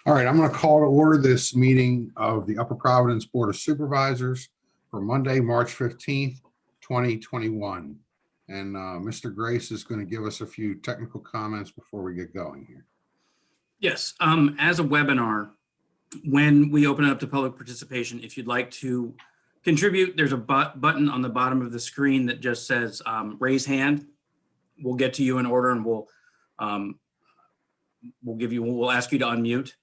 All right, I'm going to call to order this meeting of the Upper Providence Board of Supervisors for Monday, March 15th, 2021. And Mr. Grace is going to give us a few technical comments before we get going here. Yes, as a webinar, when we open it up to public participation, if you'd like to contribute, there's a button on the bottom of the screen that just says raise hand. We'll get to you in order, and we'll ask you to unmute.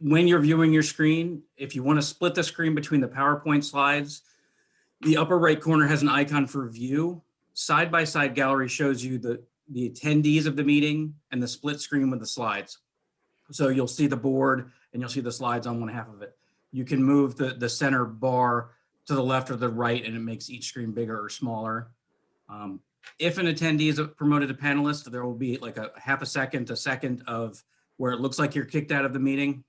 When you're viewing your screen, if you want to split the screen between the PowerPoint slides, the upper right corner has an icon for view. Side-by-side gallery shows you the attendees of the meeting and the split screen with the slides. So you'll see the board and you'll see the slides on one half of it. You can move the center bar to the left or the right, and it makes each screen bigger or smaller. If an attendee is promoted to panelist, there will be like a half a second to second of where it looks like you're kicked out of the meeting.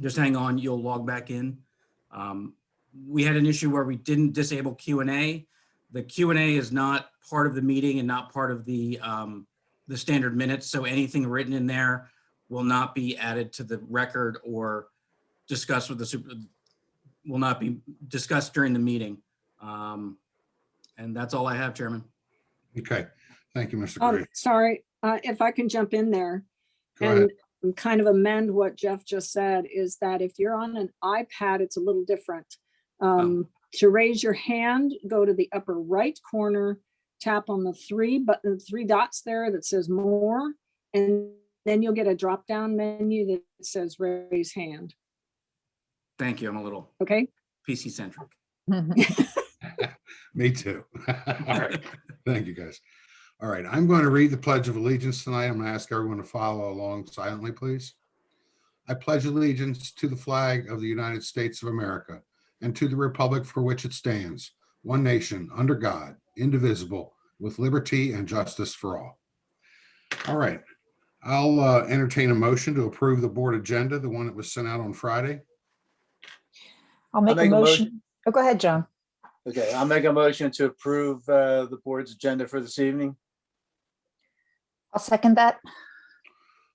Just hang on, you'll log back in. We had an issue where we didn't disable Q&A. The Q&A is not part of the meeting and not part of the standard minutes. So anything written in there will not be added to the record or discussed with will not be discussed during the meeting. And that's all I have, Chairman. Okay, thank you, Mr. Gray. Sorry, if I can jump in there. Go ahead. And kind of amend what Jeff just said, is that if you're on an iPad, it's a little different. To raise your hand, go to the upper right corner, tap on the three dots there that says more, and then you'll get a drop-down menu that says raise hand. Thank you. I'm a little Okay. PC centric. Me too. All right, thank you, guys. All right, I'm going to read the Pledge of Allegiance tonight. I'm going to ask everyone to follow along silently, please. I pledge allegiance to the flag of the United States of America and to the republic for which it stands, one nation, under God, indivisible, with liberty and justice for all. All right, I'll entertain a motion to approve the board agenda, the one that was sent out on Friday. I'll make a motion. Oh, go ahead, John. Okay, I'll make a motion to approve the board's agenda for this evening. I'll second that.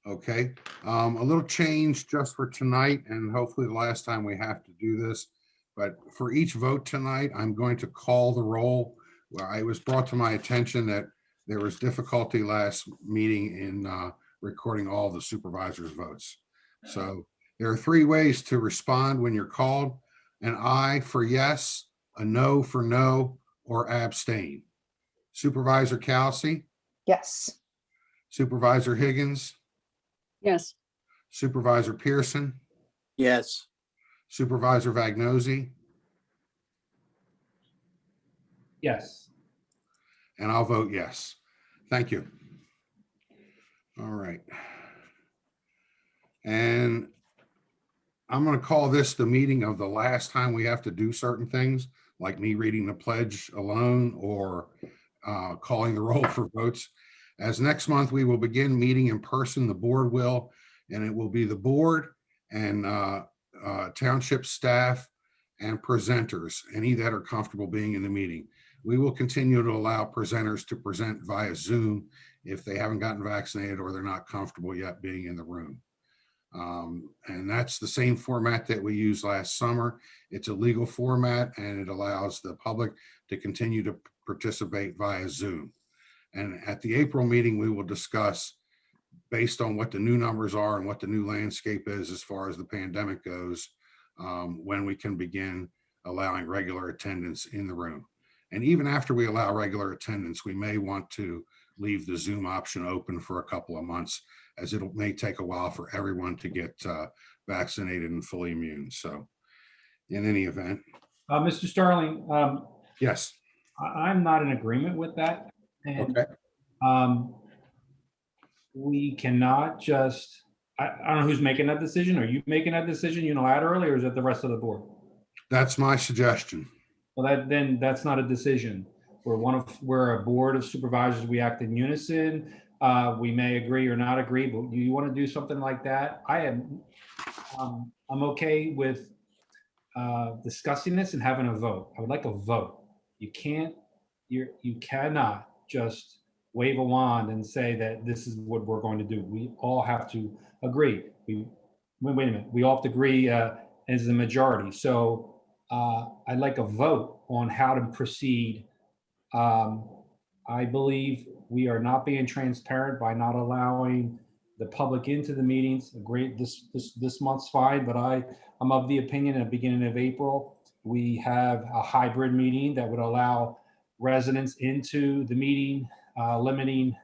Okay, a little change just for tonight, and hopefully the last time we have to do this, but for each vote tonight, I'm going to call the roll. Well, it was brought to my attention that there was difficulty last meeting in recording all the supervisors' votes. So there are three ways to respond when you're called: an aye for yes, a no for no, or abstain. Supervisor Kelsey? Yes. Supervisor Higgins? Yes. Supervisor Pearson? Yes. Supervisor Vagnozzi? Yes. And I'll vote yes. Thank you. All right. And I'm going to call this the meeting of the last time we have to do certain things, like me reading the pledge alone or calling the roll for votes. As next month, we will begin meeting in person, the board will, and it will be the board and township staff and presenters, any that are comfortable being in the meeting. We will continue to allow presenters to present via Zoom if they haven't gotten vaccinated or they're not comfortable yet being in the room. And that's the same format that we used last summer. It's a legal format, and it allows the public to continue to participate via Zoom. And at the April meeting, we will discuss, based on what the new numbers are and what the new landscape is as far as the pandemic goes, when we can begin allowing regular attendance in the room. And even after we allow regular attendance, we may want to leave the Zoom option open for a couple of months, as it may take a while for everyone to get vaccinated and fully immune. So in any event. Mr. Starling, Yes. I'm not in agreement with that. And, okay. We cannot just, I don't know who's making that decision. Are you making that decision unilaterally, or is it the rest of the board? That's my suggestion. Well, then that's not a decision. We're a board of supervisors. We act in unison. We may agree or not agree, but you want to do something like that? I'm okay with discussing this and having a vote. I would like a vote. You cannot just wave a wand and say that this is what we're going to do. We all have to agree. wait a minute, we all have to agree as the majority. So I'd like a vote on how to proceed. I believe we are not being transparent by not allowing the public into the meetings. Great, this month's fine, but I'm of the opinion at the beginning of April, we have a hybrid meeting that would allow residents into the meeting, limiting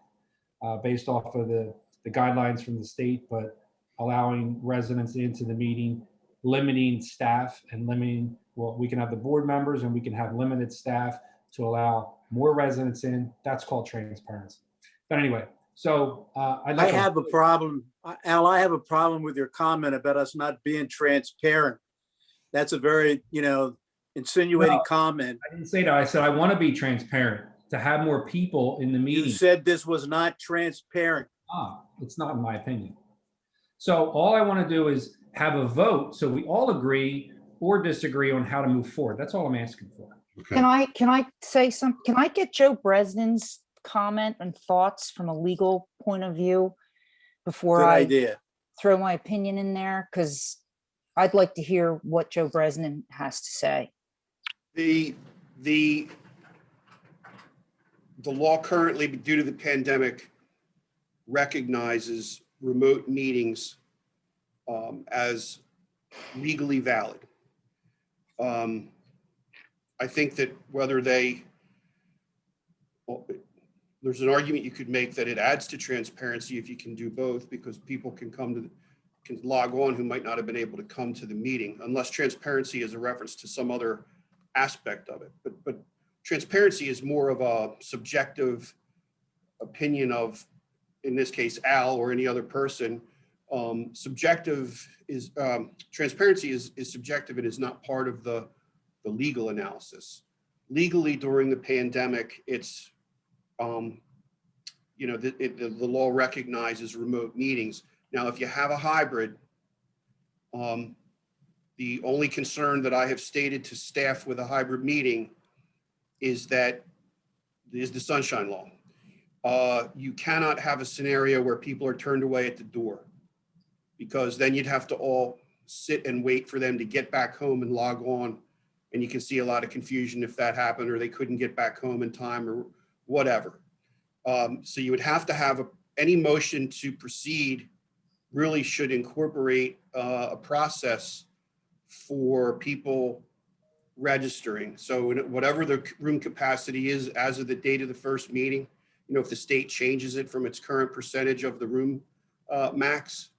based off of the guidelines from the state, but allowing residents into the meeting, limiting staff and limiting, well, we can have the board members and we can have limited staff to allow more residents in. That's called transparency. But anyway, so I'd I like have a problem, Al, I have a problem with your comment about us not being transparent. That's a very, insinuating No. comment. I didn't say that. I said I want to be transparent, to have more people in the You meeting. said this was not transparent. It's not in my opinion. So all I want to do is have a vote so we all agree or disagree on how to move forward. That's all I'm asking for. Okay. Can I say some, can I get Joe Bresnan's comment and thoughts from a legal point of view before Good I idea. throw my opinion in there? Because I'd like to hear what Joe Bresnan has to say. The law currently, due to the pandemic, recognizes remote meetings as legally valid. I think that there's an argument you could make that it adds to transparency if you can do both, because people can can log on who might not have been able to come to the meeting, unless transparency is a reference to some other aspect of it. But transparency is more of a subjective opinion of, in this case, Al or any other person. Transparency is subjective and is not part of the legal analysis. Legally, during the pandemic, it's the law recognizes remote meetings. Now, if you have a hybrid, the only concern that I have stated to staff with a hybrid meeting is the sunshine law. You cannot have a scenario where people are turned away at the door, because then you'd have to all sit and wait for them to get back home and log on. And you can see a lot of confusion if that happened, or they couldn't get back home in time or whatever. So you would have to have any motion to proceed really should incorporate a process for people registering. So whatever the room capacity is as of the date of the first meeting, if the state changes it from its current percentage of the room max,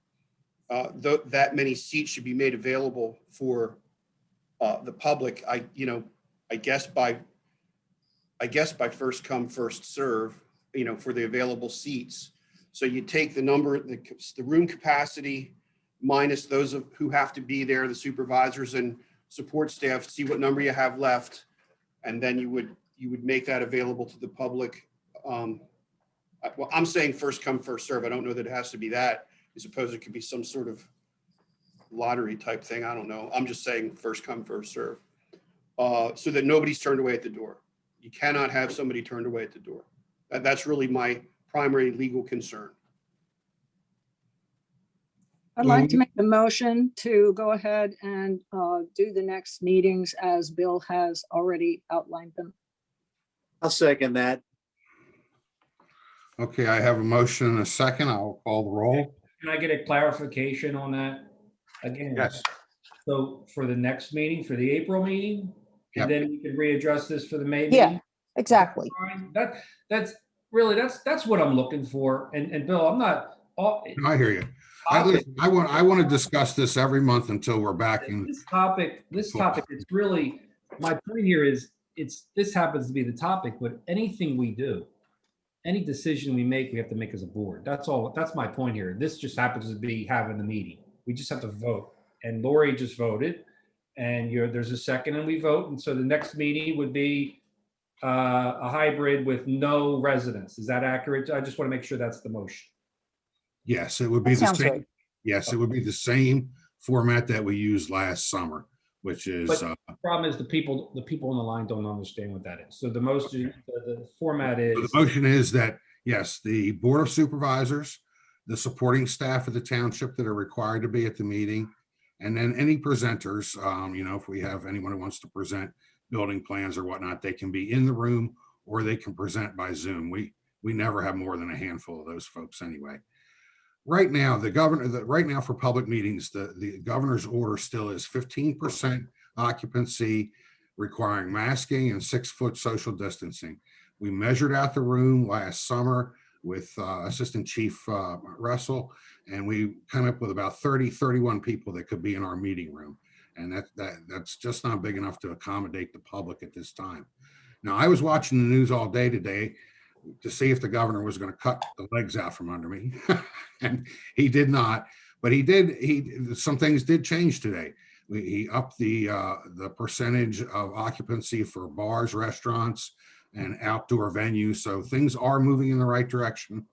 that many seats should be made available for the public. I guess by first come, first serve, for the available seats. So you take the number, the room capacity minus those who have to be there, the supervisors and support staff, see what number you have left, and then you would make that available to the public. Well, I'm saying first come, first serve. I don't know that it has to be that. I suppose it could be some sort of lottery type thing. I don't know. I'm just saying first come, first serve, so that nobody's turned away at the door. You cannot have somebody turned away at the door. That's really my primary legal concern. I'd like to make the motion to go ahead and do the next meetings as Bill has already outlined them. I'll second that. Okay, I have a motion and a second. I'll call the roll. Can I get a clarification on that again? Yes. So for the next meeting, for the April meeting, Yep. and then we can readdress this for the May Yeah, meeting? exactly. That's really, that's what I'm looking for. And Bill, I'm not. I hear you. I want to discuss this every month until we're back in. This topic, it's really, my point here is, this happens to be the topic, but anything we do, any decision we make, we have to make as a board. That's all. That's my point here. This just happens to be having the meeting. We just have to vote. And Lori just voted, and there's a second and we vote. And so the next meeting would be a hybrid with no residents. Is that accurate? I just want to make sure that's the motion. Yes, it would be That the sounds same. right. Yes, it would be the same format that we used last summer, which is, But the problem is the people on the line don't understand what that is. So the format is. the motion is that, yes, the Board of Supervisors the supporting staff of the township that are required to be at the meeting, and then any presenters, if we have anyone who wants to present building plans or whatnot, they can be in the room or they can present by Zoom. We never have more than a handful of those folks anyway. Right now, right now for public meetings, the governor's order still is 15% occupancy, requiring masking and 6-foot social distancing. We measured out the room last summer with Assistant Chief Russell, and we come up with about 31 people that could be in our meeting room. And that's just not big enough to accommodate the public at this time. Now, I was watching the news all day today to see if the governor was going to cut the legs out from under me. And he did not, but some things did change today. He upped the percentage of occupancy for bars, restaurants, and outdoor venues. So things are moving in the right direction,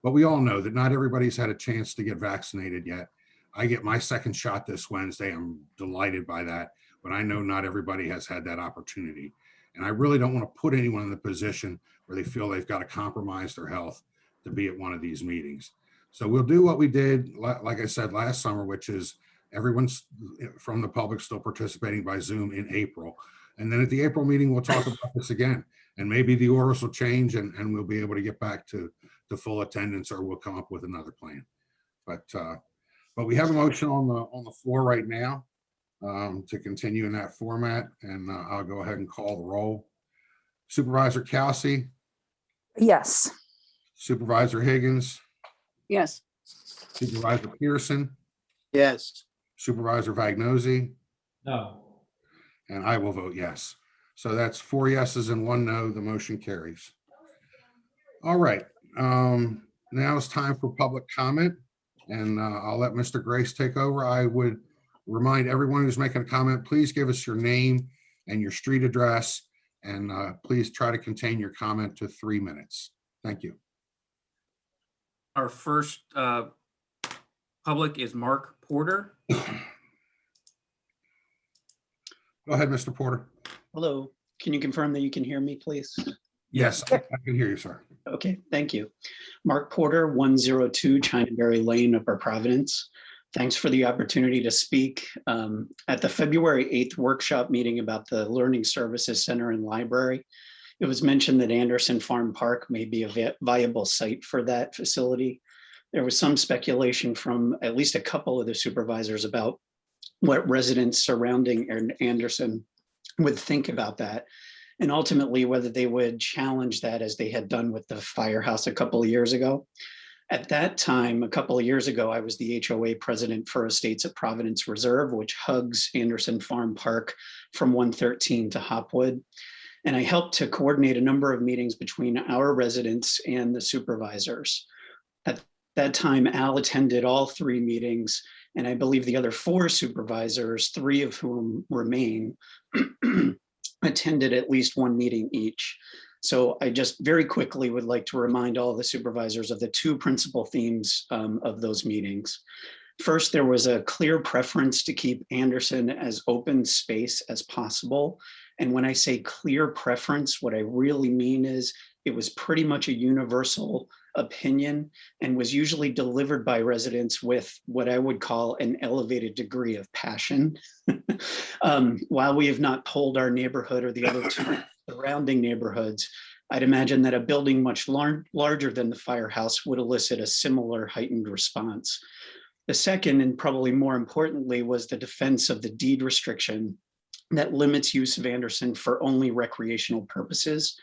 but we all know that not everybody's had a chance to get vaccinated yet. I get my second shot this Wednesday. I'm delighted by that, but I know not everybody has had that opportunity. And I really don't want to put anyone in the position where they feel they've got to compromise their health to be at one of these meetings. So we'll do what we did, like I said, last summer, which is everyone's from the public still participating by Zoom in April. And then at the April meeting, we'll talk about this again. And maybe the orders will change and we'll be able to get back to full attendance, or we'll come up with another plan. But we have a motion on the floor right now to continue in that format, and I'll go ahead and call the roll. Supervisor Kelsey, Yes. Supervisor Higgins, Yes. Supervisor Pearson, Yes. Supervisor Vagnozzi, No. and I will vote yes. So that's 4 yeses and 1 no. The motion carries. All right. Now it's time for public comment, and I'll let Mr. Grace take over. I would remind everyone who's making a comment, please give us your name and your street address, and please try to contain your comment to 3 minutes. Thank you. Our first public is Mark Porter. Go ahead, Mr. Porter. Hello, can you confirm that you can hear me, please? Yes, I can hear you, sir. Okay, thank you. Mark Porter, 102 Chinaberry Lane, Upper Providence. Thanks for the opportunity to speak. At the February 8th workshop meeting about the Learning Services Center and Library, it was mentioned that Anderson Farm Park may be a viable site for that facility. There was some speculation from at least a couple of the supervisors about what residents surrounding Anderson would think about that, and ultimately whether they would challenge that as they had done with the firehouse a couple of years ago. At that time, a couple of years ago, I was the HOA president for Estates at Providence Reserve, which hugs Anderson Farm Park from 113 to Hopwood. And I helped to coordinate a number of meetings between our residents and the supervisors. At that time, Al attended all 3 meetings, and I believe the other 4 supervisors, 3 of whom remain, attended at least 1 meeting each. So I just very quickly would like to remind all the supervisors of the 2 principal themes of those meetings. First, there was a clear preference to keep Anderson as open space as possible. And when I say clear preference, what I really mean is it was pretty much a universal opinion and was usually delivered by residents with what I would call an elevated degree of passion. While we have not polled our neighborhood or the other 2 surrounding neighborhoods, I'd imagine that a building much larger than the firehouse would elicit a similar heightened response. The second, and probably more importantly, was the defense of the deed restriction that limits use of Anderson for only recreational purposes.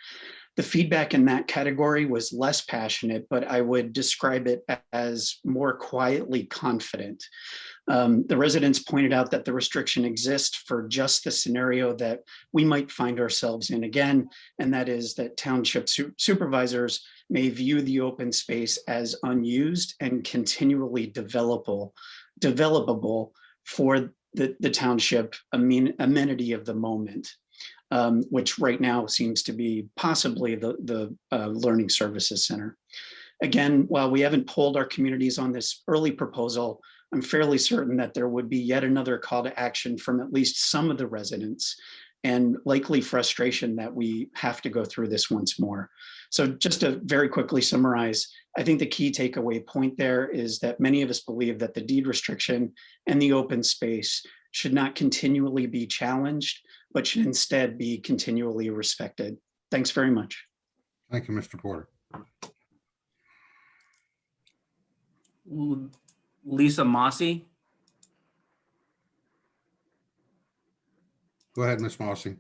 The feedback in that category was less passionate, but I would describe it as more quietly confident. The residents pointed out that the restriction exists for just the scenario that we might find ourselves in again, and that is that township supervisors may view the open space as unused and continually developable for the township amenity of the moment. Which right now seems to be possibly the Learning Services Center. Again, while we haven't polled our communities on this early proposal, I'm fairly certain that there would be yet another call to action from at least some of the residents. and likely frustration that we have to go through this once more. So just to very quickly summarize, I think the key takeaway point there is that many of us believe that the deed restriction and the open space should not continually be challenged, but should instead be continually respected. Thanks very much. Thank you, Mr. Porter. Lisa Mossy. Go ahead, Ms. Mossy.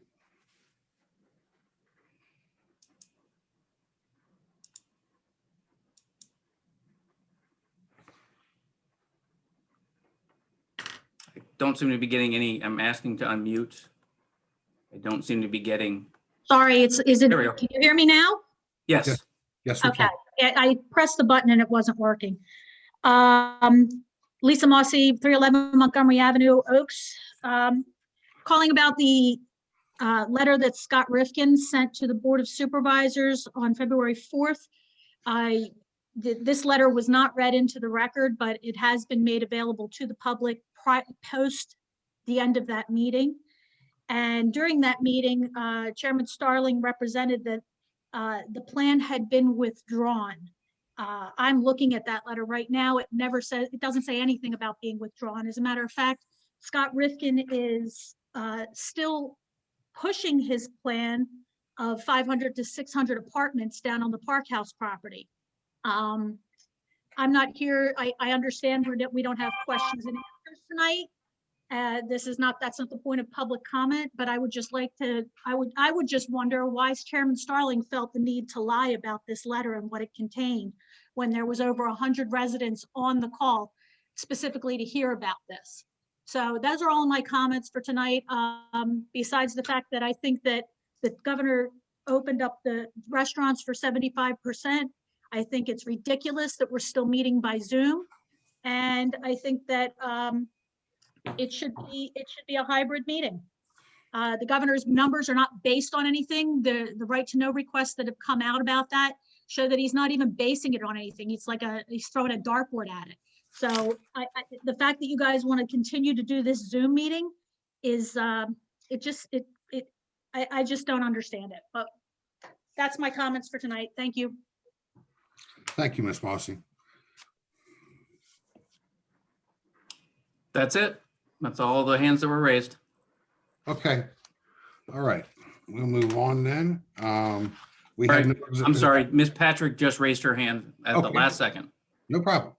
I don't seem to be getting any. I'm asking to unmute. I don't seem to be getting. Sorry, is it, There we go. can you hear me now? Yes. Yes. Yes, we Okay, can. I pressed the button and it wasn't working. Lisa Mossy, 311 Montgomery Avenue, Oaks. Calling about the letter that Scott Rifkin sent to the Board of Supervisors on February 4th. This letter was not read into the record, but it has been made available to the public post the end of that meeting. And during that meeting, Chairman Starling represented that the plan had been withdrawn. I'm looking at that letter right now. It never says, it doesn't say anything about being withdrawn. As a matter of fact, Scott Rifkin is still pushing his plan of 500 to 600 apartments down on the Park House property. I'm not here. I understand we don't have questions and answers tonight. That's not the point of public comment, but I would just like to, I would just wonder why Chairman Starling felt the need to lie about this letter and what it contained when there was over 100 residents on the call specifically to hear about this. So those are all my comments for tonight. Besides the fact that I think that the governor opened up the restaurants for 75%. I think it's ridiculous that we're still meeting by Zoom. And I think that it should be a hybrid meeting. The governor's numbers are not based on anything. The right to know requests that have come out about that show that he's not even basing it on anything. He's throwing a dartboard at it. So the fact that you guys want to continue to do this Zoom meeting is I just don't understand it. But that's my comments for tonight. Thank you. Thank you, Ms. Mossy. That's it. That's all the hands that were raised. Okay. All right. We'll move on then. We Right. had. I'm sorry, Ms. Patrick just raised her hand at the Okay. last second. No problem.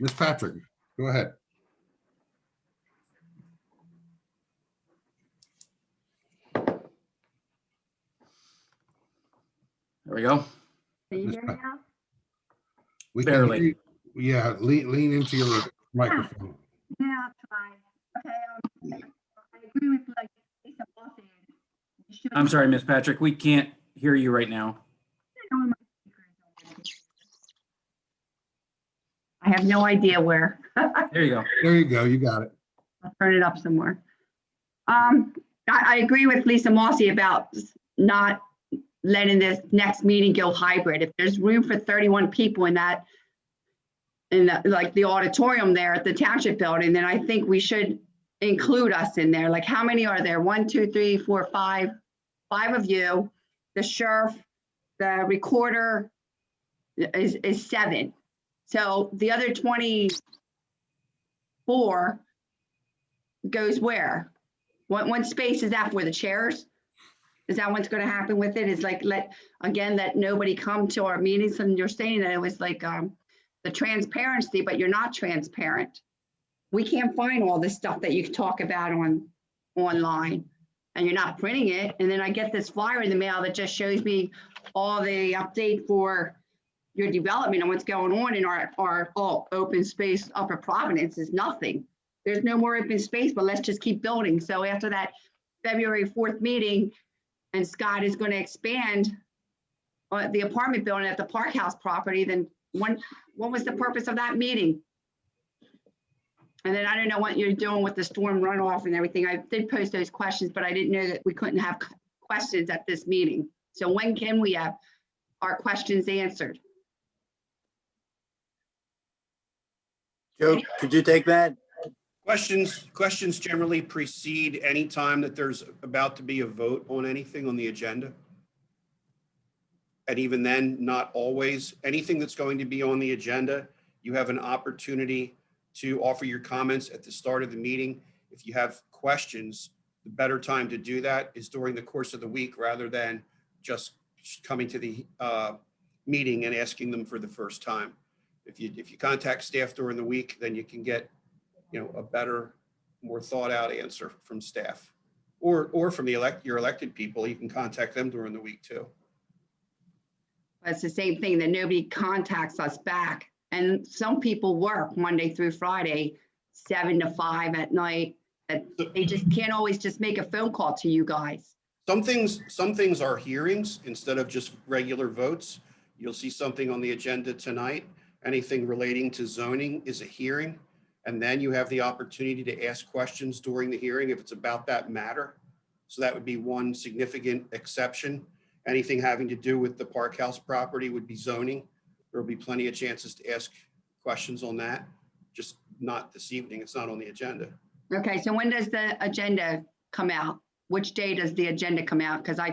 Ms. Patrick, go ahead. There we go. Can you Ms. hear me now? We can Barely. hear you. Yeah, lean into your microphone. Yeah, I'll try. Okay, I agree with like Lisa Mossy. We should- I'm sorry, Ms. Patrick, we can't hear you right now. I have no idea where. There you go. There you go. You got it. I'll turn it up somewhere. I agree with Lisa Mossy about not letting this next meeting go hybrid. If there's room for 31 people in that, like the auditorium there at the Township Building, then I think we should include us in there. Like, how many are there? 1, 2, 3, 4, 5. 5 of you. The sheriff, the recorder is 7. So the other 24 goes where? What space is that for? The chairs? Is that what's going to happen with it? Is like, let nobody come to our meetings? And you're saying that it was like the transparency, but you're not transparent. We can't find all this stuff that you talk about online, and you're not printing it. And then I get this flyer in the mail that just shows me all the update for your development and what's going on in our open space Upper Providence is nothing. There's no more open space, but let's just keep building. So after that February 4th meeting, and Scott is going to expand the apartment building at the Park House property, then what was the purpose of that meeting? And then I don't know what you're doing with the storm runoff and everything. I did post those questions, but I didn't know that we couldn't have questions at this meeting. So when can we have our questions answered? Joe, could you take that? Questions generally precede any time that there's about to be a vote on anything on the agenda. And even then, not always. Anything that's going to be on the agenda, you have an opportunity to offer your comments at the start of the meeting. If you have questions, the better time to do that is during the course of the week rather than just coming to the meeting and asking them for the first time. If you contact staff during the week, then you can get, a better, more thought out answer from staff or from your elected people. You can contact them during the week too. It's the same thing, that nobody contacts us back. And some people work Monday through Friday, 7 to 5 at night. That they just can't always just make a phone call to you guys. Some things are hearings instead of just regular votes. You'll see something on the agenda tonight. Anything relating to zoning is a hearing. And then you have the opportunity to ask questions during the hearing if it's about that matter. So that would be one significant exception. Anything having to do with the Park House property would be zoning. There'll be plenty of chances to ask questions on that, just not this evening. It's not on the agenda. Okay, so when does the agenda come out? Which day does the agenda come out? Because I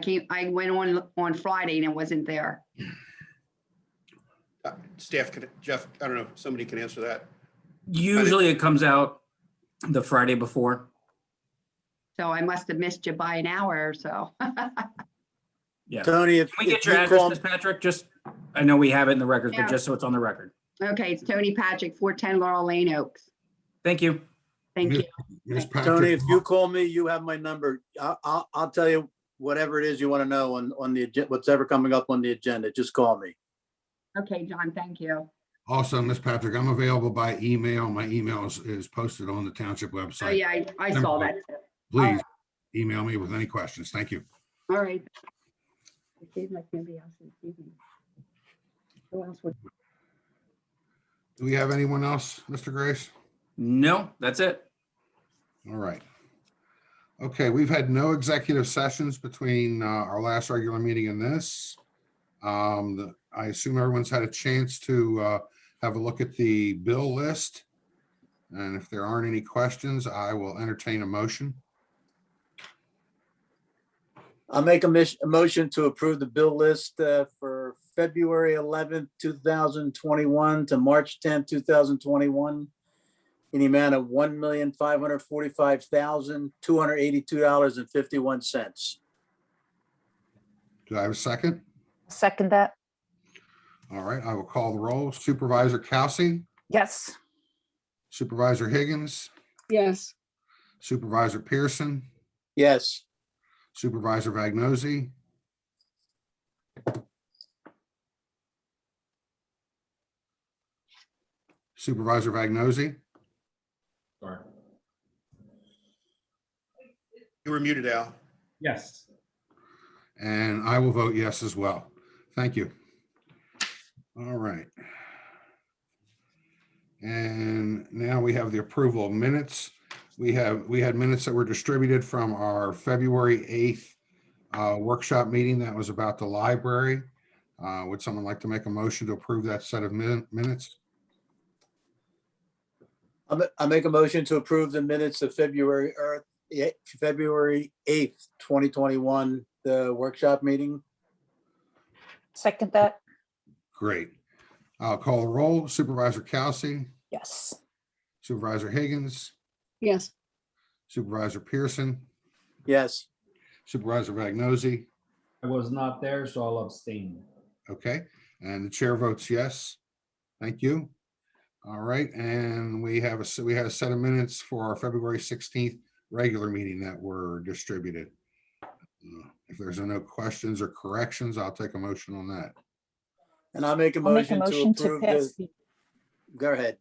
went on Friday and it wasn't there. Staff could, Jeff, I don't know, somebody can answer that. Usually it comes out the Friday before. So I must have missed you by an hour or so. Yeah. Tony, if Can we get if your you address, call, Ms. Patrick? Just, I know we have it in the records, Yeah. but just so it's on the record. Okay, it's Tony Patrick, 410 Laurel Lane, Oaks. Thank you. Thank you. Ms. Tony, Patrick, if you call me, you have my number. I'll tell you whatever it is you want to know on the agenda, what's ever coming up on the agenda. Just call me. Okay, John, thank you. also, Ms. Patrick, I'm available by email. My email is posted on the township website. Oh, yeah, I saw that. Please email me with any questions. Thank you. All right. It seems like nobody else is speaking. Who else would? Do we have anyone else, Mr. Grace? No, that's it. All right. Okay, we've had no executive sessions between our last regular meeting and this. I assume everyone's had a chance to have a look at the bill list. And if there aren't any questions, I will entertain a motion. I'll make a motion to approve the bill list for February 11th, 2021 to March 10th, 2021 in the amount of $1,545,282.51. Do I have a second? Second that. All right, I will call the roll. Supervisor Kelsey, Yes. Supervisor Higgins, Yes, Supervisor Pearson, Yes, Supervisor Vagnozzi, Supervisor Vagnozzi, Sorry. You were muted, Al. Yes. and I will vote yes as well. Thank you. All right. And now we have the approval of minutes. We had minutes that were distributed from our February 8th workshop meeting that was about the library. Would someone like to make a motion to approve that set of minutes? I make a motion to approve the minutes of February 8th, 2021, the workshop meeting. Second that. Great. I'll call the roll. Supervisor Kelsey, Yes. Supervisor Higgins, yes, Supervisor Pearson, Yes, Supervisor Vagnozzi. I was not there, so I'll abstain. Okay, and the chair votes yes. Thank you. All right, and we had a set of minutes for our February 16th regular meeting that were distributed. If there's no questions or corrections, I'll take a motion on that. and I'll make a I'll make a motion to motion to approve pass, go ahead.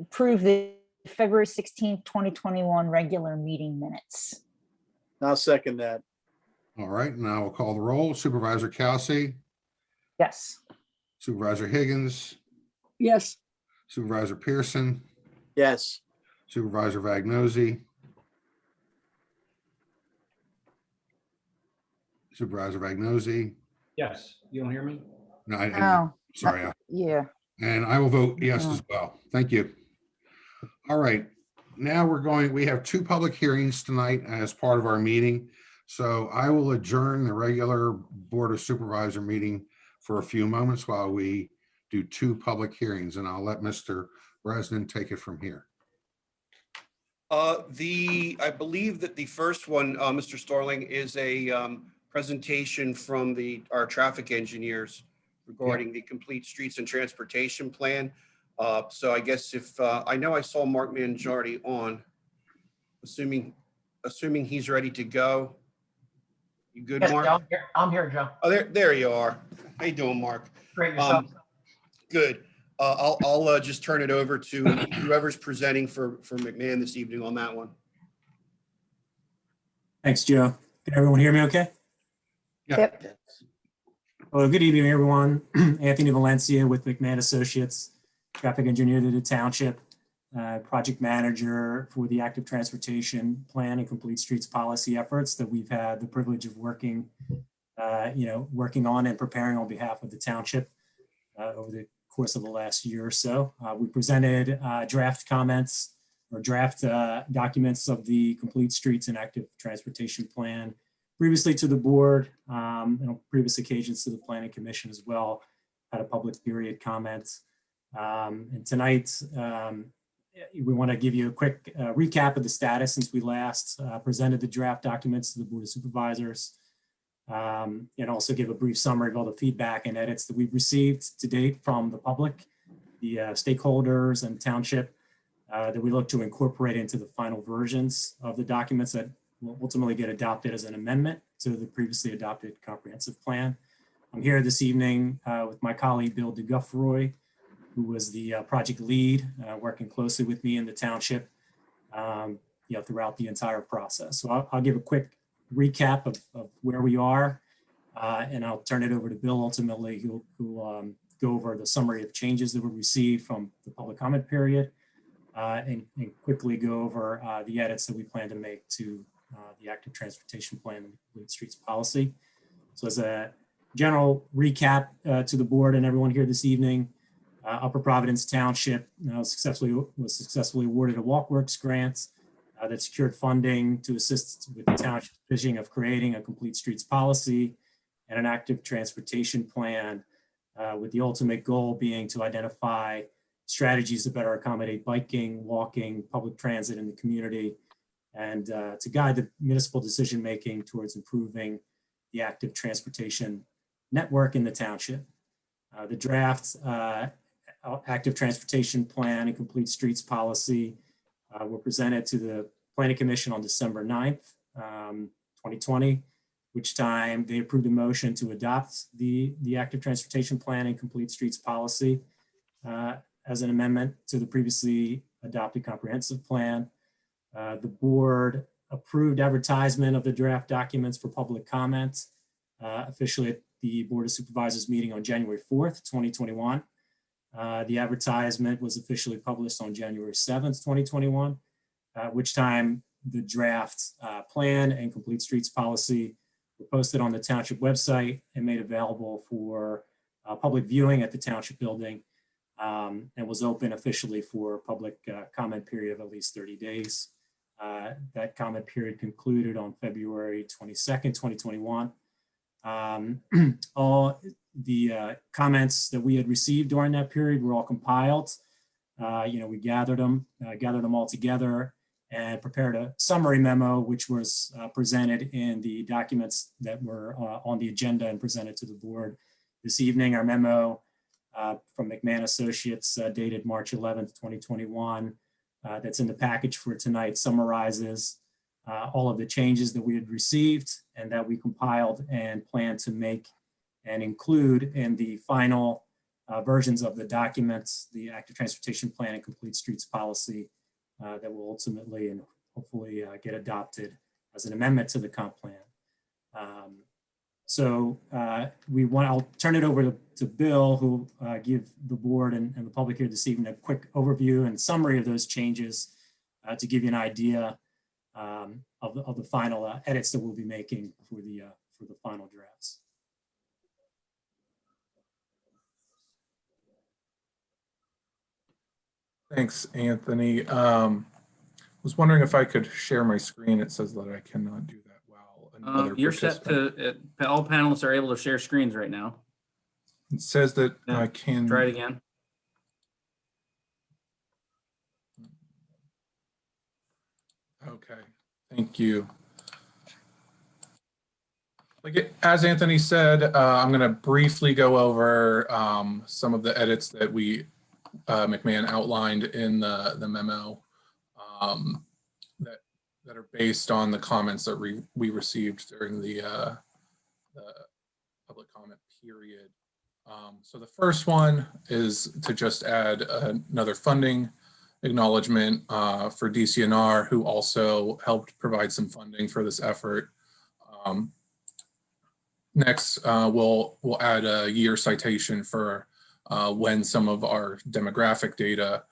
approve the February 16th, 2021 regular meeting minutes. I'll second that. All right, now we'll call the roll. Supervisor Kelsey, Yes. Supervisor Higgins, yes, Supervisor Pearson, Yes, Supervisor Vagnozzi, Supervisor Vagnozzi. Yes, you don't hear me? No, I, Oh, sorry. yeah. And I will vote yes as well. Thank you. All right. now we have two public hearings tonight as part of our meeting. So I will adjourn the regular Board of Supervisor meeting for a few moments while we do two public hearings, and I'll let Mr. Bresnan take it from here. I believe that the first one, Mr. Starling, is a presentation from our traffic engineers regarding the complete streets and transportation plan. So I guess if, I know I saw Mark Mangiardi on, assuming he's ready to go. You good, Yes, Mark? Joe, I'm here, Joe. Oh, there you are. How you doing, Mark? Great, yourself. Good. I'll just turn it over to whoever's presenting for McMahon this evening on that one. Thanks, Joe. Can everyone hear me okay? Yep. Well, good evening, everyone. Anthony Valencia with McMahon Associates, traffic engineer to the township, project manager for the active transportation plan and complete streets policy efforts that we've had the privilege of working on and preparing on behalf of the township over the course of the last year or so. We presented draft comments or draft documents of the complete streets and active transportation plan previously to the board, and on previous occasions to the planning commission as well, had a public period comment. And tonight, we want to give you a quick recap of the status since we last presented the draft documents to the Board of Supervisors, and also give a brief summary of all the feedback and edits that we've received to date from the public, the stakeholders and township that we look to incorporate into the final versions of the documents that will ultimately get adopted as an amendment to the previously adopted comprehensive plan. I'm here this evening with my colleague, Bill DeGuffroy, who was the project lead, working closely with me in the township, throughout the entire process. So I'll give a quick recap of where we are, and I'll turn it over to Bill ultimately, who will go over the summary of changes that were received from the public comment period, and quickly go over the edits that we plan to make to the active transportation plan and complete streets policy. So as a general recap to the board and everyone here this evening, Upper Providence Township was successfully awarded a WalkWorks grant that secured funding to assist with the township's vision of creating a complete streets policy and an active transportation plan, with the ultimate goal being to identify strategies to better accommodate biking, walking, public transit in the community, and to guide the municipal decision-making towards improving the active transportation network in the township. The draft active transportation plan and complete streets policy were presented to the Planning Commission on December 9th, 2020, which time they approved a motion to adopt the active transportation plan and complete streets policy as an amendment to the previously adopted comprehensive plan. The board approved advertisement of the draft documents for public comment officially at the Board of Supervisors meeting on January 4th, 2021. The advertisement was officially published on January 7th, 2021, at which time the draft plan and complete streets policy were posted on the township website and made available for public viewing at the township building, and was open officially for public comment period of at least 30 days. That comment period concluded on February 22nd, 2021. All the comments that we had received during that period were all compiled. We gathered them all together and prepared a summary memo, which was presented in the documents that were on the agenda and presented to the board this evening. Our memo from McMahon Associates dated March 11th, 2021, that's in the package for tonight, summarizes all of the changes that we had received and that we compiled and plan to make and include in the final versions of the documents, the active transportation plan and complete streets policy that will ultimately and hopefully get adopted as an amendment to the comp plan. I'll turn it over to Bill, who will give the board and the public here this evening a quick overview and summary of those changes to give you an idea of the final edits that we'll be making for the final drafts. Thanks, Anthony. was wondering if I could share my screen. It says that I cannot do that well. Another You're set participant. to, all panelists are able to share screens right now. It says that Yeah, I can. Try it again. Okay, thank you. As Anthony said, I'm going to briefly go over some of the edits that McMahon outlined in the memo that are based on the comments that we received during the public comment period. So the first one is to just add another funding acknowledgement for DCNR, who also helped provide some funding for this effort. Next, we'll add a year citation for when some of our demographic data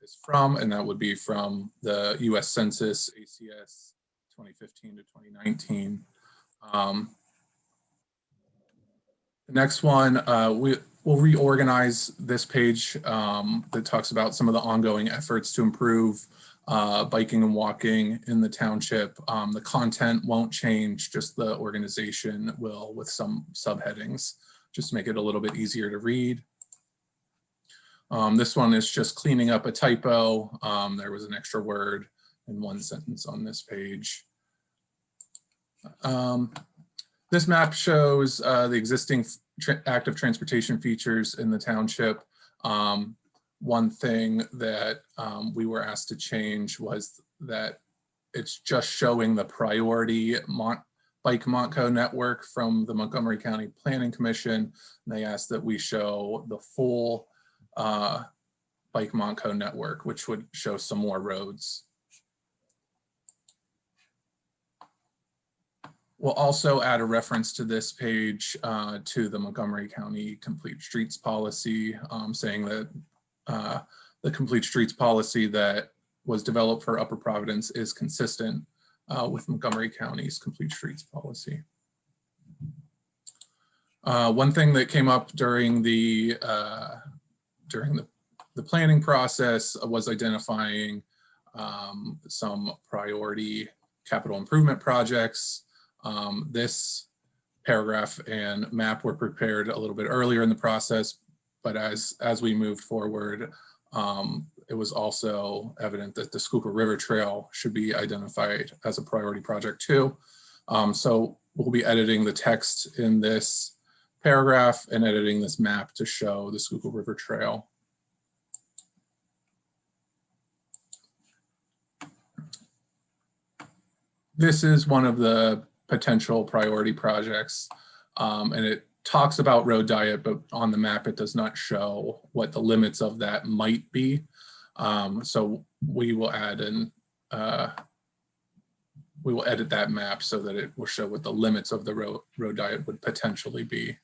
is from, and that would be from the US Census ACS 2015 to 2019. The next one, we'll reorganize this page that talks about some of the ongoing efforts to improve biking and walking in the township. The content won't change, just the organization will, with some subheadings, just to make it a little bit easier to read. This one is just cleaning up a typo. There was an extra word in one sentence on this page. This map shows the existing active transportation features in the township. One thing that we were asked to change was that it's just showing the priority bike Montco network from the Montgomery County Planning Commission. And they asked that we show the full bike Montco network, which would show some more roads. We'll also add a reference to this page to the Montgomery County Complete Streets Policy, saying that the Complete Streets Policy that was developed for Upper Providence is consistent with Montgomery County's Complete Streets Policy. One thing that came up during the planning process was identifying some priority capital improvement projects. This paragraph and map were prepared a little bit earlier in the process, but as we moved forward, it was also evident that the Schuylkill River Trail should be identified as a priority project too. So we'll be editing the text in this paragraph and editing this map to show the Schuylkill River Trail. This is one of the potential priority projects, and it talks about road diet, but on the map it does not show what the limits of that might be. So we will add in, we will edit that map so that it will show what the limits of the road diet would potentially be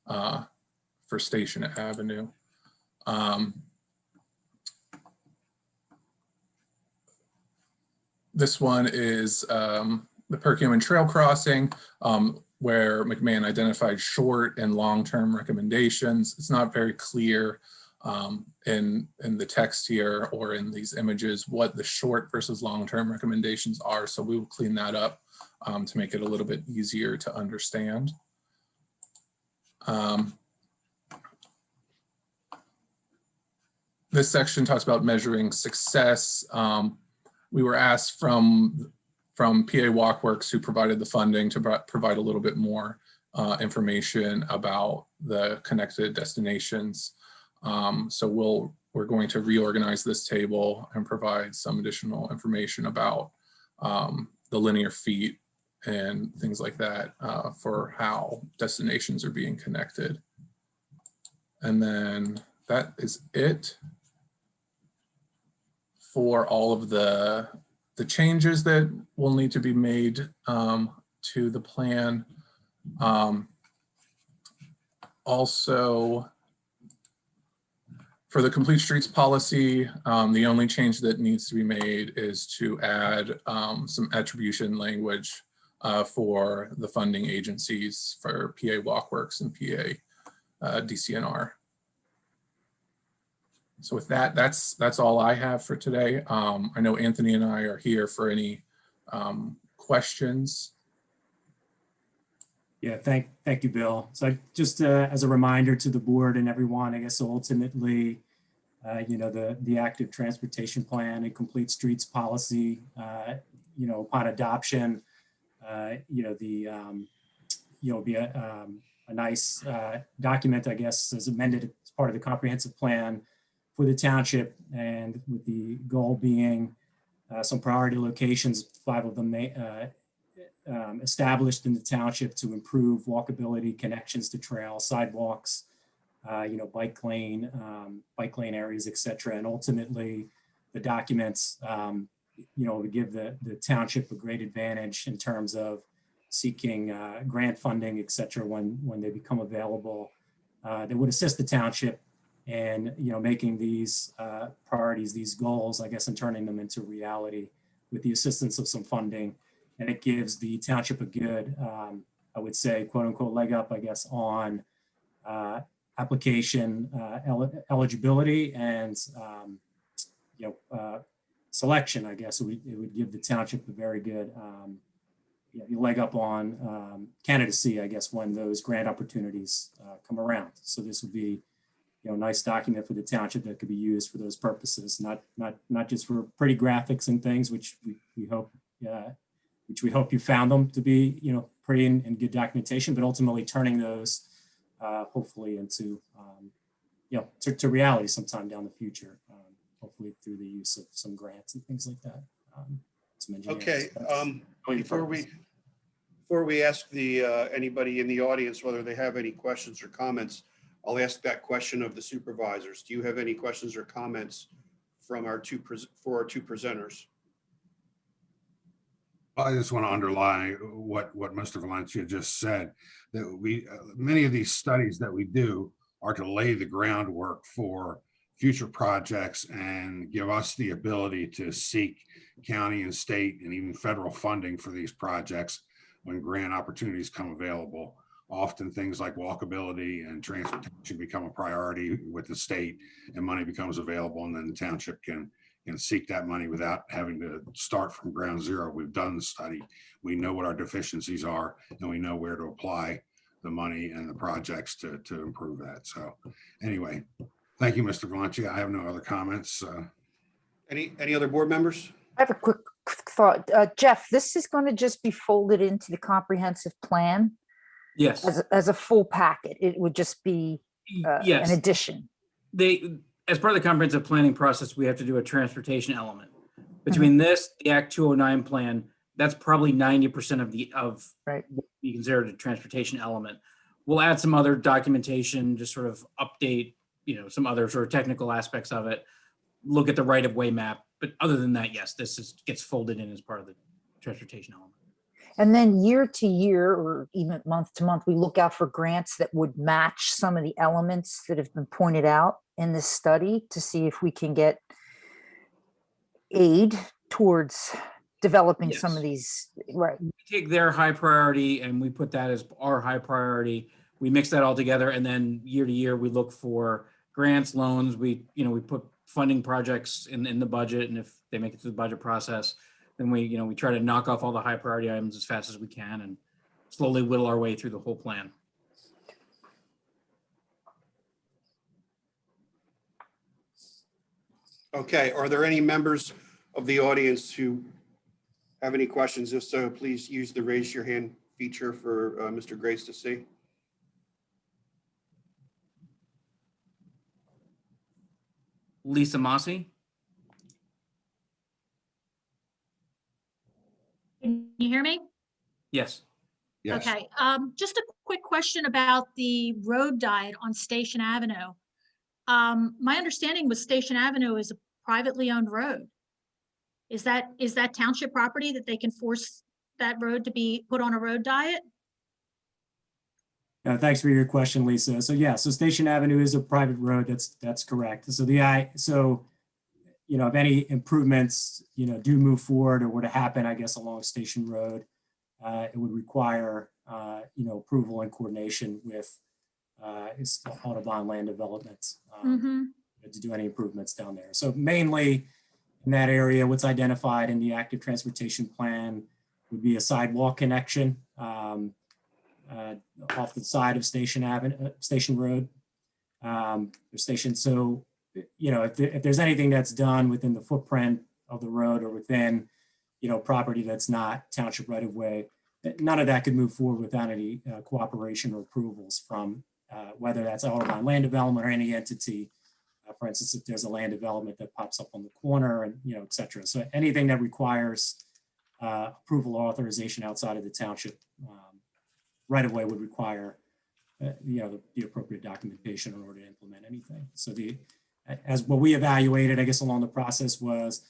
for Station Avenue. This one is the Perkiomen Trail Crossing, where McMahon identified short and long-term recommendations. It's not very clear in the text here or in these images what the short versus long-term recommendations are. So we will clean that up to make it a little bit easier to understand. This section talks about measuring success. We were asked from PA Walkworks, who provided the funding, to provide a little bit more information about the connected destinations. So we're going to reorganize this table and provide some additional information about the linear feet and things like that for how destinations are being connected. And then that is it for all of the changes that will need to be made to the plan. Also, for the Complete Streets Policy, the only change that needs to be made is to add some attribution language for the funding agencies for PA Walkworks and PA DCNR. So with that, that's all I have for today. I know Anthony and I are here for any questions. Yeah, thank you, Bill. So just as a reminder to the board and everyone, I guess ultimately, the active transportation plan and complete streets policy, upon adoption, be a nice document, I guess, as amended as part of the comprehensive plan for the township, and with the goal being some priority locations, 5 of them established in the township to improve walkability, connections to trail, sidewalks, bike lane areas, et cetera. And ultimately, the documents, would give the township a great advantage in terms of seeking grant funding, et cetera, when they become available. That would assist the township in, making these priorities, these goals, I guess, and turning them into reality with the assistance of some funding. And it gives the township a good, I would say, quote unquote, leg up, I guess, on application eligibility and, selection, I guess. It would give the township a very good leg up on candidacy, I guess, when those grant opportunities come around. So this would be, a nice document for the township that could be used for those purposes, not just for pretty graphics and things, which we hope you found them to be, pretty and good documentation, but ultimately turning those hopefully into, to reality sometime down the future, hopefully through the use of some grants and things like that. Okay, before we ask anybody in the audience whether they have any questions or comments, I'll ask that question of the supervisors. Do you have any questions or comments from our two presenters? I just want to underline what Mr. Valencia just said, that many of these studies that we do are to lay the groundwork for future projects and give us the ability to seek county and state and even federal funding for these projects when grant opportunities come available. Often things like walkability and transportation become a priority with the state, and money becomes available, and then the township can seek that money without having to start from ground zero. We've done the study. We know what our deficiencies are, and we know where to apply the money and the projects to improve that. So anyway, thank you, Mr. Valencia. I have no other comments. Any other board members? I have a quick thought. Jeff, this is going to just be folded into the comprehensive plan? Yes. As a full packet. It would just be yes. an addition. As part of the comprehensive planning process, we have to do a transportation element. Between this, the Act 209 plan, that's probably 90% of right. what we consider a transportation element. We'll add some other documentation, just sort of update, some other sort of technical aspects of it, look at the right-of-way map. But other than that, yes, gets folded in as part of the transportation element. And then year to year, or even month to month, we look out for grants that would match some of the elements that have been pointed out in this study to see if we can get aid towards developing some of these. Right. We take their high priority and we put that as our high priority. We mix that all together, and then year to year we look for grants, loans. We put funding projects in the budget, and if they make it through the budget process, then we try to knock off all the high priority items as fast as we can and slowly whittle our way through the whole plan. Okay, are there any members of the audience who have any questions? If so, please use the raise your hand feature for Mr. Grace to see. Lisa Mossy? Can you hear me? Yes. Yes. Okay, just a quick question about the road diet on Station Avenue. My understanding was Station Avenue is a privately owned road. Is that township property that they can force that road to be put on a road diet? Thanks for your question, Lisa. So yeah, so Station Avenue is a private road. That's correct. So if any improvements, do move forward or were to happen, I guess, along Station Road, it would require, approval and coordination with Audubon Land Development. to do any improvements down there. So mainly in that area, what's identified in the active transportation plan would be a sidewalk connection off the side of Station Road, or Station. So, if there's anything that's done within the footprint of the road or within, property that's not township right of way, none of that could move forward without any cooperation or approvals from whether that's Audubon Land Development or any entity. For instance, if there's a land development that pops up on the corner and, et cetera. So anything that requires approval or authorization outside of the township right of way would require, the appropriate documentation in order to implement anything. So as what we evaluated, I guess, along the process was,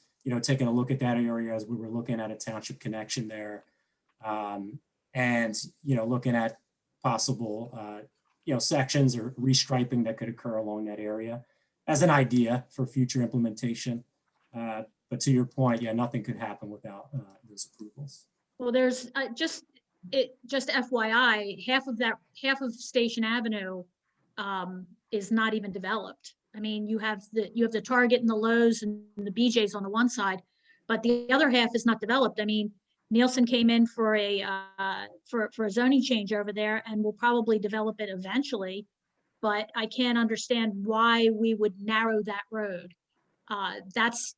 taking a look at that area as we were looking at a township connection there, and looking at possible sections or restriping that could occur along that area as an idea for future implementation. But to your point, nothing could happen without those approvals. Well, there's just FYI, half of Station Avenue is not even developed. I mean, you have the Target and the Lowe's and the BJ's on the one side, but the other half is not developed. I mean, Nielsen came in for a zoning change over there and will probably develop it eventually, but I can't understand why we would narrow that road. That's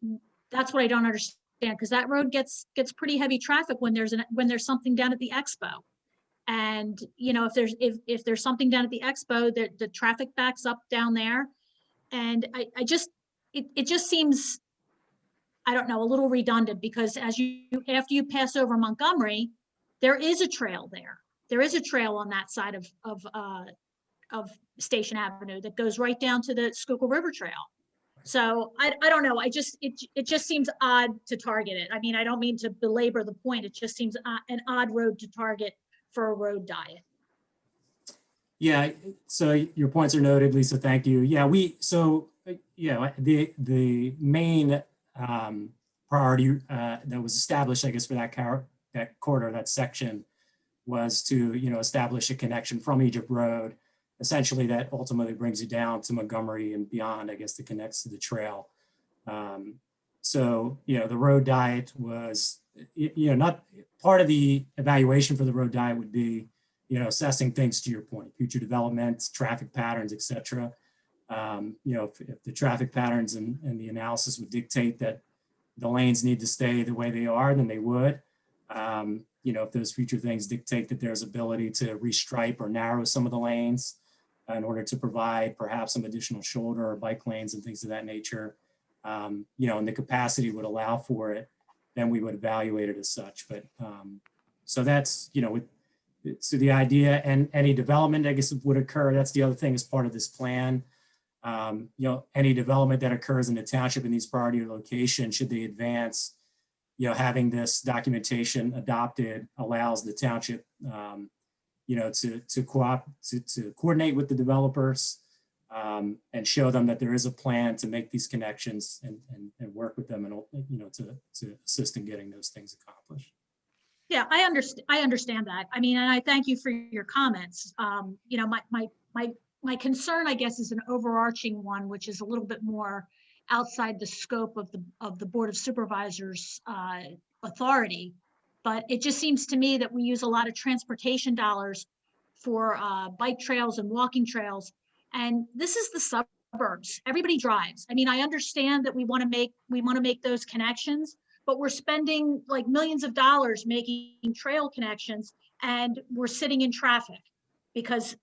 what I don't understand, because that road gets pretty heavy traffic when there's something down at the expo. And if there's something down at the expo, the traffic backs up down there. And it just seems, I don't know, a little redundant, because after you pass over Montgomery, there is a trail there. There is a trail on that side of Station Avenue that goes right down to the Schuylkill River Trail. So I don't know. It just seems odd to target it. I mean, I don't mean to belabor the point. It just seems an odd road to target for a road diet. Yeah, so your points are noted, Lisa. Thank you. Yeah, the main priority that was established, I guess, for that corridor, that section, was to establish a connection from Egypt Road, essentially that ultimately brings you down to Montgomery and beyond, I guess, that connects to the trail. So the road diet was, not part of the evaluation for the road diet would be, assessing things, to your point, future development, traffic patterns, et cetera. If the traffic patterns and the analysis would dictate that the lanes need to stay the way they are, then they would. If those future things dictate that there's ability to restripe or narrow some of the lanes in order to provide perhaps some additional shoulder or bike lanes and things of that nature, and the capacity would allow for it, then we would evaluate it as such. But so that's, so the idea, and any development, I guess, would occur. That's the other thing as part of this plan. Any development that occurs in the township in these priority locations, should they advance, having this documentation adopted allows the township, to coordinate with the developers and show them that there is a plan to make these connections and work with them and, to assist in getting those things accomplished. Yeah, I understand that. I mean, and I thank you for your comments. My concern, I guess, is an overarching one, which is a little bit more outside the scope of the Board of Supervisors authority. But it just seems to me that we use a lot of transportation dollars for bike trails and walking trails. And this is the suburbs. Everybody drives. I mean, I understand that we want to make those connections, but we're spending like millions of dollars making trail connections, and we're sitting in traffic because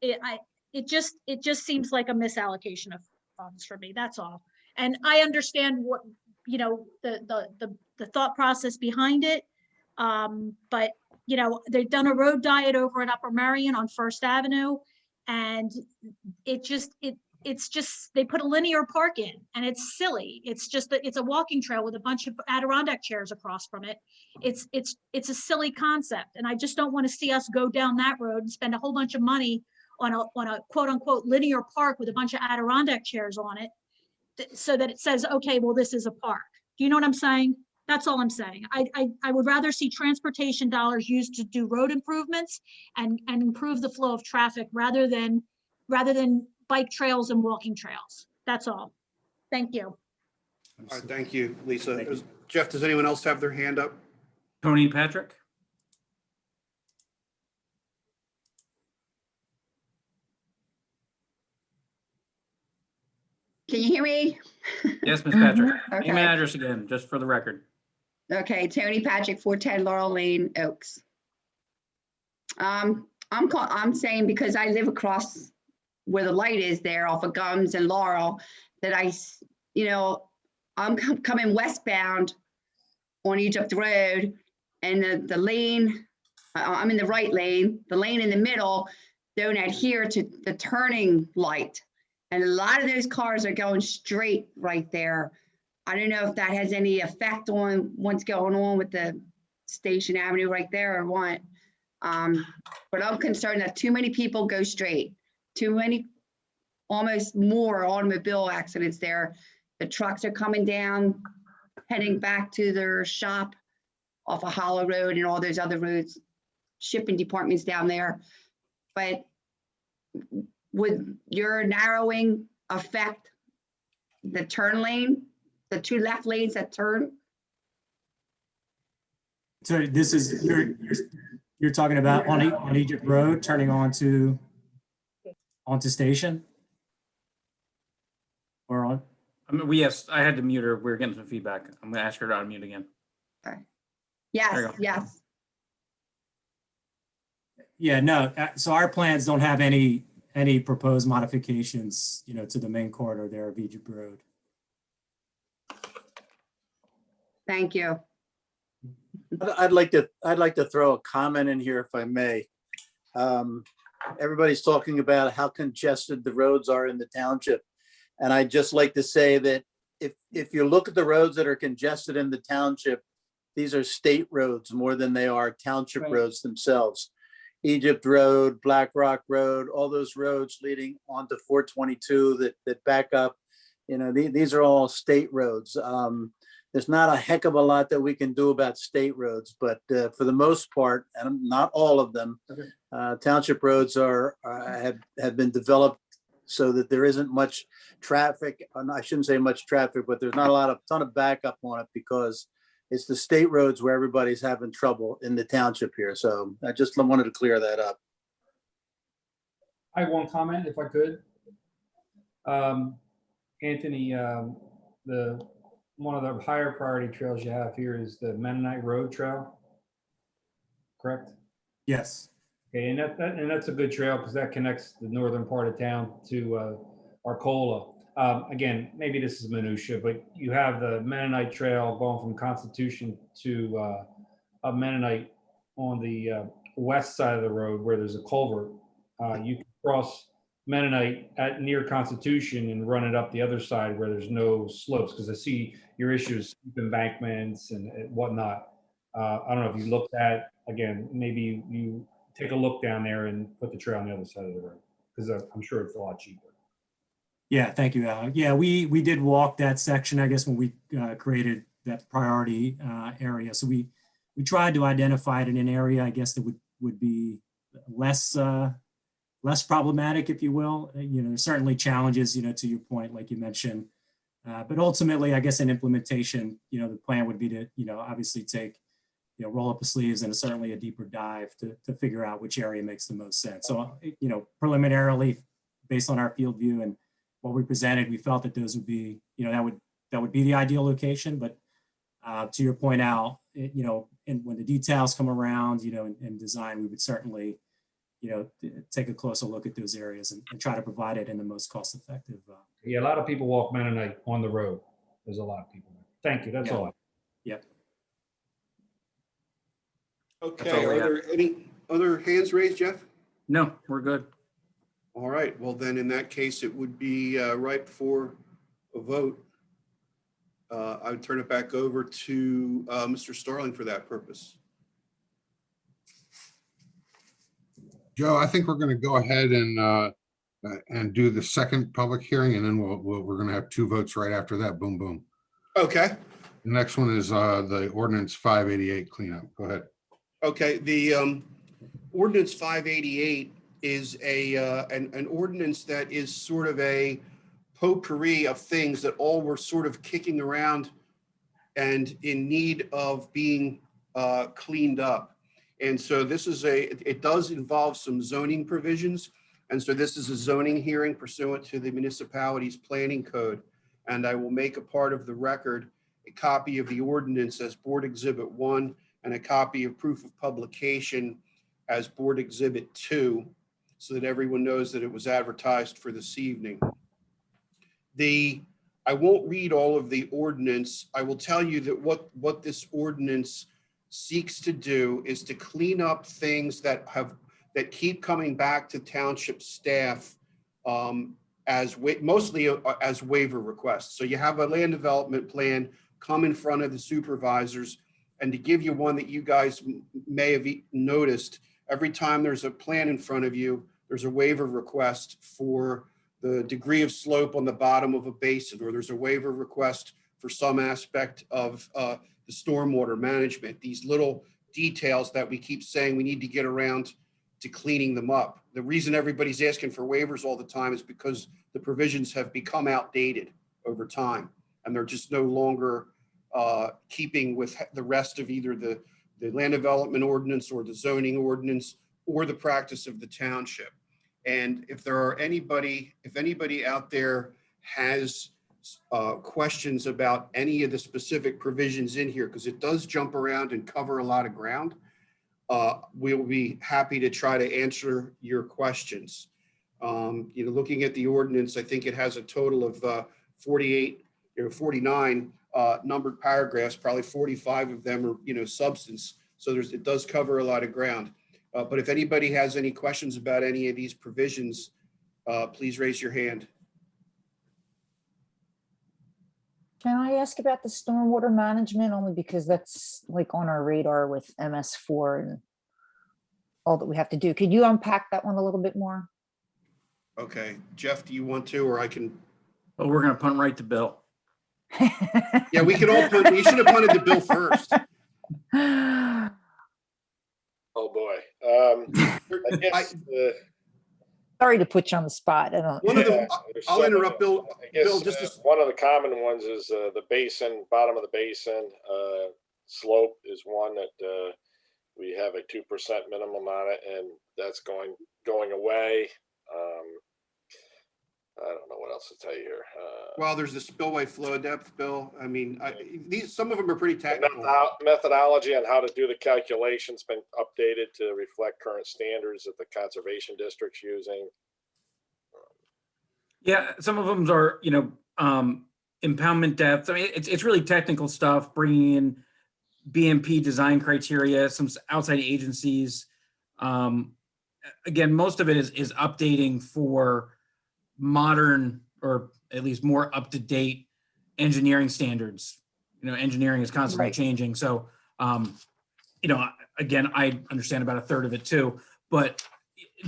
it just seems like a misallocation of funds for me. That's all. And I understand what, the thought process behind it. But they've done a road diet over in Upper Merion on First Avenue, and it's just they put a linear park in, and it's silly. It's a walking trail with a bunch of Adirondack chairs across from it. It's a silly concept, and I just don't want to see us go down that road and spend a whole bunch of money on a quote unquote linear park with a bunch of Adirondack chairs on it, so that it says, okay, well, this is a park. Do you know what I'm saying? That's all I'm saying. I would rather see transportation dollars used to do road improvements and improve the flow of traffic rather than bike trails and walking trails. That's all. Thank you. All right, thank you, Lisa. Thank you. Jeff, does anyone else have their hand up? Tony Patrick? Can you hear me? Yes, Ms. Patrick. Name Okay. and address again, just for the record. Okay, Tony Patrick, 410 Laurel Lane, Oaks. I'm saying because I live across where the light is there off of Gums and Laurel, that I'm coming westbound on Egypt Road, and the lane, I'm in the right lane, the lane in the middle don't adhere to the turning light. And a lot of those cars are going straight right there. I don't know if that has any effect on what's going on with the Station Avenue right there or what. But I'm concerned that too many people go straight, too many, almost more automobile accidents there. The trucks are coming down, heading back to their shop off of Hollow Road and all those other roads, shipping departments down there. But would your narrowing affect the turn lane, the two left lanes that turn? So this is, you're talking about on Egypt Road, turning onto Station? Or on? I mean, yes, I had to mute her. We were getting some feedback. I'm gonna ask her to unmute again. Okay. There you Yes, go. yes. Yeah, no, so our plans don't have any proposed modifications, to the main corridor there of Egypt Road. Thank you. I'd like to throw a comment in here if I may. Everybody's talking about how congested the roads are in the township. And I'd just like to say that if you look at the roads that are congested in the township, these are state roads more than they are township Right. roads themselves. Egypt Road, Black Rock Road, all those roads leading onto 422 that back up, these are all state roads. There's not a heck of a lot that we can do about state roads, but for the most part, and not all of them, township roads have been developed so that there isn't much traffic. I shouldn't say much traffic, but there's not a ton of backup on it because it's the state roads where everybody's having trouble in the township here. So I just wanted to clear that up. I have one comment, if I could. Anthony, one of the higher priority trails you have here is the Mennonite Road Trail, correct? Yes. Okay, and that's a good trail because that connects the northern part of town to Arcola. Again, maybe this is minutia, but you have the Mennonite Trail going from Constitution to Mennonite on the west side of the road where there's a culvert. You can cross Mennonite at near Constitution and run it up the other side where there's no slopes, because I see your issues, embankments and whatnot. I don't know if you looked at, again, maybe you take a look down there and put the trail on the other side of the road, because I'm sure it's a lot cheaper. Yeah, thank you, Al. Yeah, we did walk that section, I guess, when we created that priority area. So we tried to identify it in an area, I guess, that would be less problematic, if you will. There's certainly challenges, to your point, like you mentioned. But ultimately, I guess in implementation, the plan would be to, obviously take, roll up the sleeves and certainly a deeper dive to figure out which area makes the most sense. So, preliminarily, based on our field view and what we presented, we felt that those would be, that would be the ideal location. But to your point, Al, and when the details come around, and design, we would certainly, take a closer look at those areas and try to provide it in the most cost-effective. Yeah, a lot of people walk Mennonite on the road. There's a lot of people. Thank you. That's all. Yep. Okay, all we are there any other hands raised, Jeff? No, we're good. All right, well then in that case, it would be right for a vote. I would turn it back over to Mr. Starling for that purpose. Joe, I think we're going to go ahead and do the second public hearing, and then we're going to have two votes right after that. Boom, boom. Okay. The next one is the ordinance 588 cleanup. Go ahead. Okay, the ordinance 588 is an ordinance that is sort of a potpourri of things that all were sort of kicking around and in need of being cleaned up. And so this is it does involve some zoning provisions. And so this is a zoning hearing pursuant to the municipality's planning code. And I will make a part of the record a copy of the ordinance as Board Exhibit 1 and a copy of proof of publication as Board Exhibit 2, so that everyone knows that it was advertised for this evening. I won't read all of the ordinance. I will tell you that what this ordinance seeks to do is to clean up things that keep coming back to township staff mostly as waiver requests. So you have a land development plan come in front of the supervisors, and to give you one that you guys may have noticed, every time there's a plan in front of you, there's a waiver request for the degree of slope on the bottom of a basin, or there's a waiver request for some aspect of the stormwater management. These little details that we keep saying we need to get around to cleaning them up. The reason everybody's asking for waivers all the time is because the provisions have become outdated over time, and they're just no longer keeping with the rest of either the land development ordinance or the zoning ordinance or the practice of the township. And if anybody out there has questions about any of the specific provisions in here, because it does jump around and cover a lot of ground, we'll be happy to try to answer your questions. Looking at the ordinance, I think it has a total of 49 numbered paragraphs, probably 45 of them are, substance. So it does cover a lot of ground. But if anybody has any questions about any of these provisions, please raise your hand. Can I ask about the stormwater management, only because that's like on our radar with MS4 and all that we have to do? Could you unpack that one a little bit more? Okay, Jeff, do you want to, or I can? But we're going to punt right to Bill. Yeah, we could all punt. We should have punted to Bill first. Oh boy. I guess, Sorry to put you on the spot. I don't. I'll interrupt Bill. I guess, Bill, just one of the common ones is the basin, bottom of the basin slope is one that we have a 2% minimum on it, and that's going away. I don't know what else to tell you here. Well, there's the spillway flow depth, Bill. I mean, some of them are pretty technical. Methodology on how to do the calculations been updated to reflect current standards that the conservation district's using. Yeah, some of them are, impoundment depth. I mean, it's really technical stuff, bringing in BMP design criteria, some outside agencies. Again, most of it is updating for modern, or at least more up-to-date engineering standards. Engineering is constantly changing. So, again, I understand about a third of it too, but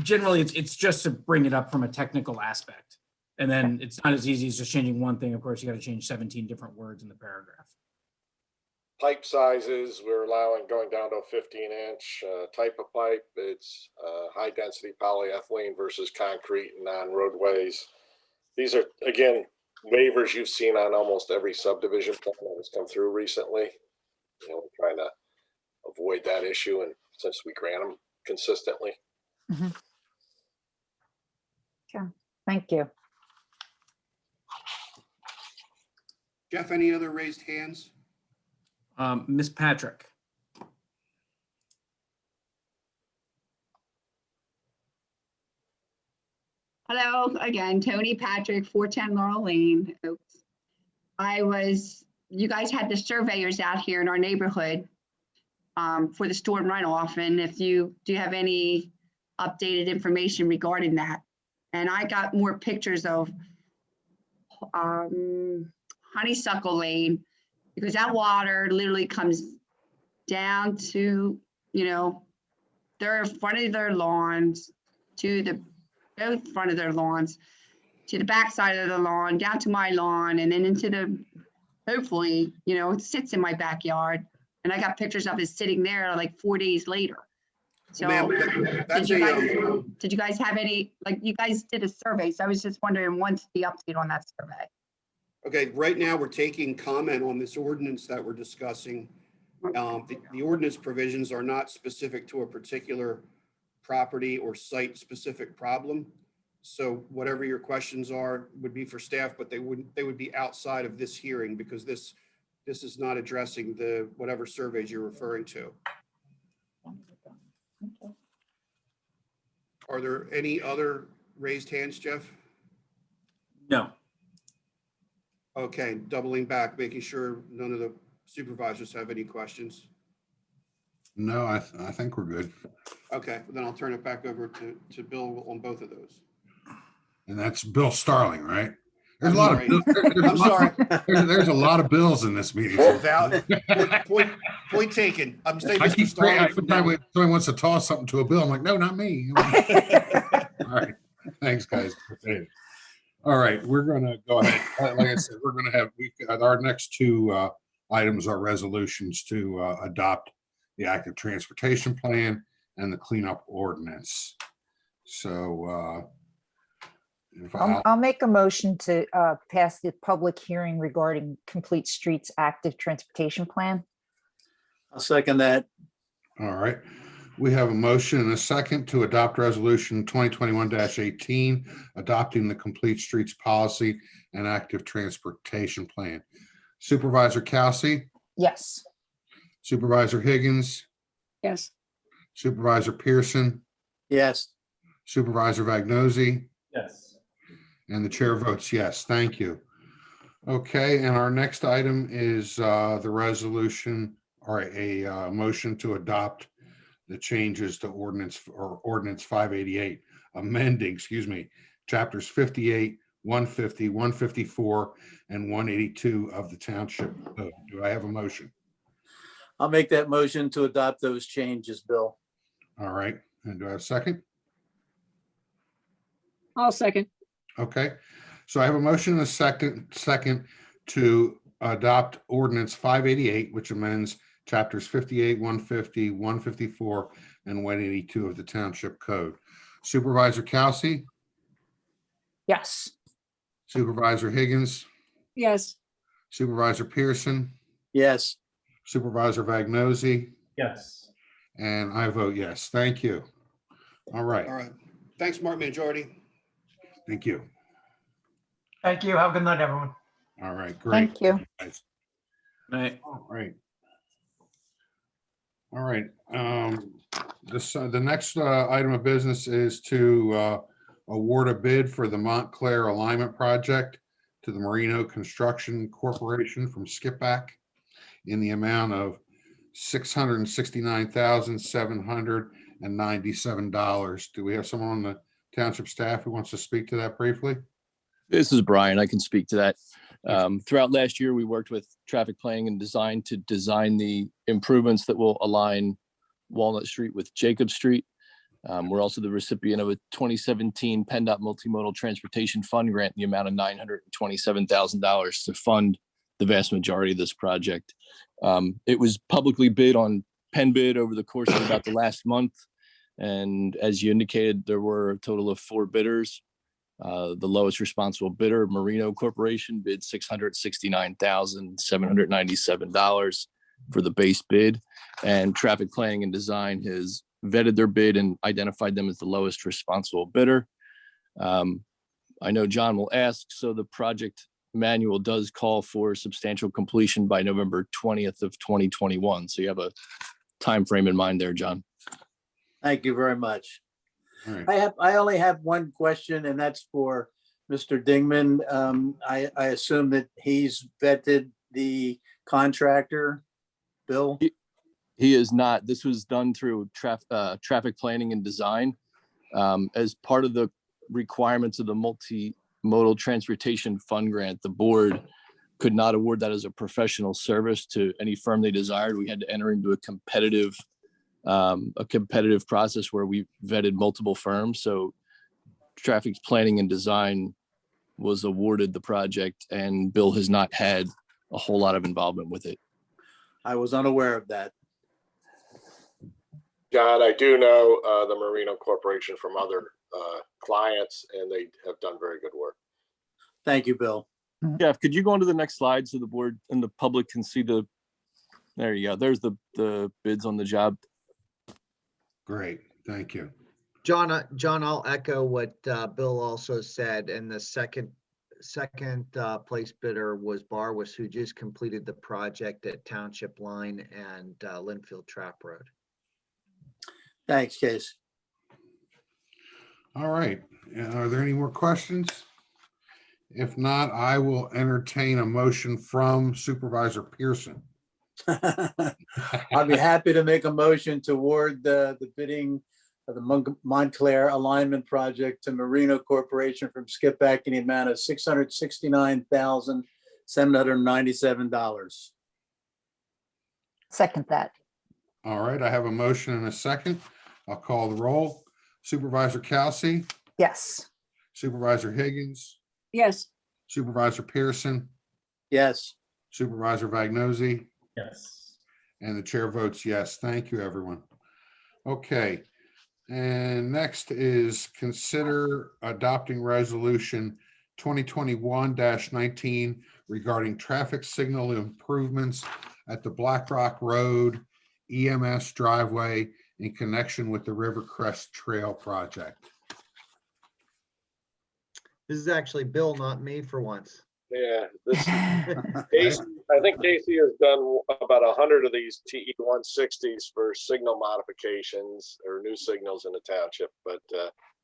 generally it's just to bring it up from a technical aspect. And then it's not as easy as just changing one thing. Of course, you got to change 17 different words in the paragraph. Pipe sizes, we're allowing going down to a 15-inch type of pipe. It's high density polyethylene versus concrete and non-roadways. These are, again, waivers you've seen on almost every subdivision plan that has come through recently. We're trying to avoid that issue, and since we grant them consistently. Mm-hmm. Okay, thank you. Jeff, any other raised hands? Ms. Patrick. Hello again, Tony Patrick, 410 Laurel Lane. You guys had the surveyors out here in our neighborhood for the storm runoff, and do you have any updated information regarding that? And I got more pictures of Honeysuckle Lane, because that water literally comes down to, their front of their lawns, both front of their lawns, to the back side of the lawn, down to my lawn, and then into hopefully, it sits in my backyard. And I got pictures of it sitting there like 4 days later. So Ma'am, did that's you guys have any, like, you guys did a survey, so I was just wondering, what's the update on that survey? okay, right now, we're taking comment on this ordinance that we're discussing. The ordinance provisions are not specific to a particular property or site-specific problem. So whatever your questions are would be for staff, but they would be outside of this hearing because this is not addressing whatever surveys you're referring to. Are there any other raised hands, Jeff? No. Okay, doubling back, making sure none of the supervisors have any questions. No, I think we're good. Okay, then I'll turn it back over to Bill on both of those. And that's Bill Starling, right? There's I'm a lot sorry. of I'm sorry. there's a lot of bills in this meeting. Point taken. I'm saying I Mr. keep Starling every from time now. someone wants to toss something to a bill, I'm like, no, not me. All right, thanks, guys. All right, we're gonna go ahead. Like I said, we've got our next two items are resolutions to adopt the active transportation plan and the cleanup ordinance. So if I'll make a motion to pass the public hearing regarding Complete Streets Active Transportation Plan. I'll second that. all right, we have a motion and a second to adopt resolution 2021-18, adopting the Complete Streets Policy and Active Transportation Plan. Supervisor Kelsey, Yes. Supervisor Higgins, Yes. Supervisor Pearson, Yes. Supervisor Vagnozzi, Yes. and the chair votes yes. Thank you. Okay, and our next item is the resolution or a motion to adopt the changes to ordinance 588, amending, chapters 58, 150, 154, and 182 of the Township Code. Do I have a motion? I'll make that motion to adopt those changes, Bill. All right, and do I have a second? I'll second. Okay, so I have a motion and a second to adopt ordinance 588, which amends chapters 58, 150, 154, and 182 of the Township Code. Supervisor Kelsey, Yes. Supervisor Higgins, Yes. Supervisor Pearson, Yes. Supervisor Vagnozzi, Yes. and I vote yes. Thank you. All right, All right. Thanks, Mark Majority. thank you. Thank you. Have a good night, everyone. All right, great. Thank you. Guys. Right. All right. All right. The next item of business is to award a bid for the Mont Clare alignment project to the Marino Construction Corporation from Skippack in the amount of $669,797. Do we have someone on the township staff who wants to speak to that briefly? This is Brian. I can speak to that. Throughout last year, we worked with traffic planning and design to design the improvements that will align Walnut Street with Jacob Street. We're also the recipient of a 2017 PennDOT Multimodal Transportation Fund grant in the amount of $927,000 to fund the vast majority of this project. It was publicly bid on Penn Bid over the course of about the last month. And as you indicated, there were a total of 4 bidders. The lowest responsible bidder, Marino Corporation, bid $669,797 for the base bid. And traffic planning and design has vetted their bid and identified them as the lowest responsible bidder. I know John will ask, so the project manual does call for substantial completion by November 20th of 2021. So you have a time frame in mind there, John. Thank you very much. All right. I only have one question, and that's for Mr. Dingman. I assume that he's vetted the contractor, Bill? He is not. This was done through traffic planning and design. As part of the requirements of the Multimodal Transportation Fund grant, the board could not award that as a professional service to any firm they desired. We had to enter into a competitive process where we vetted multiple firms. So traffic planning and design was awarded the project, and Bill has not had a whole lot of involvement with it. I was unaware of that. John, I do know the Marino Corporation from other clients, and they have done very good work. Thank you, Bill. Jeff, could you go on to the next slide so the board and the public can see there you go. There's the bids on the job. Great, thank you. John, I'll echo what Bill also said. And the second place bidder was Barwis, who just completed the project at Township Line and Linfield Trap Road. Thanks, Case. All right, are there any more questions? If not, I will entertain a motion from Supervisor Pearson. I'll be happy to make a motion to award the bidding of the Mont Clare alignment project to Marino Corporation from Skippack in the amount of $669,797. Second that. All right, I have a motion and a second. I'll call the roll. Supervisor Kelsey, Yes. Supervisor Higgins, Yes, Supervisor Pearson, Yes. Supervisor Vagnozzi, Yes. and the chair votes yes. Thank you, everyone. Okay, and next is consider adopting resolution 2021-19 regarding traffic signal improvements at the Black Rock Road EMS driveway in connection with the Rivercrest Trail project. This is actually Bill, not me for once. Yeah, I think Casey has done about 100 of these TE 160s for signal modifications or new signals in the township. But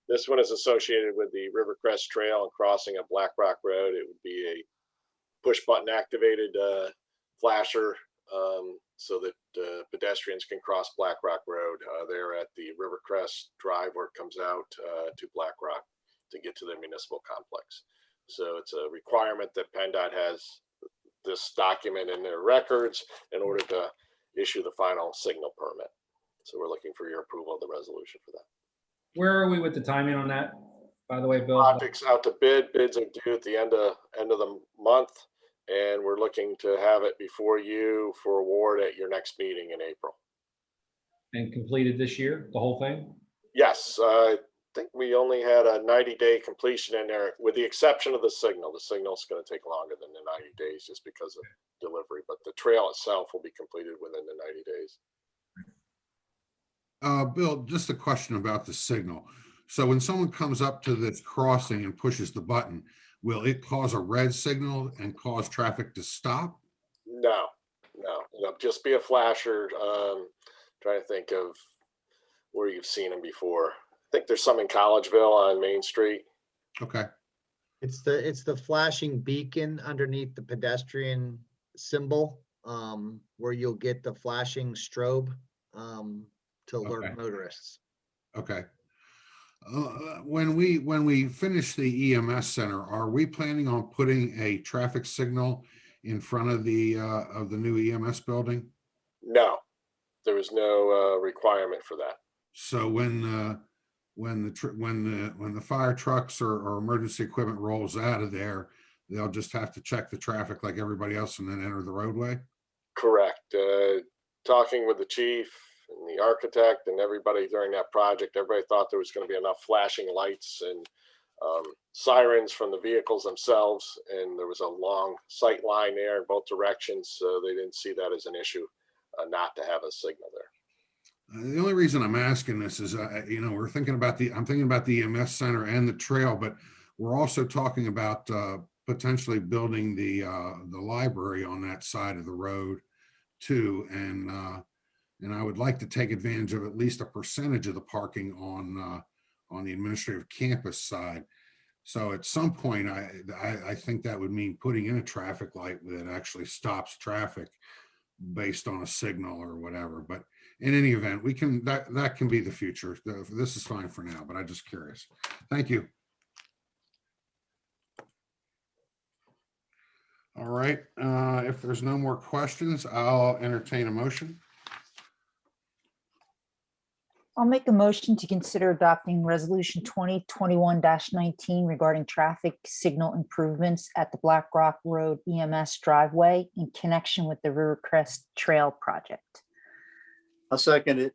this one is associated with the Rivercrest Trail and crossing of Black Rock Road. It would be a push button activated flasher so that pedestrians can cross Black Rock Road there at the Rivercrest Drive where it comes out to Black Rock to get to the municipal complex. So it's a requirement that PennDOT has this document in their records in order to issue the final signal permit. So we're looking for your approval of the resolution for that. Where are we with the timing on that, by the way, Bill? Project's out to bid. Bids are due at the end of the month, and we're looking to have it before you for award at your next meeting in April. And completed this year, the whole thing? Yes, I think we only had a 90-day completion in there, with the exception of the signal. The signal's going to take longer than the 90 days just because of delivery, but the trail itself will be completed within the 90 days. Bill, just a question about the signal. So when someone comes up to this crossing and pushes the button, will it cause a red signal and cause traffic to stop? No, it'll just be a flasher. Trying to think of where you've seen them before. I think there's some in Collegeville on Main Street. Okay. It's the flashing beacon underneath the pedestrian symbol, where you'll get the flashing strobe to alert motorists. Okay. When we finish the EMS center, are we planning on putting a traffic signal in front of the new EMS building? No, there was no requirement for that. So when the fire trucks or emergency equipment rolls out of there, they'll just have to check the traffic like everybody else and then enter the roadway? Correct. Talking with the chief and the architect and everybody during that project, everybody thought there was going to be enough flashing lights and sirens from the vehicles themselves, and there was a long sight line there in both directions, so they didn't see that as an issue not to have a signal there. The only reason I'm asking this is, we're thinking about I'm thinking about the EMS center and the trail, but we're also talking about potentially building the library on that side of the road too, and I would like to take advantage of at least a percentage of the parking on the administrative campus side. So at some point, I think that would mean putting in a traffic light that actually stops traffic based on a signal or whatever. But in any event, we can that can be the future. This is fine for now, but I'm just curious. Thank you. All right. If there's no more questions, I'll entertain a motion. I'll make a motion to consider adopting resolution 2021-19 regarding traffic signal improvements at the Black Rock Road EMS driveway in connection with the Rivercrest Trail project. I'll second it.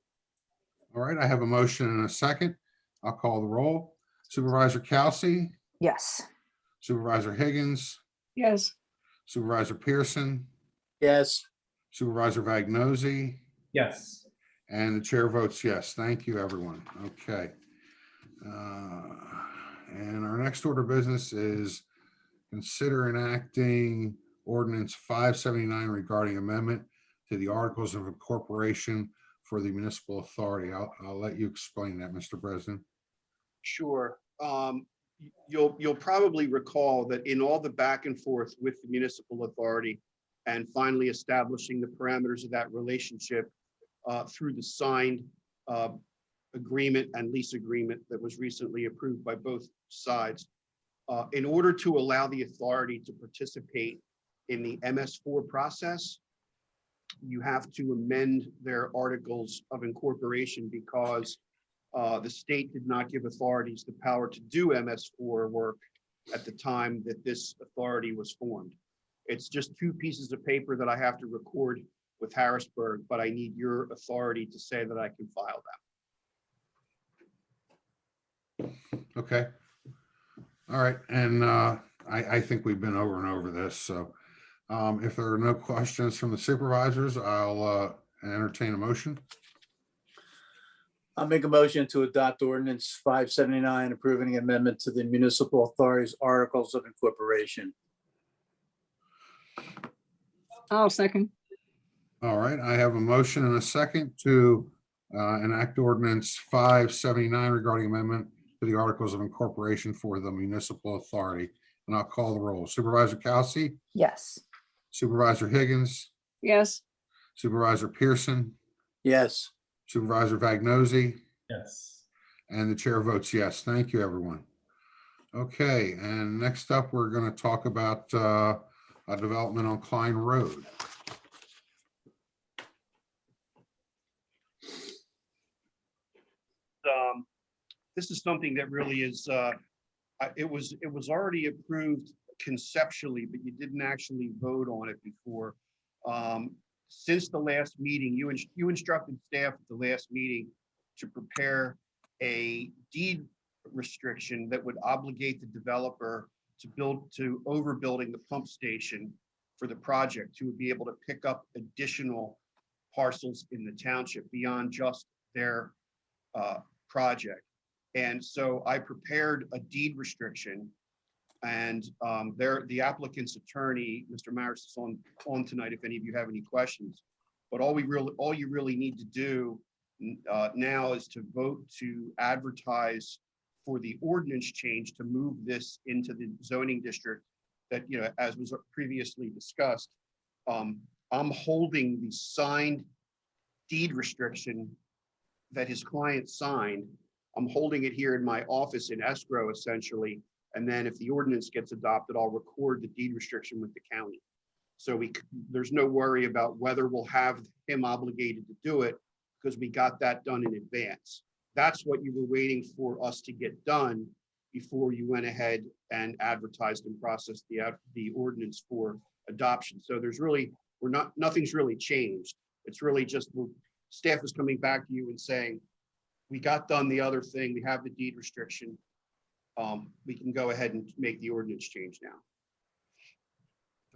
All right, I have a motion and a second. I'll call the roll. Supervisor Kelsey, Yes. Supervisor Higgins, Yes. Supervisor Pearson, Yes, Supervisor Vagnozzi, Yes. and the chair votes yes. Thank you, everyone. Okay. And our next order of business is consider enacting ordinance 579 regarding amendment to the Articles of Incorporation for the municipal authority. I'll let you explain that, Mr. President. Sure. You'll probably recall that in all the back and forth with the municipal authority and finally establishing the parameters of that relationship through the signed agreement and lease agreement that was recently approved by both sides, in order to allow the authority to participate in the MS4 process, you have to amend their articles of incorporation because the state did not give authorities the power to do MS4 work at the time that this authority was formed. It's just 2 pieces of paper that I have to record with Harrisburg, but I need your authority to say that I can file them. Okay. All right. And I think we've been over and over this. So if there are no questions from the supervisors, I'll entertain a motion. I'll make a motion to adopt ordinance 579, approving amendment to the municipal authorities articles of incorporation. I'll second. All right. I have a motion and a second to enact ordinance 579 regarding amendment to the Articles of Incorporation for the municipal authority. And I'll call the roll. Supervisor Kelsey, Yes. Supervisor Higgins, Yes. Supervisor Pearson, Yes, Supervisor Vagnozzi, Yes. and the chair votes yes. Thank you, everyone. Okay, and next up, we're going to talk about a development on Klein Road. This is something that really is, it was already approved conceptually, but you didn't actually vote on it before. Since the last meeting, you instructed staff at the last meeting to prepare a deed restriction that would obligate the developer to overbuilding the pump station for the project, to be able to pick up additional parcels in the township beyond just their project. And so I prepared a deed restriction, and the applicant's attorney, Mr. Maris, is on tonight if any of you have any questions. But all you really need to do now is to vote to advertise for the ordinance change to move this into the zoning district that, as was previously discussed. I'm holding the signed deed restriction that his client signed. I'm holding it here in my office in escrow, essentially. And then if the ordinance gets adopted, I'll record the deed restriction with the county. So there's no worry about whether we'll have him obligated to do it, because we got that done in advance. That's what you were waiting for us to get done before you went ahead and advertised and processed the ordinance for adoption. So nothing's really changed. It's really just staff is coming back to you and saying, we got done the other thing. We have the deed restriction. We can go ahead and make the ordinance change now.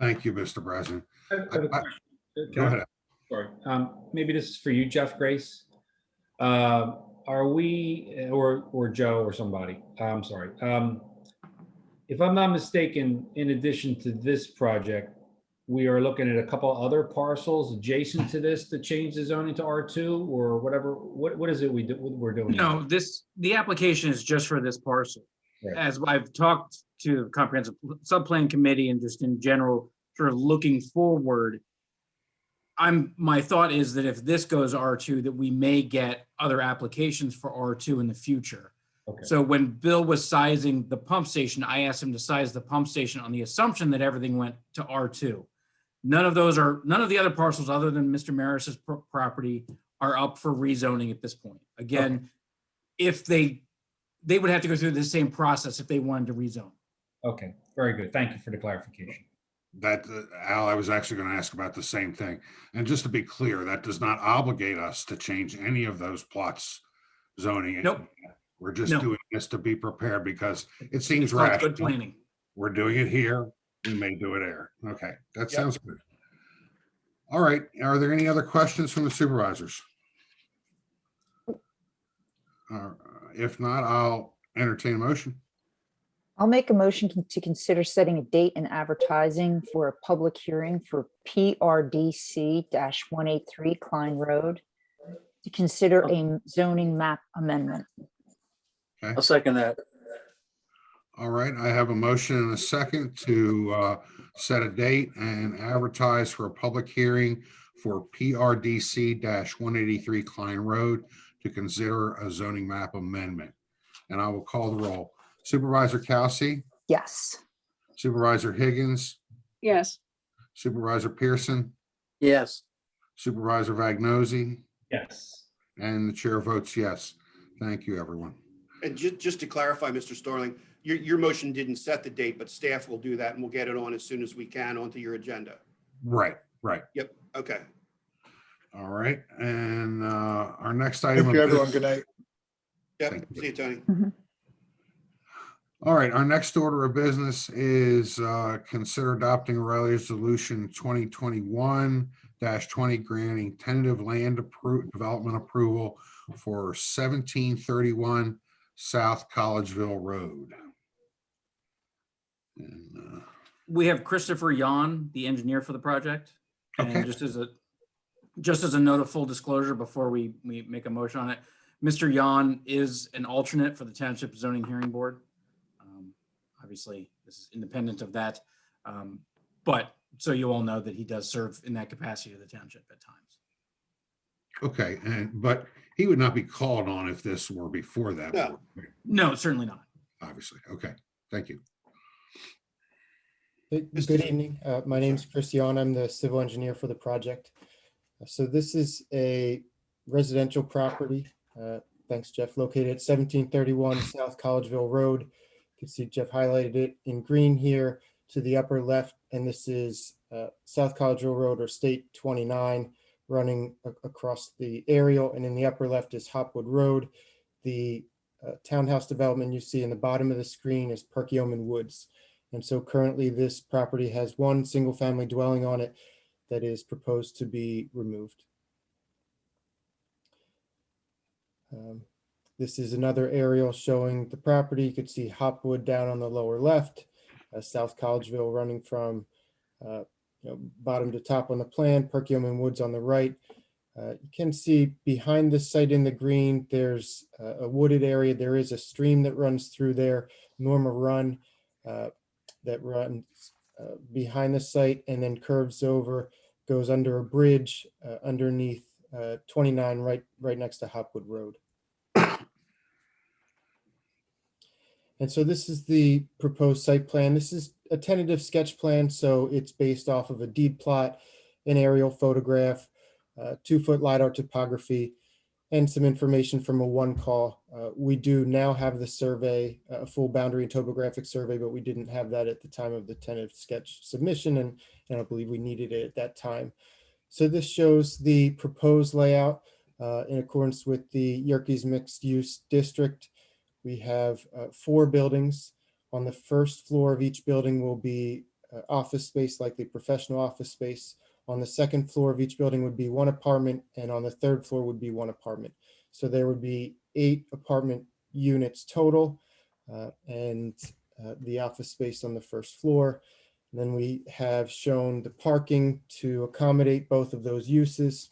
Thank you, Mr. President. I have a question. Go ahead. Sorry. Maybe this is for you, Jeff Grace. Are we, or Joe or somebody, I'm sorry. If I'm not mistaken, in addition to this project, we are looking at a couple other parcels adjacent to this to change the zoning to R2 or whatever. What is it we're doing? No, the application is just for this parcel. Right. As I've talked to the comprehensive subplan committee and just in general, sort of looking forward, my thought is that if this goes R2, that we may get other applications for R2 in the future. Okay. So when Bill was sizing the pump station, I asked him to size the pump station on the assumption that everything went to R2. None of the other parcels other than Mr. Maris's property are up for rezoning at this point. Again, if they would have to go through the same process if they wanted to rezone. Okay, very good. Thank you for the clarification. That, Al, I was actually going to ask about the same thing. And just to be clear, that does not obligate us to change any of those plots zoning. Nope. We're just No. doing this to be prepared because it seems It's called good rational. planning. We're doing it here. We may do it there. Okay, that Yep. sounds good. All right, are there any other questions from the supervisors? If not, I'll entertain a motion. I'll make a motion to consider setting a date and advertising for a public hearing for PRDC-183 Klein Road to consider a zoning map amendment. I'll second that. All right, I have a motion and a second to set a date and advertise for a public hearing for PRDC-183 Klein Road to consider a zoning map amendment. And I will call the roll. Supervisor Kelsey, Yes. Supervisor Higgins, Yes. Supervisor Pearson, Yes. Supervisor Vagnozzi, Yes. and the chair votes yes. Thank you, everyone. And just to clarify, Mr. Starling, your motion didn't set the date, but staff will do that and we'll get it on as soon as we can onto your agenda. Right, right. Yep, okay. All right, and our next item. Thank you, of everyone. business- Good night. Yep, Thank you. see you, Tony. All right, our next order of business is consider adopting resolution 2021-20 granting tentative land development approval for 1731 South Collegeville Road. And, We have Christopher Yon, the engineer for the project. Okay. And just as a note of full disclosure before we make a motion on it, Mr. Yon is an alternate for the Township Zoning Hearing Board. Obviously, this is independent of that. But so you all know that he does serve in that capacity of the township at times. okay, but he would not be called on if this were before that. No. No, certainly not. Obviously, okay, thank you. Good evening. My name is Chris Yon. I'm the civil engineer for the project. So this is a residential property. Thanks, Jeff. Located at 1731 South Collegeville Road. You can see Jeff highlighted it in green here to the upper left. And this is South Collegeville Road or State 29 running across the aerial. And in the upper left is Hopwood Road. The townhouse development you see in the bottom of the screen is Perkiomen Woods. And so currently this property has one single family dwelling on it that is proposed to be removed. This is another aerial showing the property. You could see Hopwood down on the lower left, South Collegeville running from bottom to top on the plan, Perkiomen Woods on the right. You can see behind the site in the green, there's a wooded area. There is a stream that runs through there, Norma Run, that runs behind the site and then curves over, goes under a bridge underneath 29 right next to Hopwood Road. And so this is the proposed site plan. This is a tentative sketch plan, so it's based off of a deed plot, an aerial photograph, 2-foot LiDAR topography, and some information from a one call. We do now have the survey, a full boundary and topographic survey, but we didn't have that at the time of the tentative sketch submission, and I don't believe we needed it at that time. So this shows the proposed layout in accordance with the Yerkes mixed use district. We have 4 buildings. On the first floor of each building will be office space, likely professional office space. On the second floor of each building would be 1 apartment, and on the third floor would be 1 apartment. So there would be 8 apartment units total, and the office space on the first floor. And then we have shown the parking to accommodate both of those uses,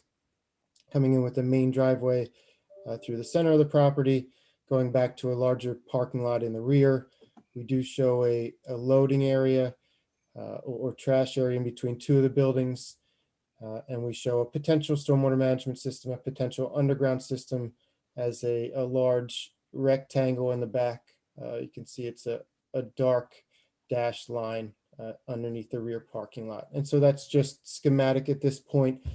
coming in with the main driveway through the center of the property, going back to a larger parking lot in the rear. We do show a loading area or trash area in between 2 of the buildings. And we show a potential stormwater management system, a potential underground system as a large rectangle in the back. You can see it's a dark dashed line underneath the rear parking lot. And so that's just schematic at this point.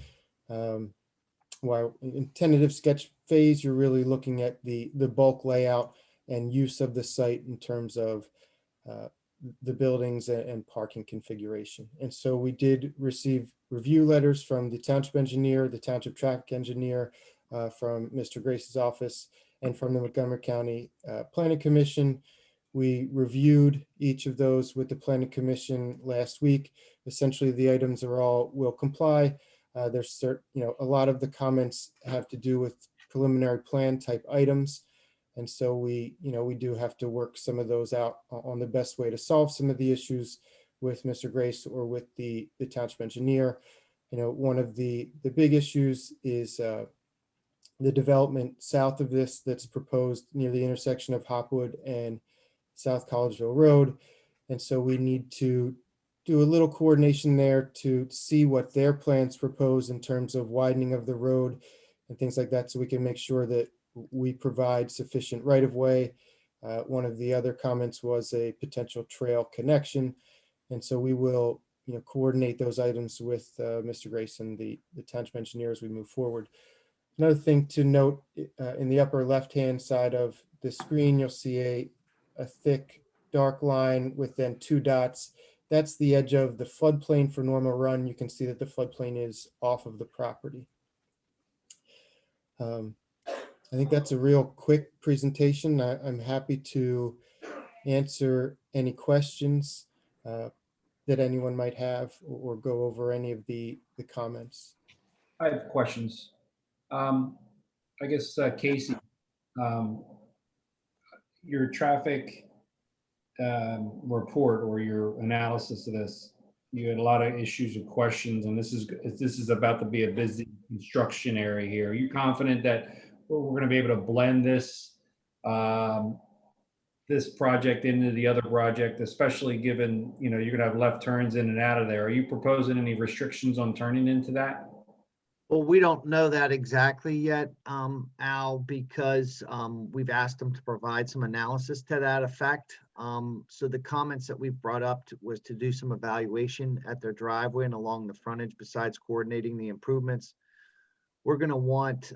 While in tentative sketch phase, you're really looking at the bulk layout and use of the site in terms of the buildings and parking configuration. And so we did receive review letters from the township engineer, the township traffic engineer, from Mr. Grace's office, and from the Montgomery County Planning Commission. We reviewed each of those with the Planning Commission last week. Essentially, the items are all will comply. There's a lot of the comments have to do with preliminary plan type items. And so we do have to work some of those out on the best way to solve some of the issues with Mr. Grace or with the township engineer. One of the big issues is the development south of this that's proposed near the intersection of Hopwood and South Collegeville Road. And so we need to do a little coordination there to see what their plans propose in terms of widening of the road and things like that, so we can make sure that we provide sufficient right-of-way. One of the other comments was a potential trail connection. And so we will coordinate those items with Mr. Grace and the township engineer as we move forward. Another thing to note, in the upper left-hand side of the screen, you'll see a thick dark line with then 2 dots. That's the edge of the floodplain for normal run. You can see that the floodplain is off of the property. I think that's a real quick presentation. I'm happy to answer any questions that anyone might have, or go over any of the comments. I have questions. I guess, Casey, your traffic report or your analysis of this, you had a lot of issues and questions, and this is about to be a busy construction area here. Are you confident that we're going to be able to blend this this project into the other project, especially given you're going to have left turns in and out of there? Are you proposing any restrictions on turning into that? Well, we don't know that exactly yet, Al, because we've asked them to provide some analysis to that effect. So the comments that we brought up was to do some evaluation at their driveway and along the frontage besides coordinating the improvements. We're going to want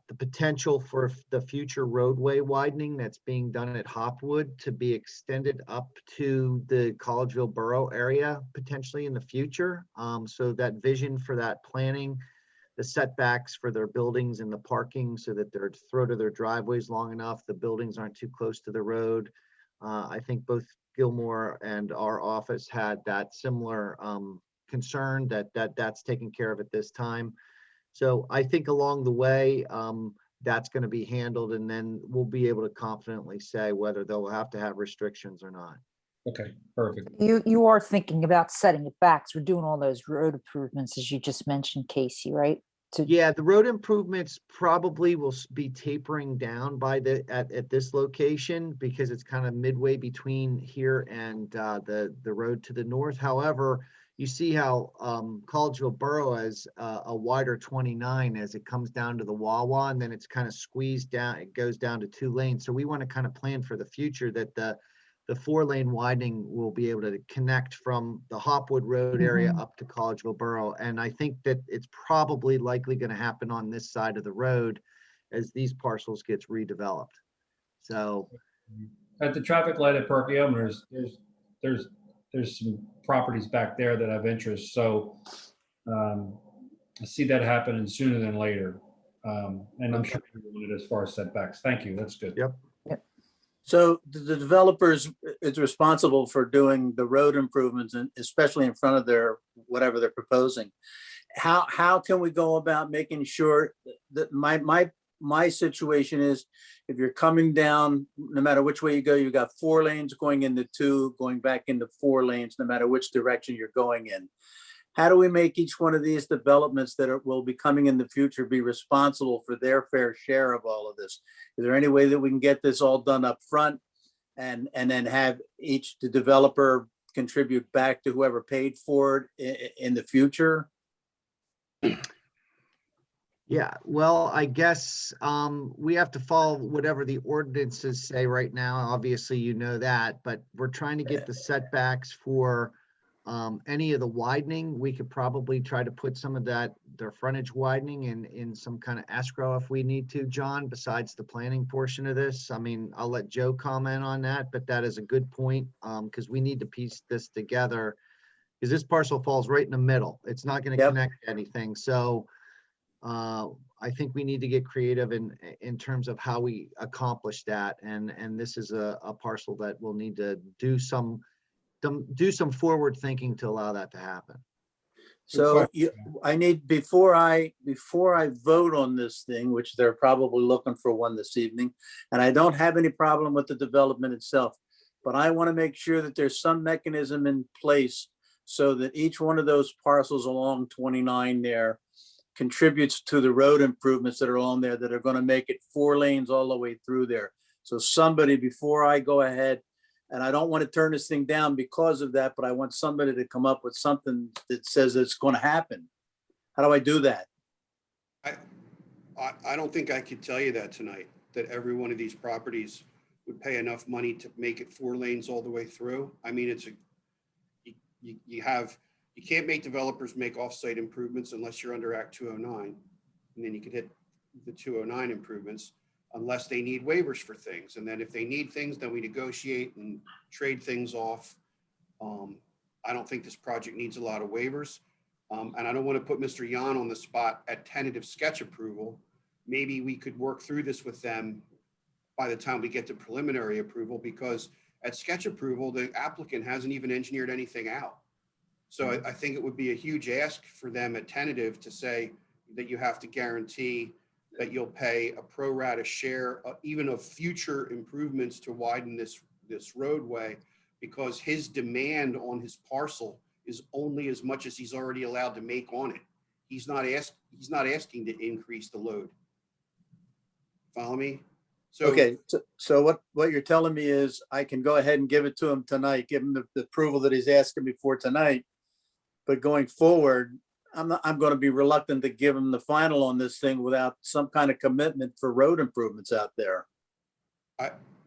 the potential for the future roadway widening that's being done at Hopwood to be extended up to the Collegeville Borough area potentially in the future. So that vision for that planning, the setbacks for their buildings and the parking so that their throat of their driveways long enough, the buildings aren't too close to the road. I think both Gilmore and our office had that similar concern that's taken care of at this time. So I think along the way, that's going to be handled, and then we'll be able to confidently say whether they'll have to have restrictions or not. Okay, perfect. You are thinking about setting it back. So we're doing all those road improvements, as you just mentioned, Casey, right? Yeah, the road improvements probably will be tapering down by at this location because it's kind of midway between here and the road to the north. However, you see how Collegeville Borough has a wider 29 as it comes down to the Wawa, and then it's kind of squeezed down. It goes down to 2 lanes. So we want to kind of plan for the future that the 4-lane widening will be able to connect from the Hopwood Road area up to Collegeville Borough. And I think that it's probably likely going to happen on this side of the road as these parcels gets redeveloped. So at the traffic light at Perkiomen, there's some properties back there that have interest. So I see that happening sooner than later. And I'm sure you want it as far as setbacks. Thank you. That's good. Yep. So the developers is responsible for doing the road improvements, and especially in front of their, whatever they're proposing. How can we go about making sure that my situation is, if you're coming down, no matter which way you go, you've got 4 lanes going into 2, going back into 4 lanes, no matter which direction you're going in. How do we make each one of these developments that will be coming in the future be responsible for their fair share of all of this? Is there any way that we can get this all done up front and then have the developer contribute back to whoever paid for it in the future? Yeah, well, I guess we have to follow whatever the ordinances say right now. Obviously, you know that, but we're trying to get the setbacks for Any of the widening, we could probably try to put some of that, their frontage widening in some kind of escrow if we need to, John, besides the planning portion of this. I mean, I'll let Joe comment on that, but that is a good point, because we need to piece this together. Because this parcel falls right in the middle. It's not going to Yep. connect to anything. So I think we need to get creative in terms of how we accomplish that. And this is a parcel that will need to do some forward thinking to allow that to happen. So I need, before I vote on this thing, which they're probably looking for one this evening, and I don't have any problem with the development itself, but I want to make sure that there's some mechanism in place so that each one of those parcels along 29 there contributes to the road improvements that are on there that are going to make it 4 lanes all the way through there. So somebody, before I go ahead, and I don't want to turn this thing down because of that, but I want somebody to come up with something that says it's going to happen. How do I do that? I don't think I could tell you that tonight, that every one of these properties would pay enough money to make it 4 lanes all the way through. I mean, it's you can't make developers make off-site improvements unless you're under Act 209. And then you could hit the 209 improvements unless they need waivers for things. And then if they need things, then we negotiate and trade things off. I don't think this project needs a lot of waivers. And I don't want to put Mr. Yan on the spot at tentative sketch approval. Maybe we could work through this with them by the time we get to preliminary approval, because at sketch approval, the applicant hasn't even engineered anything out. So I think it would be a huge ask for them at tentative to say that you have to guarantee that you'll pay a pro rata share, even of future improvements to widen this roadway, because his demand on his parcel is only as much as he's already allowed to make on it. He's not asking to increase the load. Follow me? So, okay, so what you're telling me is I can go ahead and give it to him tonight, give him the approval that he's asking me for tonight. But going forward, I'm going to be reluctant to give him the final on this thing without some kind of commitment for road improvements out there.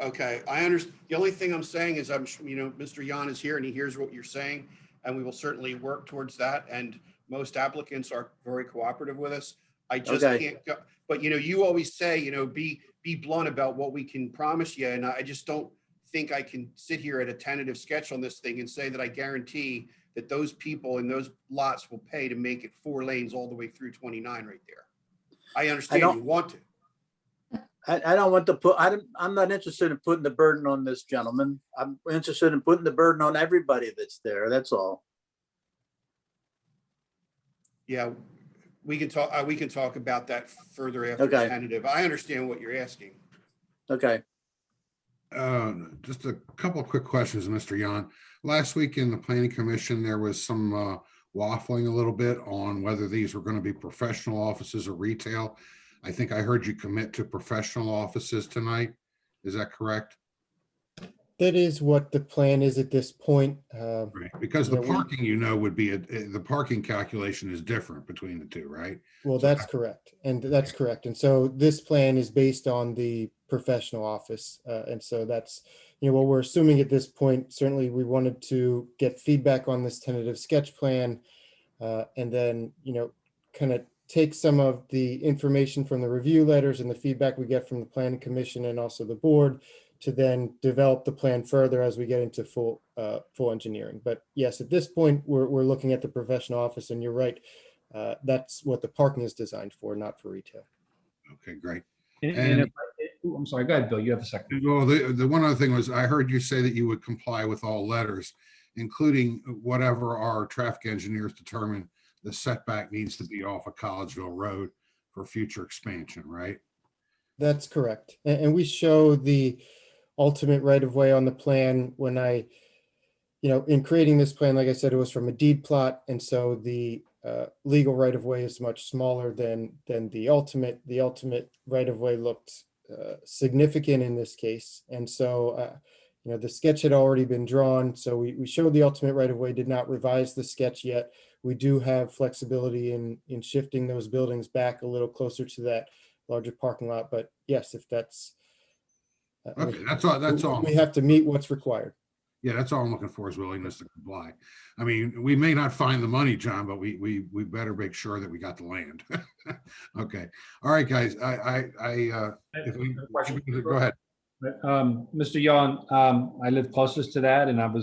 Okay, I understand. The only thing I'm saying is Mr. Yan is here and he hears what you're saying, and we will certainly work towards that. And most applicants are very cooperative with us. I just can't go, but you always say, be blunt about what we can promise you. And I just don't think I can sit here at a tentative sketch on this thing and say that I guarantee that those people in those lots will pay to make it 4 lanes all the way through 29 right there. I understand you want to. I don't want to put, I'm not interested in putting the burden on this gentleman. I'm interested in putting the burden on everybody that's there. That's all. Yeah, we can talk about that further after tentative. I understand what you're asking. Okay. Just a couple of quick questions, Mr. Yan. Last week in the Planning Commission, there was some waffling a little bit on whether these were going to be professional offices or retail. I think I heard you commit to professional offices tonight. Is that correct? That is what the plan is at this point. Right. Because the parking, would be the parking calculation is different between the two, right? Well, that's correct. And that's correct. And so this plan is based on the professional office. And so that's, what we're assuming at this point. Certainly we wanted to get feedback on this tentative sketch plan and then, kind of take some of the information from the review letters and the feedback we get from the Planning Commission and also the board to then develop the plan further as we get into full engineering. But yes, at this point, we're looking at the professional office, and you're right. That's what the parking is designed for, not for retail. Okay, great. I'm sorry, go ahead, Bill, you have a second. Well, the one other thing was I heard you say that you would comply with all letters, including whatever our traffic engineers determine the setback needs to be off of Collegeville Road for future expansion, right? That's correct. And we show the ultimate right-of-way on the plan when in creating this plan, like I said, it was from a deed plot. And so the legal right-of-way is much smaller than the ultimate. The ultimate right-of-way looked significant in this case. And so, the sketch had already been drawn. So we showed the ultimate right-of-way, did not revise the sketch yet. We do have flexibility in shifting those buildings back a little closer to that larger parking lot. But yes, if that's okay, that's all. That's all. We have to meet what's required. Yeah, that's all I'm looking for is willingness to comply. I mean, we may not find the money, John, but we better make sure that we got the land. Okay. All right, guys. If we, go ahead. Mr. Yon, I live closest to that, and I'm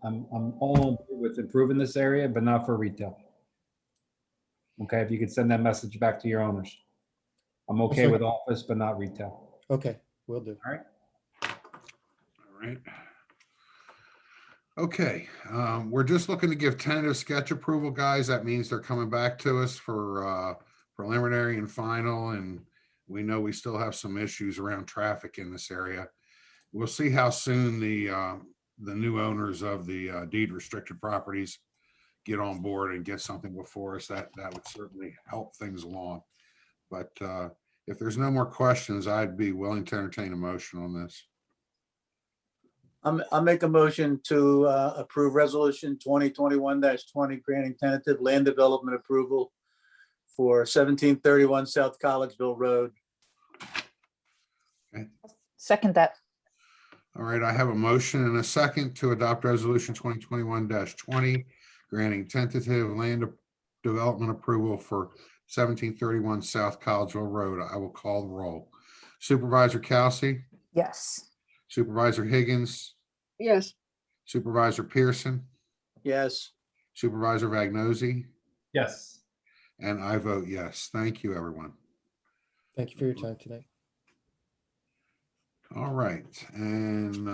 all on board with improving this area, but not for retail. Okay, if you could send that message back to your owners. I'm okay with office, but not retail. Okay, will do. All right. All right. Okay, we're just looking to give tentative sketch approval, guys. That means they're coming back to us for preliminary and final, and we know we still have some issues around traffic in this area. We'll see how soon the new owners of the deed restricted properties get on board and get something before us. That would certainly help things along. But if there's no more questions, I'd be willing to entertain a motion on this. I'll make a motion to approve resolution 2021-20 granting tentative land development approval for 1731 South Collegeville Road. Okay. Second that. All right, I have a motion and a second to adopt resolution 2021-20 granting tentative land development approval for 1731 South Collegeville Road. I will call the roll. Supervisor Kelsey, Yes. Supervisor Higgins, Yes. Supervisor Pearson, Yes. Supervisor Vagnozzi, Yes. and I vote yes. Thank you, everyone. Thank you for your time tonight. All right, and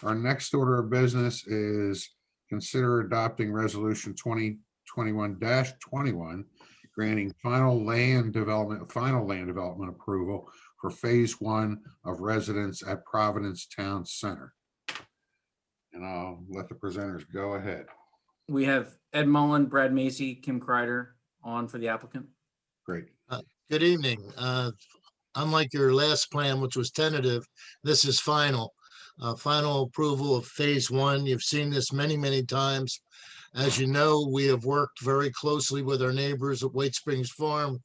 our next order of business is consider adopting resolution 2021-21, granting final land development approval for phase 1 of residence at Providence Town Center. And I'll let the presenters go ahead. We have Ed Mullen, Brad Macy, Kim Kreider on for the applicant. Great. Good evening. Unlike your last plan, which was tentative, this is final. Final approval of phase 1. You've seen this many, many times. As you know, we have worked very closely with our neighbors at White Springs Farm.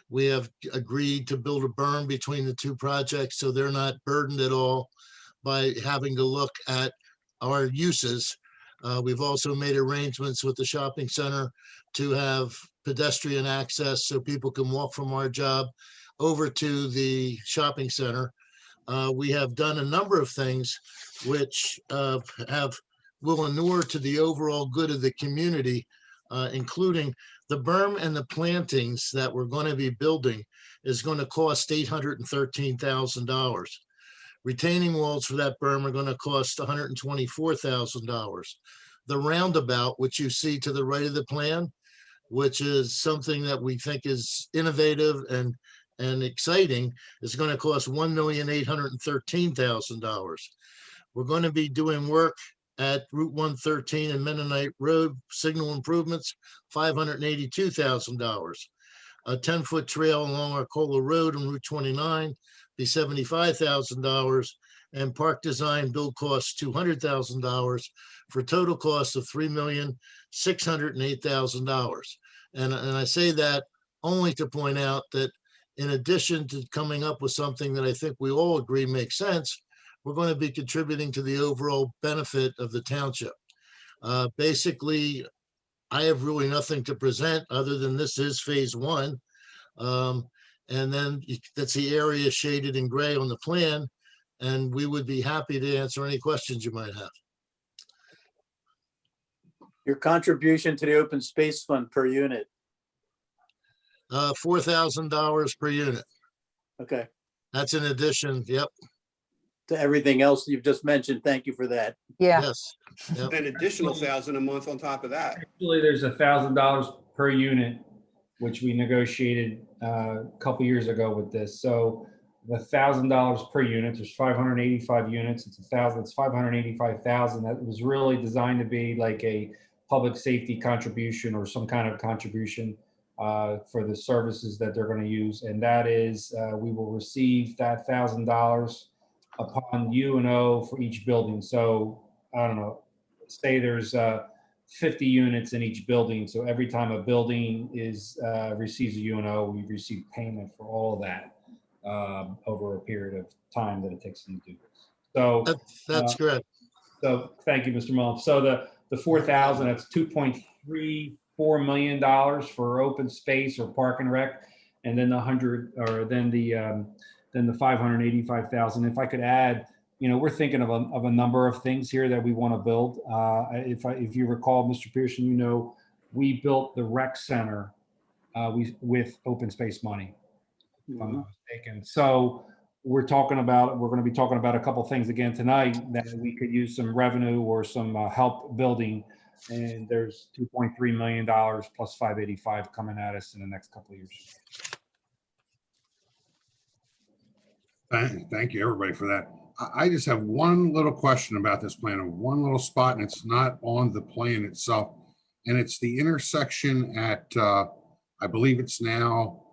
We have agreed to build a berm between the two projects, so they're not burdened at all by having to look at our uses. We've also made arrangements with the shopping center to have pedestrian access so people can walk from our job over to the shopping center. We have done a number of things which will inure to the overall good of the community, including the berm and the plantings that we're going to be building is going to cost $813,000. Retaining walls for that berm are going to cost $124,000. The roundabout, which you see to the right of the plan, which is something that we think is innovative and exciting, is going to cost $1,813,000. We're going to be doing work at Route 113 and Mennonite Road, signal improvements, $582,000. A 10-foot trail along Arcola Road on Route 29, be $75,000, and park design build costs $200,000 for a total cost of $3,608,000. And I say that only to point out that in addition to coming up with something that I think we all agree makes sense, we're going to be contributing to the overall benefit of the township. Basically, I have really nothing to present other than this is phase 1. And then that's the area shaded in gray on the plan. And we would be happy to answer any questions you might have. Your contribution to the open space fund per unit. $4,000 per unit. Okay. That's in addition. Yep. To everything else you've just mentioned. Thank you for that. Yeah. Yes. Yep. An additional $1,000 a month on top of that. Actually, there's $1,000 per unit, which we negotiated a couple years ago with this. So the $1,000 per unit, there's 585 units. It's 1,000. It's 585,000. That was really designed to be like a public safety contribution or some kind of contribution for the services that they're going to use. And that is, we will receive that $1,000 upon U&O for each building. So I don't know, say there's 50 units in each building. So every time a building receives a U&O, we receive payment for all of that over a period of time that it takes them to do this. So That's correct. So thank you, Mr. Mullin. So the 4,000, that's $2.34 million for open space or park and rec. And then then the 585,000. If I could add, we're thinking of a number of things here that we want to build. If you recall, Mr. Pearson, we built the rec center with open space money, if I'm not mistaken. So we're going to be talking about a couple things again tonight that we could use some revenue or some help building. And there's $2.3 million plus 585 coming at us in the next couple of years. Thank you, everybody, for that. I just have one little question about this plan, of one little spot, and it's not on the plan itself. And it's the intersection at, I believe it's now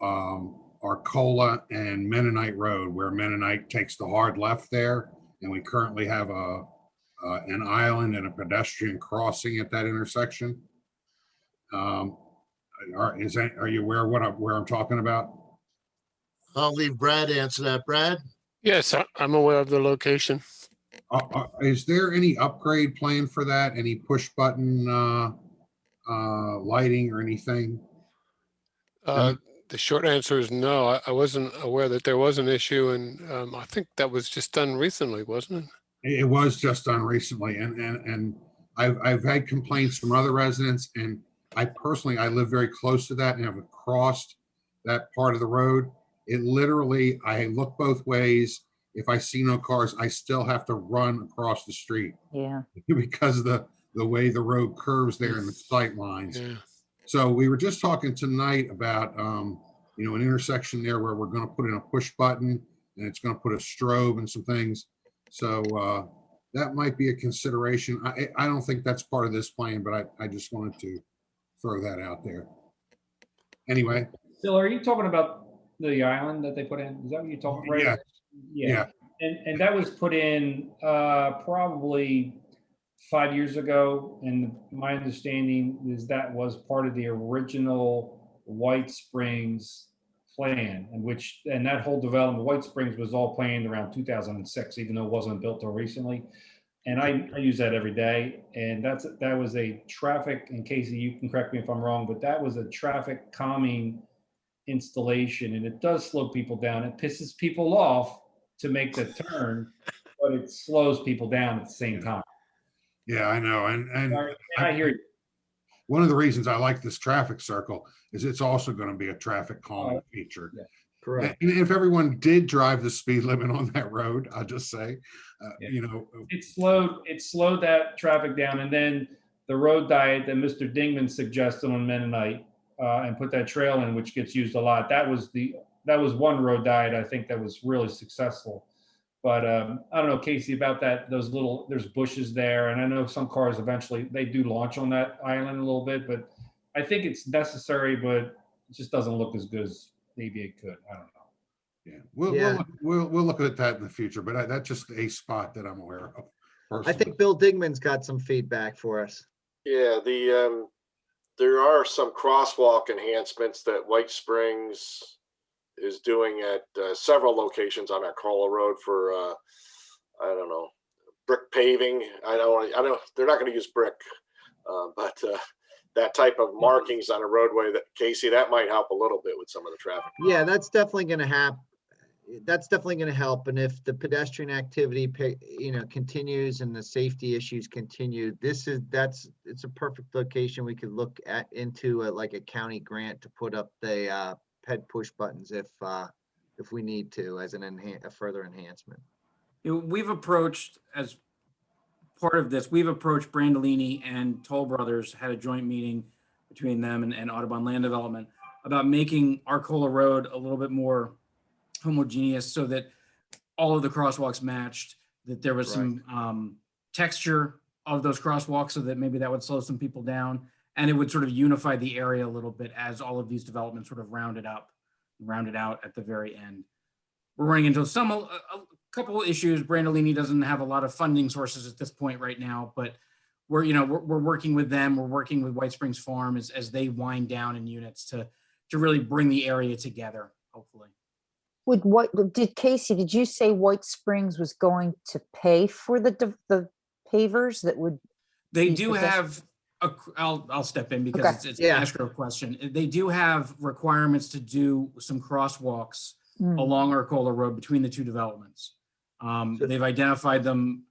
Arcola and Mennonite Road, where Mennonite takes the hard left there. And we currently have an island and a pedestrian crossing at that intersection. Are you aware of where I'm talking about? I'll leave Brad answer that. Brad? Yes, I'm aware of the location. Is there any upgrade plan for that? Any push button lighting or anything? The short answer is no. I wasn't aware that there was an issue, and I think that was just done recently, wasn't it? It was just done recently, and I've had complaints from other residents, and I live very close to that and have crossed that part of the road. It literally, I look both ways. If I see no cars, I still have to run across the street. Yeah. Because the way the road curves there in the sight lines. Yeah. So we were just talking tonight about, an intersection there where we're going to put in a push button and it's going to put a strobe and some things. So that might be a consideration. I don't think that's part of this plan, but I just wanted to throw that out there. Anyway. Still, are you talking about the island that they put in? Is that what you're talking about? Yeah. And that was put in probably 5 years ago. And my understanding is that was part of the original White Springs plan, and that whole development, White Springs, was all planned around 2006, even though it wasn't built till recently. And I use that every day. And that was a traffic, and Casey, you can correct me if I'm wrong, but that was a traffic calming installation, and it does slow people down. It pisses people off to make the turn, but it slows people down at the same time. Yeah, I know. And I hear you. One of the reasons I like this traffic circle is it's also going to be a traffic calming feature. Yeah. Correct. And if everyone did drive the speed limit on that road, I'll just say, it slowed that traffic down. And then the road diet that Mr. Dingman suggested on Mennonite, and put that trail in, which gets used a lot. That was one road diet I think that was really successful. But I don't know, Casey, about that. There's bushes there, and I know some cars eventually they do launch on that island a little bit, but I think it's necessary, but it just doesn't look as good as maybe it could. I don't know. Yeah, we'll look at that in the future, but that's just a spot that I'm aware of. Personally. I think Bill Digman's got some feedback for us. Yeah, there are some crosswalk enhancements that White Springs is doing at several locations on Arcola Road for, I don't know, brick paving. I don't, they're not going to use brick, but that type of markings on a roadway, that Casey, that might help a little bit with some of the traffic. Yeah, that's definitely going to happen. That's definitely going to help. And if the pedestrian activity, continues and the safety issues continue, it's a perfect location. We could look into like a county grant to put up the ped push buttons if we need to, as a further enhancement. We've approached, as part of this, Brandolini and Toll Brothers, had a joint meeting between them and Audubon Land Development about making Arcola Road a little bit more homogeneous so that all of the crosswalks matched, that there was some texture of those crosswalks so that maybe that would slow some people down, and it would sort of unify the area a little bit as all of these developments sort of rounded out at the very end. We're running into a couple of issues. Brandolini doesn't have a lot of funding sources at this point right now, but we're working with them. We're working with White Springs Farm as they wind down in units to really bring the area together, hopefully. Casey, did you say White Springs was going to pay for the pavers that would? They be do pedestrian- have, I'll step in because Okay. it's Yeah. an escrow question. They do have requirements to do some crosswalks Mm. along Arcola Road between the two developments. They've identified them,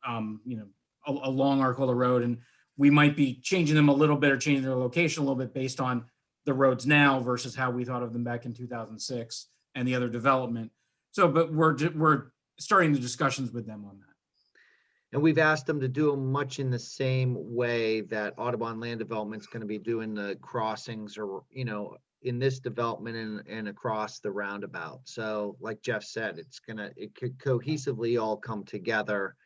along Arcola Road, and we might be changing them a little bit or changing their location a little bit based on the roads now versus how we thought of them back in 2006 and the other development. So, but we're starting the discussions with them on that. And we've asked them to do them much in the same way that Audubon Land Development's going to be doing the crossings, or, in this development and across the roundabout. So like Jeff said, it could cohesively all come together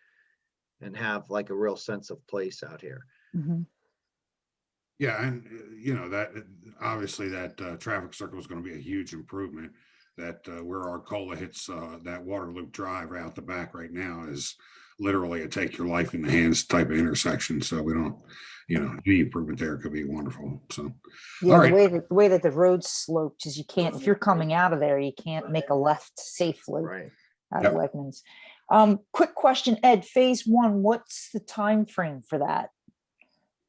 and have like a real sense of place out here. Mhm. Yeah, and that obviously that traffic circle is going to be a huge improvement. That where Arcola hits that Waterloo Drive right out the back right now is literally a take your life in the hands type of intersection. So we don't, any improvement there could be wonderful. So Yeah, all right. the way that the road sloped is you can't, if you're coming out of there, you can't make a left safely out of Wegmans. Quick question, Ed, phase 1, what's the time frame for that?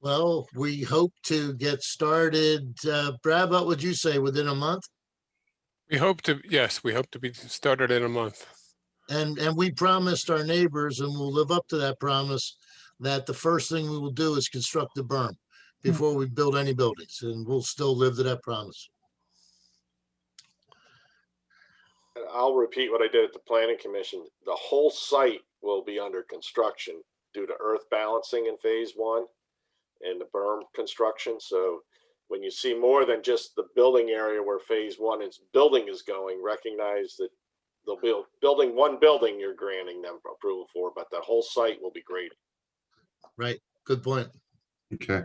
Well, we hope to get started. Brad, what would you say, within a month? We hope to be started in a month. And we promised our neighbors, and we'll live up to that promise, that the first thing we will do is construct the berm before we build any buildings, and we'll still live to that promise. And I'll repeat what I did at the planning commission. The whole site will be under construction due to earth balancing in phase 1 and the berm construction. So when you see more than just the building area where phase 1 building is going, recognize that they'll be building one building you're granting them approval for, but the whole site will be graded. Right, good point. Okay.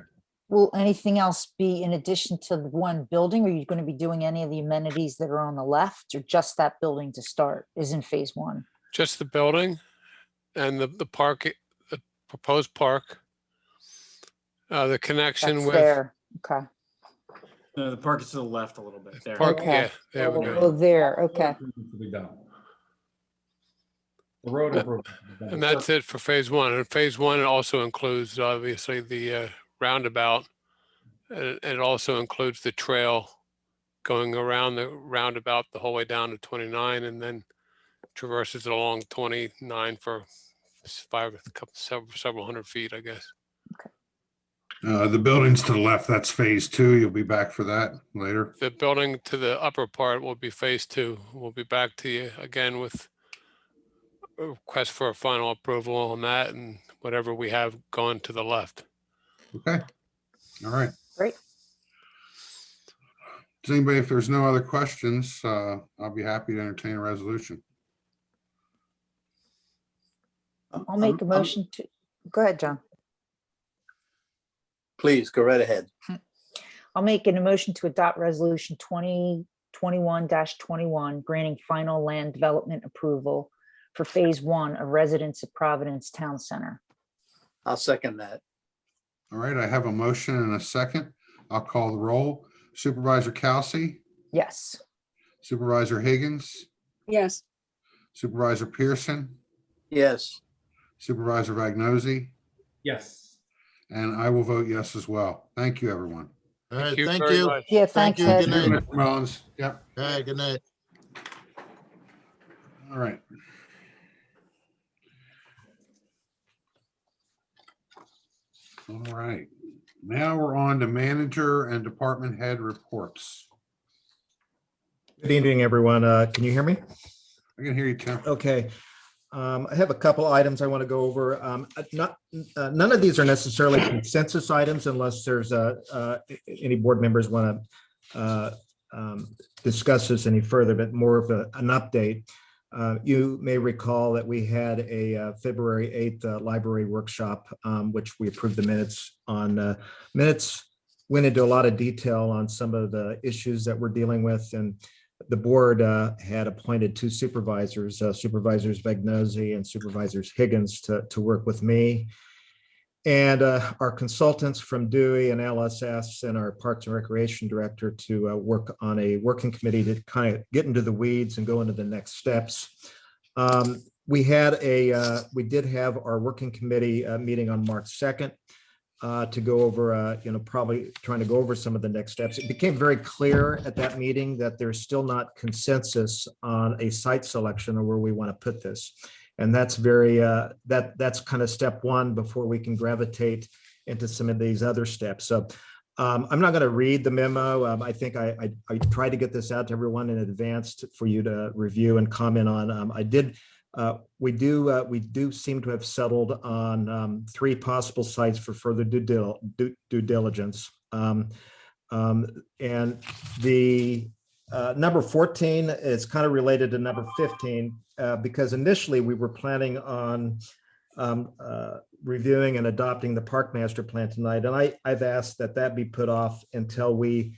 Will anything else be in addition to the one building? Are you going to be doing any of the amenities that are on the left, or just that building to start is in phase 1? Just the building and the park, the proposed park. The connection That's with. there, okay. The park is to the left a little bit there. Park, Okay. yeah, there we Oh, go. there, okay. The road improvement. And that's it for phase 1. And phase 1 also includes obviously the roundabout. And it also includes the trail going around the roundabout the whole way down to 29, and then traverses along 29 for several hundred feet, I guess. The buildings to the left, that's phase 2. You'll be back for that later. The building to the upper part will be phase 2. We'll be back to you again with a request for a final approval on that and whatever we have going to the left. Okay. All right. Great. Does anybody, if there's no other questions, I'll be happy to entertain a resolution. I'll make a motion to, go ahead, John. Please go right ahead. I'll make an motion to adopt resolution 2021-21, granting final land development approval for phase 1 of Residence at Providence Town Center. I'll second that. All right, I have a motion and a second. I'll call the roll. Supervisor Kelsey, Yes. Supervisor Higgins, Yes. Supervisor Pearson, Yes. Supervisor Vagnozzi, Yes. and I will vote yes as well. Thank you, everyone. All right, you thank very you. much. Yeah, Thank thanks, you. Ed. Good night. Mr. Mullins. Yep. All right, good night. All right. All right. Now we're on to manager and department head reports. Good evening, everyone. Can you hear me? I can hear you, Tim. Okay. I have a couple items I want to go over. None of these are necessarily consensus items unless there's any board members want to discuss this any further, but more of an update. You may recall that we had a February 8th library workshop, which we approved the minutes on. Minutes went into a lot of detail on some of the issues that we're dealing with, and the board had appointed 2 supervisors, Supervisors Vagnozzi and Supervisors Higgins, to work with me. And our consultants from Dewey and LSS and our Parks and Recreation Director to work on a working committee to kind of get into the weeds and go into the next steps. we did have our working committee meeting on March 2nd to go over, probably trying to go over some of the next steps. It became very clear at that meeting that there's still not consensus on a site selection or where we want to put this. And that's that's kind of step one before we can gravitate into some of these other steps. So I'm not going to read the memo. I think I tried to get this out to everyone in advance for you to review and comment on. We do seem to have settled on 3 possible sites for further due diligence. And the number 14 is kind of related to number 15 because initially we were planning on reviewing and adopting the park master plan tonight. And I've asked that be put off until we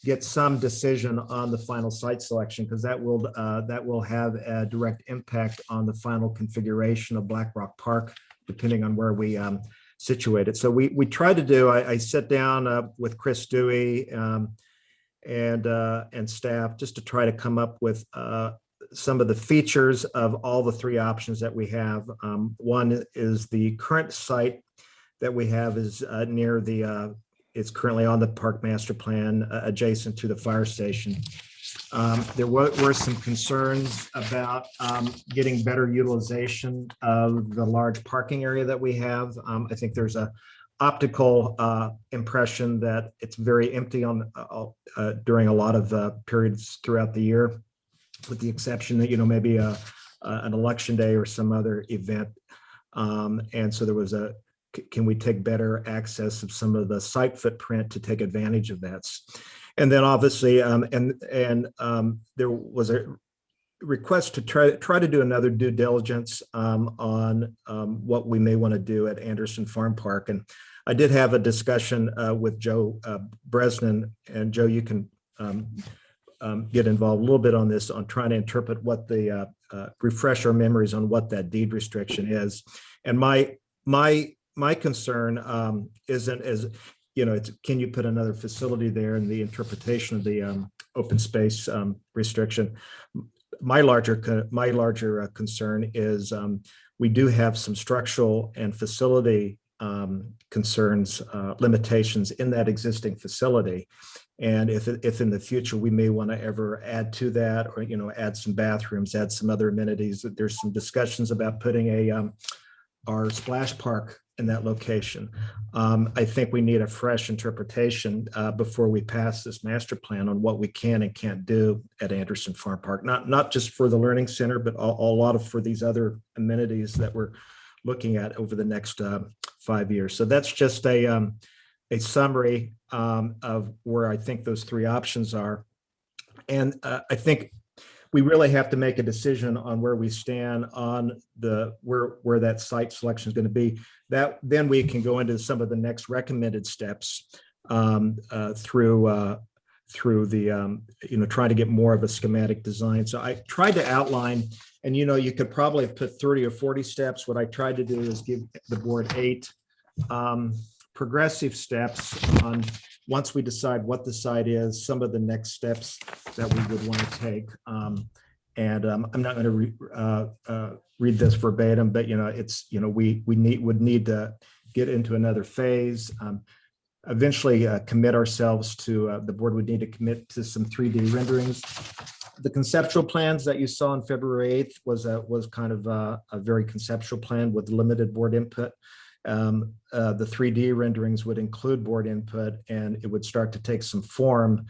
get some decision on the final site selection, because that will have a direct impact on the final configuration of Black Rock Park, depending on where we situate it. So we try to do, I sit down with Chris Dewey and staff just to try to come up with some of the features of all the 3 options that we have. One is the current site that we have is near the, it's currently on the park master plan adjacent to the fire station. There were some concerns about getting better utilization of the large parking area that we have. I think there's a optical impression that it's very empty during a lot of periods throughout the year, with the exception that, maybe an election day or some other event. And so there was can we take better access of some of the site footprint to take advantage of that? And then obviously, there was a request to try to do another due diligence on what we may want to do at Anderson Farm Park. And I did have a discussion with Joe Bresnan, and Joe, you can get involved a little bit on this, on trying to interpret what the refresh our memories on what that deed restriction is. And my concern isn't as, it's can you put another facility there, and the interpretation of the open space restriction. My larger concern is we do have some structural and facility concerns, limitations in that existing facility. And if in the future we may want to ever add to that, or add some bathrooms, add some other amenities, there's some discussions about putting our splash park in that location. I think we need a fresh interpretation before we pass this master plan on what we can and can't do at Anderson Farm Park, not just for the Learning Center, but a lot for these other amenities that we're looking at over the next 5 years. So that's just a summary of where I think those 3 options are. And I think we really have to make a decision on where we stand on where that site selection is going to be. That then we can go into some of the next recommended steps through the trying to get more of a schematic design. So I tried to outline, and you could probably have put 30 or 40 steps. What I tried to do is give the board 8 progressive steps on, once we decide what the site is, some of the next steps that we would want to take. I'm not going to read this verbatim, but it's we would need to get into another phase. Eventually commit ourselves to, the board would need to commit to some 3D renderings. The conceptual plans that you saw on February 8th was kind of a very conceptual plan with limited board input. The 3D renderings would include board input, and it would start to take some form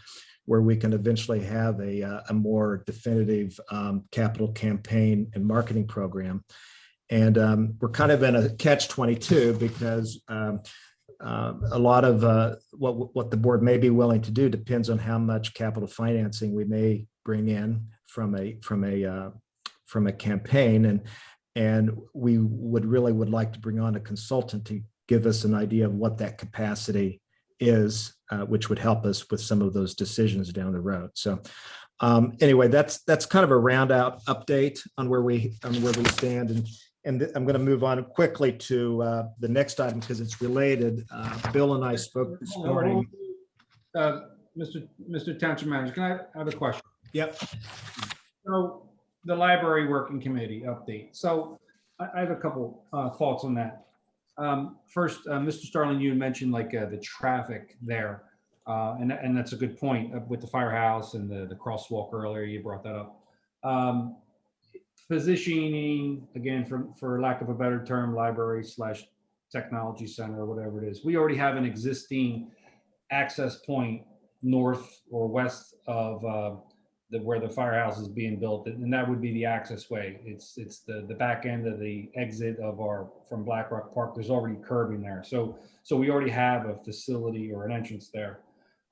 where we can eventually have a more definitive capital campaign and marketing program. And we're kind of in a catch-22 because a lot of what the board may be willing to do depends on how much capital financing we may bring in from a campaign, and we would like to bring on a consultant to give us an idea of what that capacity is, which would help us with some of those decisions down the road. So anyway, that's kind of a round out update on where we stand, and I'm going to move on quickly to the next item because it's related. Bill and I spoke this morning. Mr. Township Manager, can I have a question? Yep. So the library working committee update. So I have a couple thoughts on that. First, Mr. Starling, you mentioned like the traffic there. And that's a good point with the firehouse and the crosswalk earlier. You brought that up. Positioning, again, for lack of a better term, library / technology center or whatever it is. We already have an existing access point north or west of where the firehouse is being built, and that would be the access way. It's the back end of the exit from Black Rock Park. There's already curbing there, so we already have a facility or an entrance there.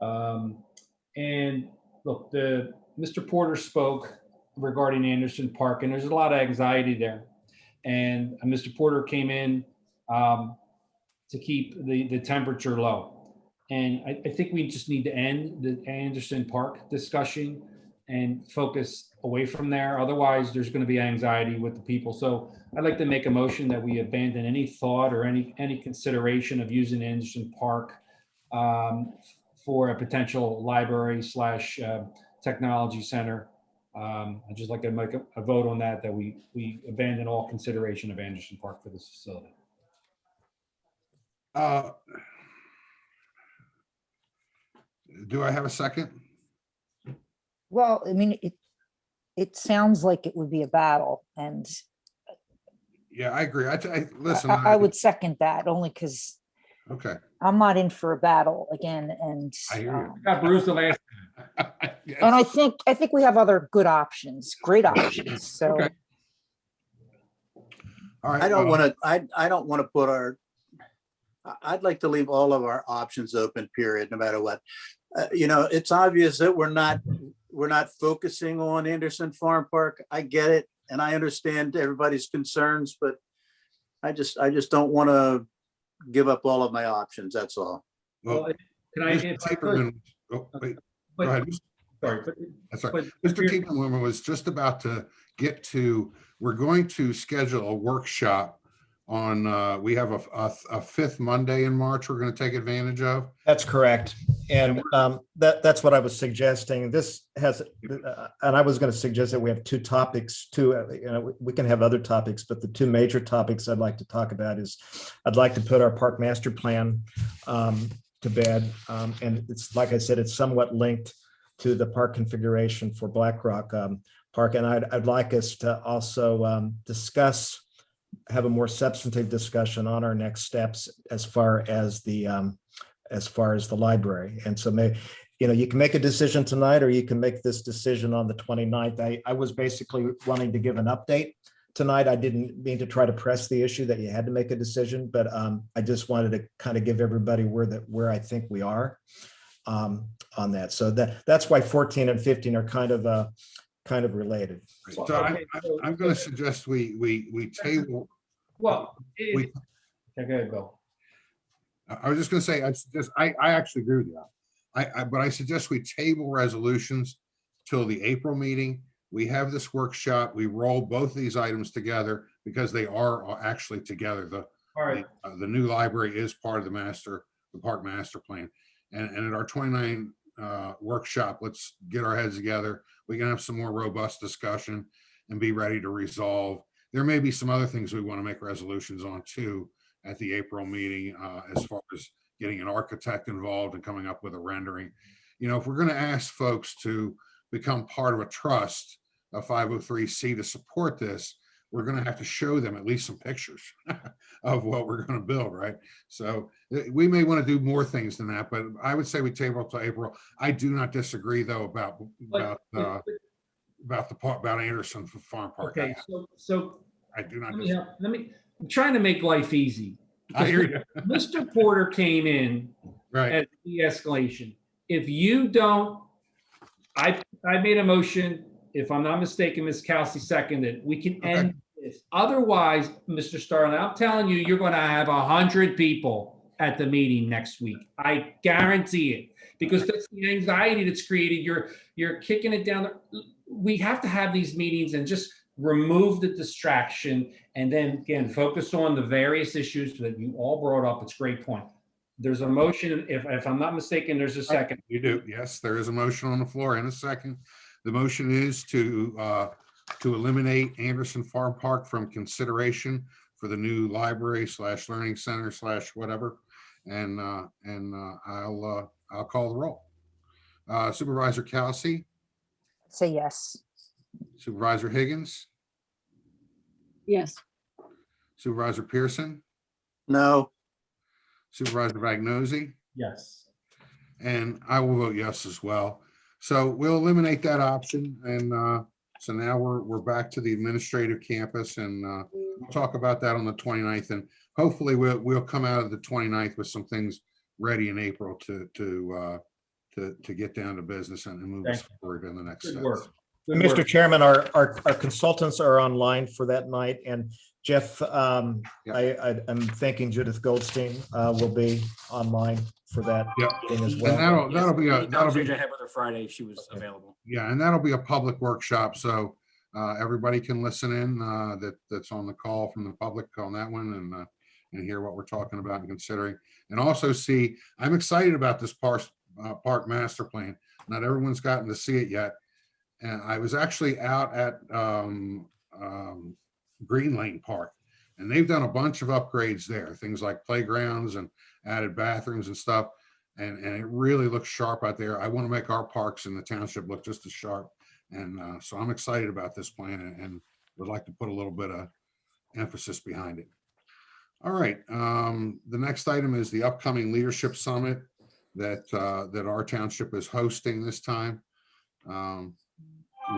And look, Mr. Porter spoke regarding Anderson Park, and there's a lot of anxiety there. And Mr. Porter came in to keep the temperature low. And I think we just need to end the Anderson Park discussion and focus away from there. Otherwise, there's going to be anxiety with the people. So I'd like to make a motion that we abandon any thought or any consideration of using Anderson Park for a potential library / technology center. I'd just like to make a vote on that we abandon all consideration of Anderson Park for this facility. Do I have a second? Well, I mean, it sounds like it would be a battle, and Yeah, I agree. Listen. I would second that only because Okay. I'm not in for a battle again, and I hear you. Got bruised the last and I think we have other good options, great options. So Okay. All right. I don't want to put I'd like to leave all of our options open, period, no matter what. It's obvious that we're not focusing on Anderson Farm Park. I get it. And I understand everybody's concerns, but I just don't want to give up all of my options. That's all. Well, can I? Mr. Taperman, oh, wait, go ahead. Sorry. That's all right. Mr. Taperman was just about to get to, we're going to schedule a workshop on, we have a fifth Monday in March we're going to take advantage of. That's correct. And that's what I was suggesting. This has, and I was going to suggest that we have two topics too. We can have other topics, but the two major topics I'd like to talk about is I'd like to put our park master plan to bed. And it's, like I said, it's somewhat linked to the park configuration for Black Rock Park. And I'd like us to also have a more substantive discussion on our next steps as far as the library. And so you can make a decision tonight, or you can make this decision on the 29th. I was basically wanting to give an update tonight. I didn't mean to try to press the issue that you had to make a decision, but I just wanted to kind of give everybody where I think we are on that. So that's why 14 and 15 are kind of related. So I'm going to suggest we table. Well, okay, go ahead, Bill. I was just going to say, I actually agree with you. But I suggest we table resolutions till the April meeting. We have this workshop. We roll both these items together because they are actually together. All right. The new library is part of the park master plan. And at our 29 workshop, let's get our heads together. We can have some more robust discussion and be ready to resolve. There may be some other things we want to make resolutions on too at the April meeting, as far as getting an architect involved and coming up with a rendering. If we're going to ask folks to become part of a trust, a 503C, to support this, we're going to have to show them at least some pictures of what we're going to build, right? So we may want to do more things than that, but I would say we table it to April. I do not disagree though about Anderson Farm Park. Okay, so I do not. I'm trying to make life easy. I hear you. Mr. Porter came in as de-escalation. If you don't, I made a motion. If I'm not mistaken, Ms. Kelsey seconded. We can end this. Otherwise, Mr. Starling, I'm telling you, you're going to have 100 people at the meeting next week. I guarantee it, because that's the anxiety that's created. You're kicking it down. We have to have these meetings and just remove the distraction, and then again focus on the various issues that you all brought up. It's a great point. There's a motion. If I'm not mistaken, there's a second. You do. Yes, there is a motion on the floor and a second. The motion is to to eliminate Anderson Farm Park from consideration for the new library / learning center / whatever. And I'll call the roll. Supervisor Kelsey, Say yes. Supervisor Higgins, Yes. Supervisor Pearson, No. Supervisor Vagnozzi, Yes. and I will vote yes as well. So we'll eliminate that option. And so now we're back to the administrative campus, and we'll talk about that on the 29th. And hopefully we'll come out of the 29th with some things ready in April to get down to business and move us forward in the next Good steps. work. Mr. Chairman, our consultants are online for that night, and Jeff, I'm thinking Judith Goldstein will be online for that thing as well. And that'll be I had with her Friday. She was available. Yeah, and that'll be a public workshop, so everybody can listen in that's on the call from the public on that one, and hear what we're talking about and considering, and also see. I'm excited about this park master plan. Not everyone's gotten to see it yet, and I was actually out at Green Lane Park, and they've done a bunch of upgrades there, things like playgrounds and added bathrooms and stuff. And it really looks sharp out there. I want to make our parks in the township look just as sharp. And so I'm excited about this plan and would like to put a little bit of emphasis behind it. All right. The next item is the upcoming leadership summit that our township is hosting this time.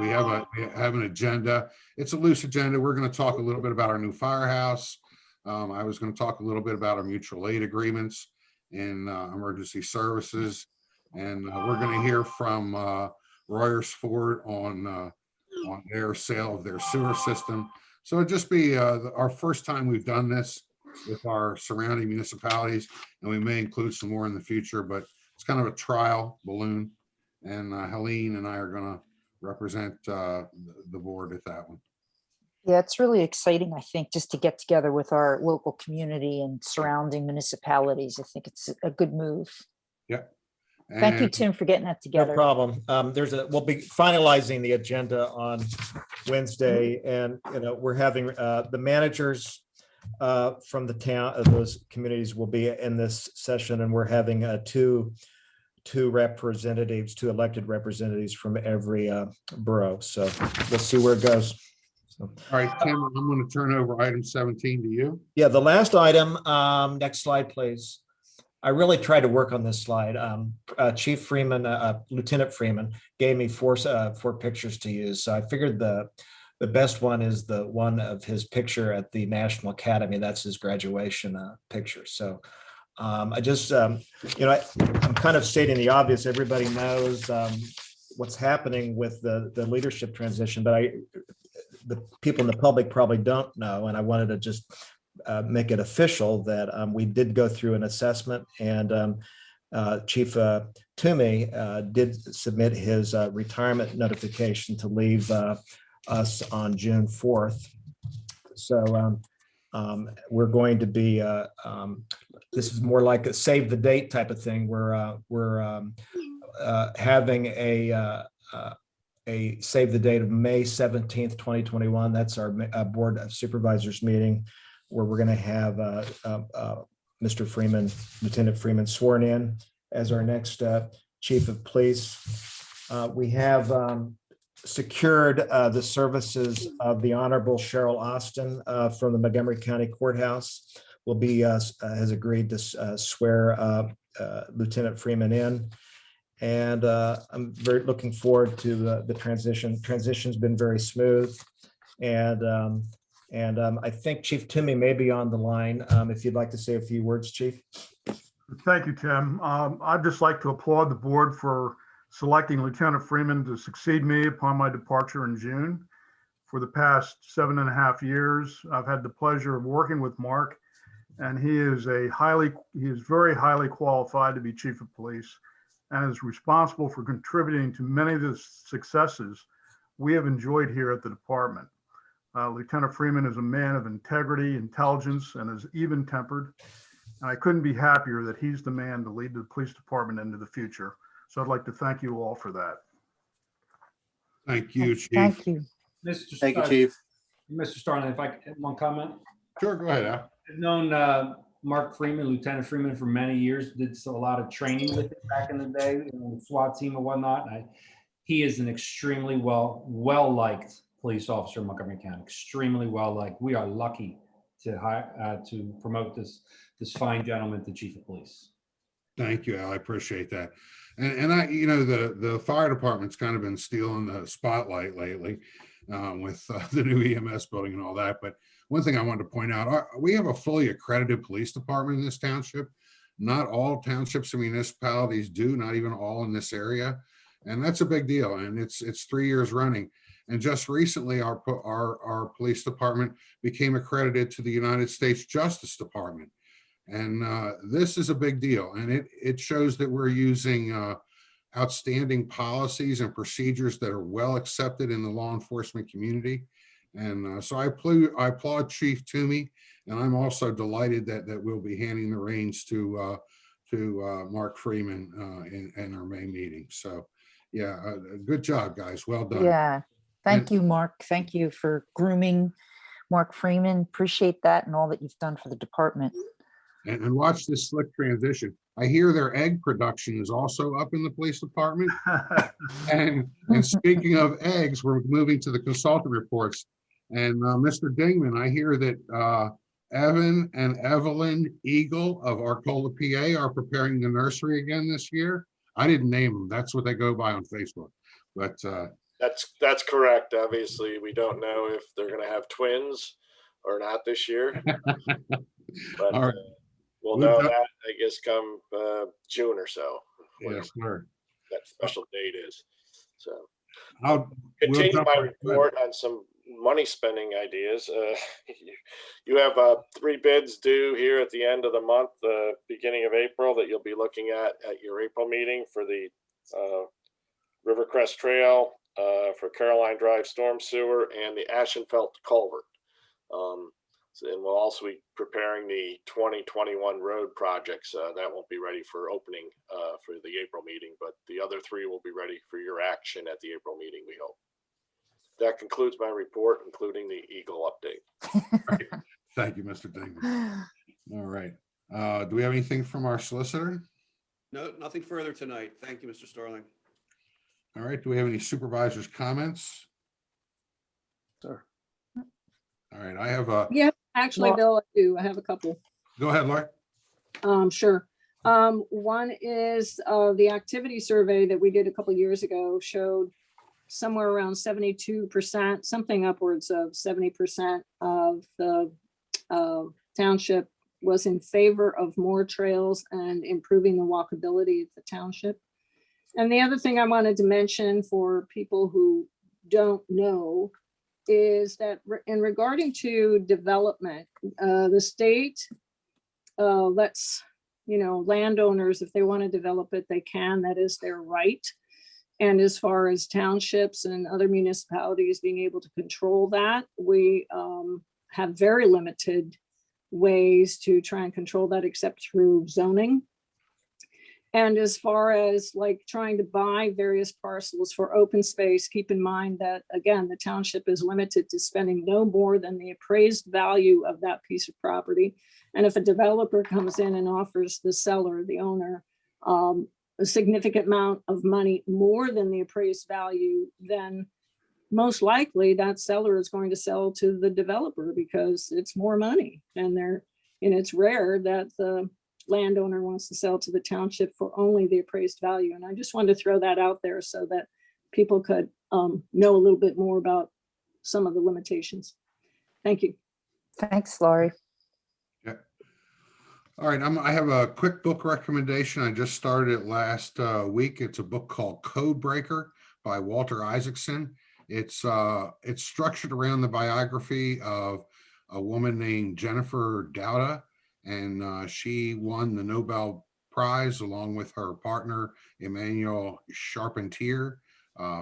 We have an agenda. It's a loose agenda. We're going to talk a little bit about our new firehouse. I was going to talk a little bit about our mutual aid agreements in emergency services, and we're going to hear from Royers Ford on their sale of their sewer system. So it'd just be our first time we've done this with our surrounding municipalities, and we may include some more in the future, but it's kind of a trial balloon, and Helene and I are going to represent the board at that one. Yeah, it's really exciting, I think, just to get together with our local community and surrounding municipalities. I think it's a good move. Yeah. Thank you, Tim, for getting that together. No problem. We'll be finalizing the agenda on Wednesday, and we're having the managers from the town of those communities will be in this session, and we're having two elected representatives from every borough. So let's see where it goes. All right, Tim, I'm going to turn over item 17 to you. Yeah, the last item, next slide, please. I really tried to work on this slide. Chief Freeman, Lieutenant Freeman gave me four pictures to use. So I figured the best one is the one of his picture at the National Academy. That's his graduation picture. So I just, I'm kind of stating the obvious. Everybody knows what's happening with the leadership transition, but the people in the public probably don't know. And I wanted to just make it official that we did go through an assessment, and Chief Toomey did submit his retirement notification to leave us on June 4th. So we're going to be, this is more like a save the date type of thing. We're having a save the date of May 17th, 2021. That's our Board of Supervisors meeting, where we're going to have Mr. Freeman, Lieutenant Freeman, sworn in as our next Chief of Police. We have secured the services of the Honorable Cheryl Austin from the Montgomery County Courthouse. Has agreed to swear Lieutenant Freeman in. And I'm very looking forward to the transition. Transition's been very smooth. And I think Chief Toomey may be on the line. If you'd like to say a few words, Chief. Thank you, Tim. I'd just like to applaud the board for selecting Lieutenant Freeman to succeed me upon my departure in June. For the past 7.5 years, I've had the pleasure of working with Mark, and he is very highly qualified to be Chief of Police, and is responsible for contributing to many of the successes we have enjoyed here at the department. Lieutenant Freeman is a man of integrity, intelligence, and is even-tempered. And I couldn't be happier that he's the man to lead the police department into the future. So I'd like to thank you all for that. Thank you, Chief. Thank you. Mr. Thank you, Star- Chief. Mr. Starling, if I could, one comment. Sure, go ahead, Al. I've known Mark Freeman, Lieutenant Freeman, for many years. Did a lot of training with him back in the day, SWAT team and whatnot. He is an extremely well-liked police officer in Montgomery County. Extremely well-liked. We are lucky to promote this fine gentleman to Chief of Police. Thank you, Al. I appreciate that. And I, the fire department's kind of been stealing the spotlight lately with the new EMS building and all that. But one thing I wanted to point out, we have a fully accredited police department in this township. Not all townships and municipalities do, not even all in this area. And that's a big deal. And it's 3 years running. And just recently, our police department became accredited to the United States Justice Department. And this is a big deal. And it shows that we're using outstanding policies and procedures that are well accepted in the law enforcement community. And so I applaud Chief Toomey, and I'm also delighted that we'll be handing the reins to Mark Freeman in our May meeting. So yeah, good job, guys. Well done. Yeah. Thank you, Mark. Thank you for grooming Mark Freeman. Appreciate that and all that you've done for the department. And watch this slick transition. I hear their egg production is also up in the police department. and speaking of eggs, we're moving to the consultant reports. And Mr. Dingman, I hear that Evan and Evelyn Eagle of Arcola, PA are preparing the nursery again this year. I didn't name them. That's what they go by on Facebook. But That's correct. Obviously, we don't know if they're going to have twins or not this year. But all right. We'll know that, I guess, come June or so. Yes, sir. That special date is. So I'll continue my report on some money spending ideas. You have 3 bids due here at the end of the month, beginning of April, that you'll be looking at your April meeting for the Rivercrest Trail, for Caroline Drive Storm Sewer, and the Ashenfeld Culvert. And we'll also be preparing the 2021 road projects. That won't be ready for opening for the April meeting, but the other 3 will be ready for your action at the April meeting, we hope. That concludes my report, including the Eagle update. Thank you, Mr. Dingman. All right. Do we have anything from our solicitor? No, nothing further tonight. Thank you, Mr. Starling. All right. Do we have any supervisors' comments? Sure. All right. I have a. Yeah, actually, Bill, I do. I have a couple. Go ahead, Laura. Sure. One is the activity survey that we did a couple years ago showed somewhere around 72%, something upwards of 70% of the township was in favor of more trails and improving the walkability of the township. And the other thing I wanted to mention for people who don't know is that in regarding to development, the state lets, landowners, if they want to develop it, they can. That is their right. And as far as townships and other municipalities being able to control that, we have very limited ways to try and control that except through zoning. And as far as like trying to buy various parcels for open space, keep in mind that, again, the township is limited to spending no more than the appraised value of that piece of property. And if a developer comes in and offers the seller, the owner, a significant amount of money more than the appraised value, then most likely that seller is going to sell to the developer because it's more money. And it's rare that the landowner wants to sell to the township for only the appraised value. And I just wanted to throw that out there so that people could know a little bit more about some of the limitations. Thank you. Thanks, Laurie. Yeah. All right. I have a quick book recommendation. I just started it last week. It's a book called Code Breaker by Walter Isaacson. It's structured around the biography of a woman named Jennifer Doudna. And she won the Nobel Prize along with her partner, Emmanuel Charpentier,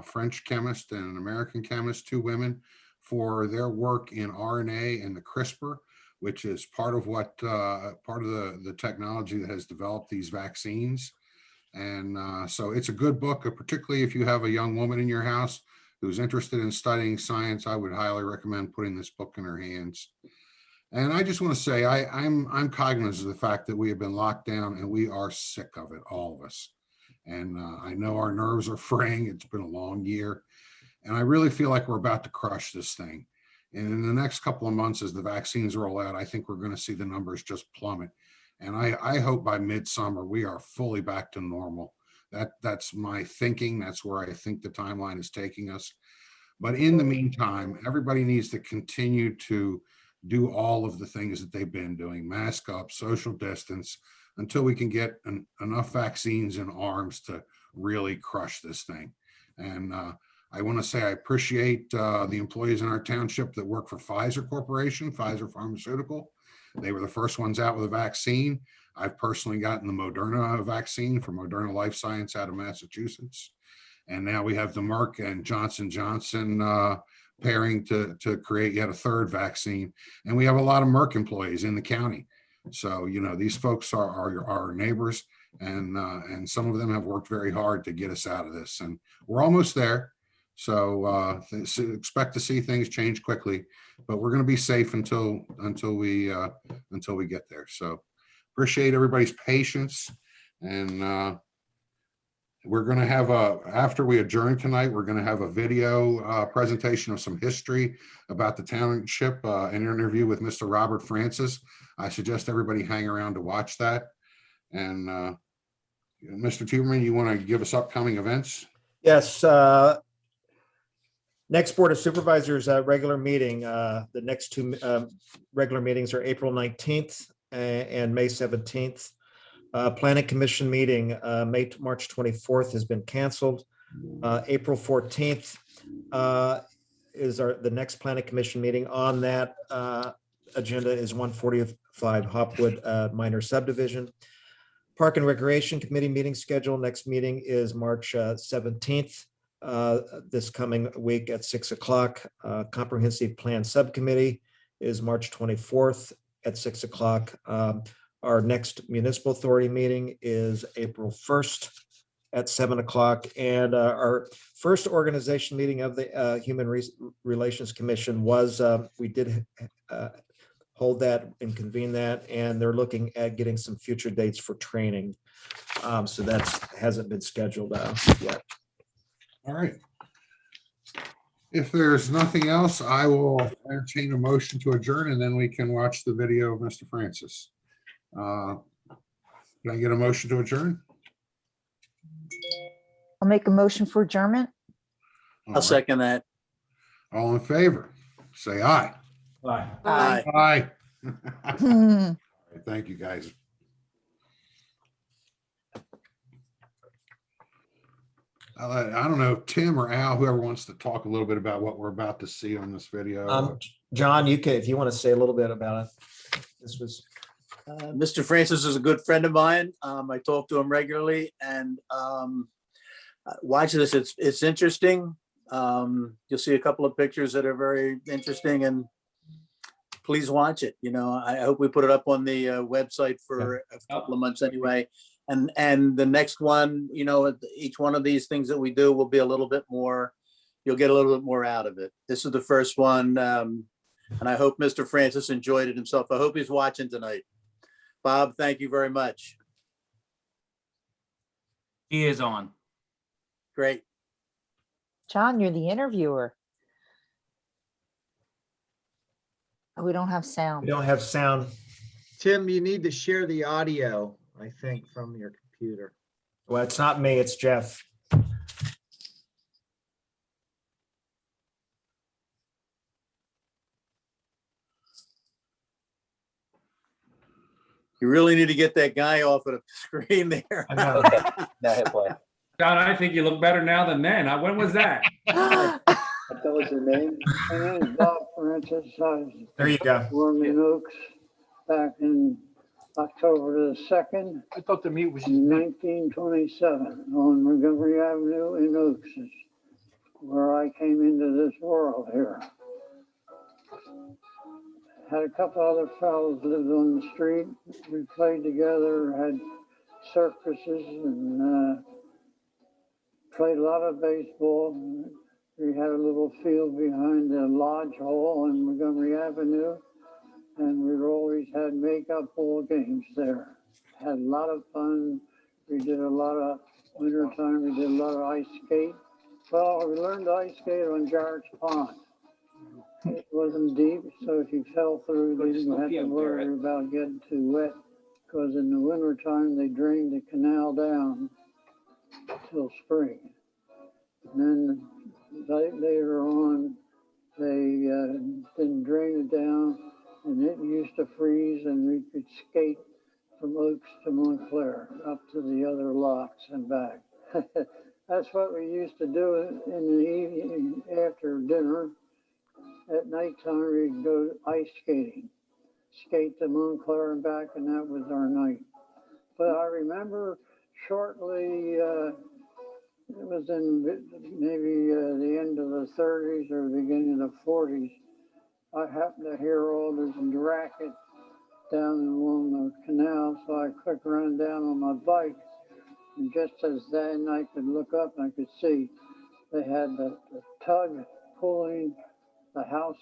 French chemist and an American chemist, 2 women, for their work in RNA and the CRISPR, which is part of the technology that has developed these vaccines. And so it's a good book, particularly if you have a young woman in your house. who's interested in studying science, I would highly recommend putting this book in her hands. And I just want to say, I'm cognizant of the fact that we have been locked down and we are sick of it, all of us. And I know our nerves are fraying. It's been a long year. And I really feel like we're about to crush this thing. And in the next couple of months, as the vaccines roll out, I think we're going to see the numbers just plummet. And I hope by midsummer, we are fully back to normal. That's my thinking. That's where I think the timeline is taking us. But in the meantime, everybody needs to continue to do all of the things that they've been doing, mask up, social distance, until we can get enough vaccines in arms to really crush this thing. And I want to say I appreciate the employees in our township that work for Pfizer Corporation, Pfizer Pharmaceutical. They were the first ones out with a vaccine. I've personally gotten the Moderna vaccine from Moderna Life Science out of Massachusetts. And now we have the Merck and Johnson Johnson pairing to create yet a third vaccine. And we have a lot of Merck employees in the county. So, you know, these folks are our neighbors, and some of them have worked very hard to get us out of this. And we're almost there. So expect to see things change quickly, but we're going to be safe until we get there. So appreciate everybody's patience. And we're going to have after we adjourn tonight, we're going to have a video presentation of some history about the township, an interview with Mr. Robert Francis. I suggest everybody hang around to watch that. And Mr. Tuberman, you want to give us upcoming events? Yes. Next Board of Supervisors regular meeting. The next two regular meetings are April 19th and May 17th. Planning Commission meeting, March 24th has been canceled. April 14th is the next Planning Commission meeting. On that agenda is 145 Hopwood minor subdivision. Park and Recreation Committee meeting schedule. Next meeting is March 17th. This coming week at 6 o'clock. Comprehensive Plan Subcommittee is March 24th at 6 o'clock. Our next Municipal Authority meeting is April 1st at 7 o'clock. And our first organization meeting of the Human Relations Commission was, we did hold that and convene that, and they're looking at getting some future dates for training. So that hasn't been scheduled yet. All right. If there's nothing else, I will entertain a motion to adjourn, and then we can watch the video of Mr. Francis. Can I get a motion to adjourn? I'll make a motion for adjournment. I'll second that. All in favor, say aye. Aye. Aye. Aye. Hmm. Thank you, guys. I don't know, Tim or Al, whoever wants to talk a little bit about what we're about to see on this video. John, you can, if you want to say a little bit about it. This was. Mr. Francis is a good friend of mine. I talk to him regularly, and watch this. It's interesting. You'll see a couple of pictures that are very interesting, and please watch it. You know, I hope we put it up on the website for a couple of months anyway. And the next one, you know, each one of these things that we do will be a little bit more, you'll get a little bit more out of it. This is the first one. And I hope Mr. Francis enjoyed it himself. I hope he's watching tonight. Bob, thank you very much. He is on. Great. John, you're the interviewer. Oh, we don't have sound. We don't have sound. Tim, you need to share the audio, I think, from your computer. Well, it's not me, it's Jeff. You really need to get that guy off of the screen there. I know. Now hit play. John, I think you look better now than then. When was that? That was your name? My name is Bob Francis. There you go. Born in Oaks back in October the 2nd. I thought the meet was 1927 on Montgomery Avenue in Oaks is where I came into this world here. Had a couple other fellows lived on the street. We played together, had circuses, and played a lot of baseball. We had a little field behind the lodge hall on Montgomery Avenue, and we always had makeup ball games there. Had a lot of fun. We did a lot of wintertime. We did a lot of ice skate. Well, we learned to ice skate on Jarrett's Pond. It wasn't deep, so if you fell through, you didn't have to worry about getting too wet. Because in the wintertime, they drained the canal down till spring. And then later on, they didn't drain it down, and it used to freeze, and we could skate from Oaks to Mont Clare up to the other locks and back. That's what we used to do in the evening after dinner. At nighttime, we'd go ice skating, skate to Mont Clare and back, and that was our night. But I remember shortly, it was in maybe the end of the 30s or the beginning of the 40s, I happened to hear all this racket down along the canal, so I quick ran down on my bike. And just as then I could look up and I could see they had the tug pulling the house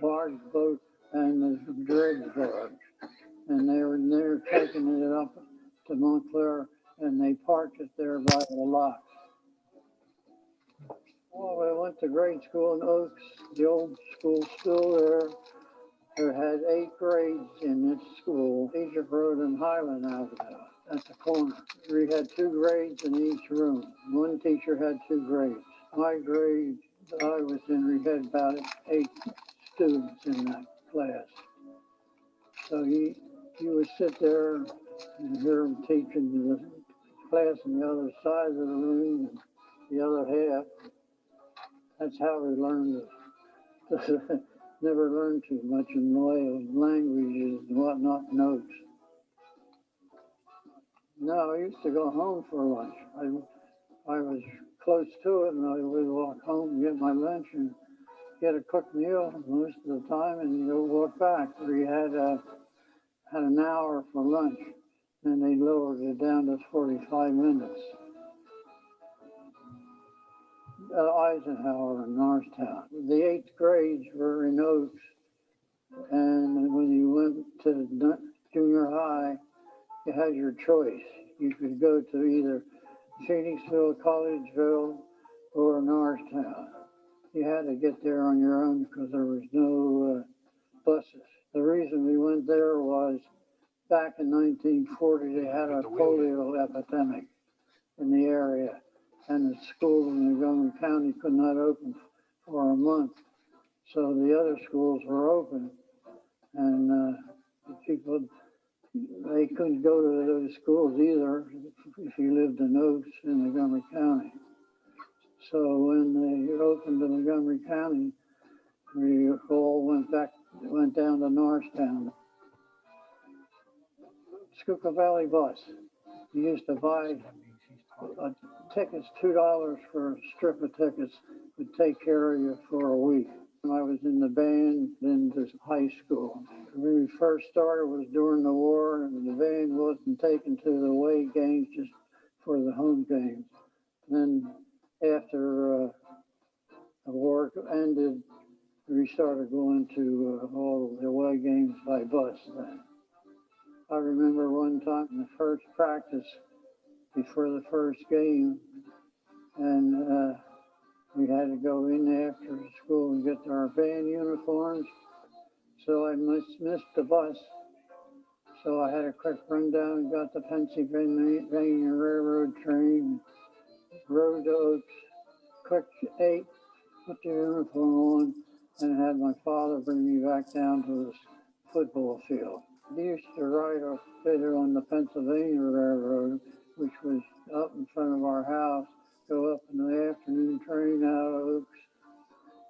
barge boat and the dredge barge. And they were taking it up to Mont Clare, and they parked it there by the locks. Well, I went to grade school in Oaks, the old school still there. There had 8 grades in this school, Egypt Road and Highland Avenue at the corner. We had 2 grades in each room. One teacher had 2 grades. My grade that I was in, we had about 8 students in that class. So you would sit there and hear them teaching the class on the other side of the room, and the other half. That's how we learned it. Never learned too much in the way of languages and whatnot, notes. No, I used to go home for lunch. I was close to it, and I would walk home and get my lunch and get a cooked meal most of the time, and go walk back. We had an hour for lunch, and they lowered it down to 45 minutes. Eisenhower in Norristown. The 8th grades were in Oaks, and when you went to junior high, you had your choice. You could go to either Phoenixville, Collegeville, or Norristown. You had to get there on your own because there was no buses. The reason we went there was back in 1940, they had a polio epidemic in the area, and the schools in Montgomery County could not open for a month. So the other schools were open, and people, they couldn't go to those schools either if you lived in Oaks in Montgomery County. So when they opened in Montgomery County, we all went down to Norristown. Skippack Valley bus. You used to buy tickets, $2 for a strip of tickets, would take care of you for a week. I was in the band in this high school. When we first started was during the war, and the band wasn't taken to the away games, just for the home games. Then after the war ended, we started going to all the away games by bus then. I remember one time in the first practice before the first game, and we had to go in after school and get our band uniforms. So I missed the bus. So I had a quick run down and got the Pennsylvania Railroad train, rode to Oaks, quick ate, put the uniform on, and had my father bring me back down to the football field. He used to ride a fitter on the Pennsylvania Railroad, which was up in front of our house, go up in the afternoon train out of Oaks,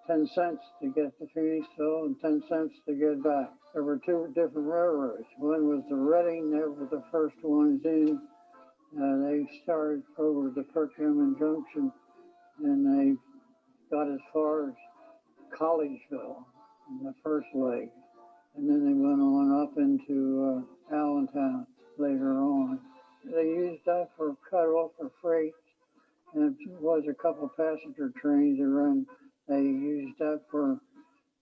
10 cents to get to Phoenixville and 10 cents to get back. There were 2 different railroads. One was the Reading, they were the first ones in. They started over the Perkins Junction, and they got as far as Collegeville in the first leg. And then they went on up into Allentown later on. They used that for cut off for freight And it was a couple passenger trains that run, they used that for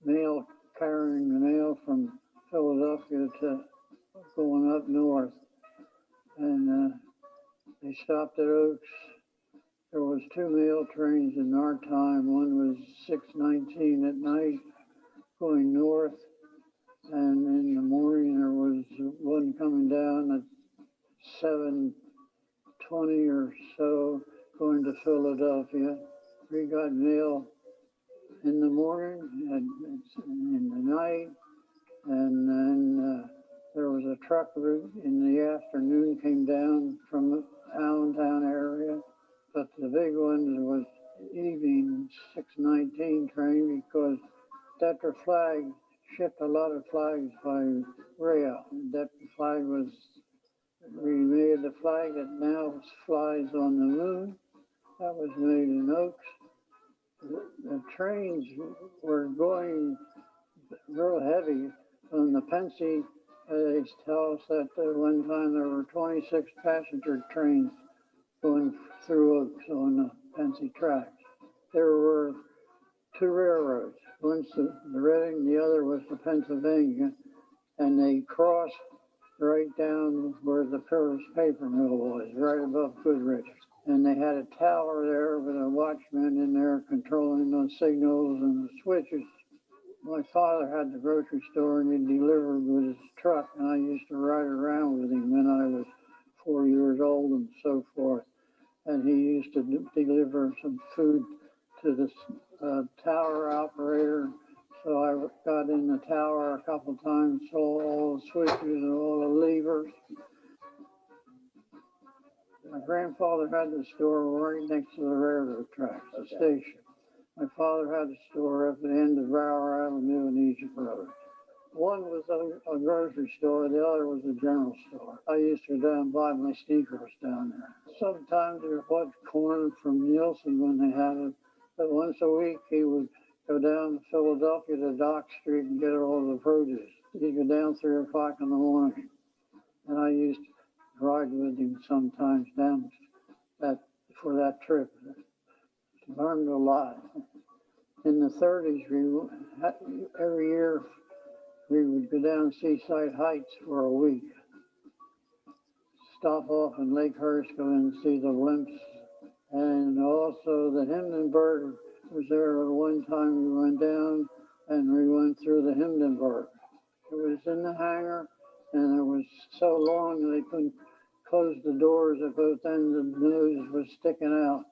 mail, carrying the mail from Philadelphia to going up north. And they stopped at Oaks. There was 2 mail trains in our time. One was 6:19 at night going north. And in the morning, there was one coming down at 7:20 or so going to Philadelphia. We got mail in the morning and in the night. And then there was a truck route in the afternoon came down from the Allentown area. But the big one was evening 6:19 train because Tetra Flag shipped a lot of flags by rail. That flag was, we made the flag that now flies on the moon. That was made in Oaks. The trains were going real heavy from the Pensy. They tell us that one time there were 26 passenger trains going through Oaks on the Pensy tracks. There were 2 railroads. One's the Reading, the other was the Pennsylvania, and they crossed right down where the Paris paper mill was, right above Goodrich. And they had a tower there with a watchman in there controlling the signals and the switches. My father had the grocery store and he delivered with his truck, and I used to ride around with him when I was 4 years old and so forth. And he used to deliver some food to the tower operator. So I got in the tower a couple times, saw all the switches and all the levers. My grandfather had the store right next to the railroad tracks, the station. My father had a store at the end of Brower Avenue and Egypt Road. One was a grocery store, the other was a general store. I used to go down and buy my sneakers down there. Sometimes we bought corn from Nielsen when they had it, but once a week he would go down to Philadelphia to Dock Street and get all the produce. He'd go down 3 o'clock in the morning. And I used to ride with him sometimes down for that trip. Learned a lot. In the 30s, every year we would go down Seaside Heights for a week. Stop off in Lakehurst, go in and see the Limps. And also the Hindenburg was there at one time. We went down and we went through the Hindenburg. It was in the hangar and it was so long they couldn't close the doors at both ends and the nose was sticking out.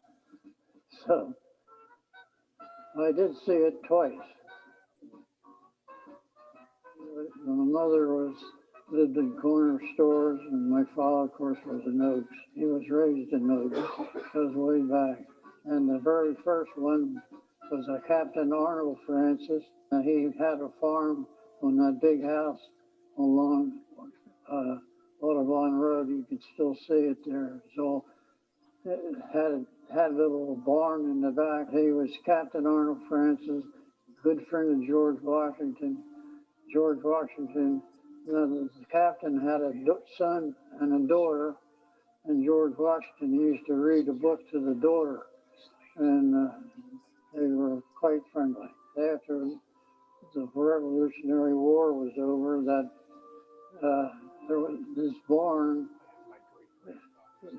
So I did see it twice. My mother lived in corner stores, and my father, of course, was in Oaks. He was raised in Oaks, goes way back. And the very first one was a Captain Arnold Francis. He had a farm on that big house along Audubon Road. You can still see it there. So it had a little barn in the back. He was Captain Arnold Francis, good friend of George Washington. George Washington, the captain had a son and a daughter, and George Washington used to read a book to the daughter, and they were quite friendly. After the Revolutionary War was over, there was this barn.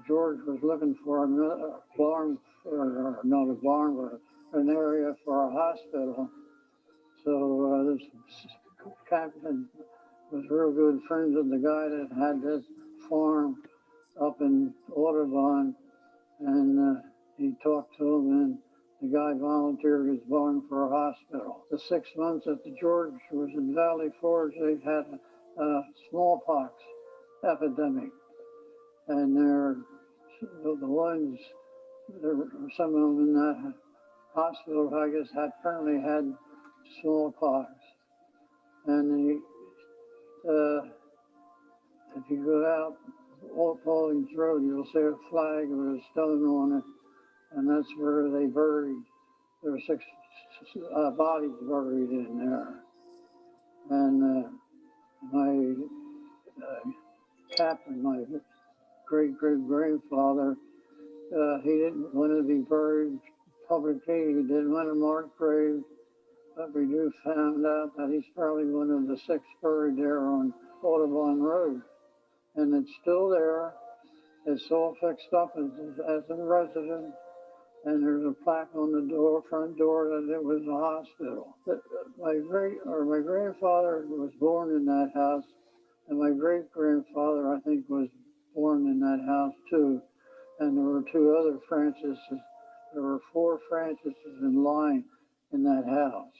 George was looking for a barn, or not a barn, but an area for a hospital. So this captain was real good friends with the guy that had this farm up in Audubon, and he talked to him, and the guy volunteered his barn for a hospital. The 6 months that the George was in Valley Forge, they had a smallpox epidemic, and the ones, some of them in that hospital, I guess, apparently had smallpox. And if you go out Old Paulings Road, you'll see a flag with a stone on it, and that's where they buried. There were 6 bodies buried in there. And my captain, my great-great-grandfather, he didn't want to be buried publicly. He didn't want a marked grave. But we do found out that he's probably one of the 6 buried there on Audubon Road. And it's still there. It's all fixed up as a residence. And there's a plaque on the door, front door, that it was a hospital. My grandfather was born in that house, and my great grandfather, I think, was born in that house too. And there were 2 other Francises. There were 4 Francises in line in that house.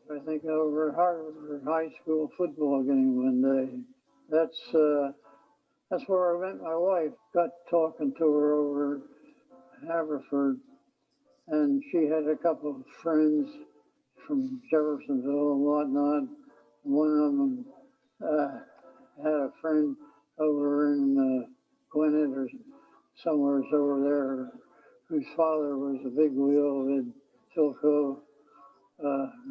I think over at Harvard High School football game one day. That's where I met my wife. Got talking to her over Haverford, and she had a couple of friends from Jeffersonville and whatnot. One of them had a friend over in Gwinnett or somewhere over there, whose father was a big wheel in Philco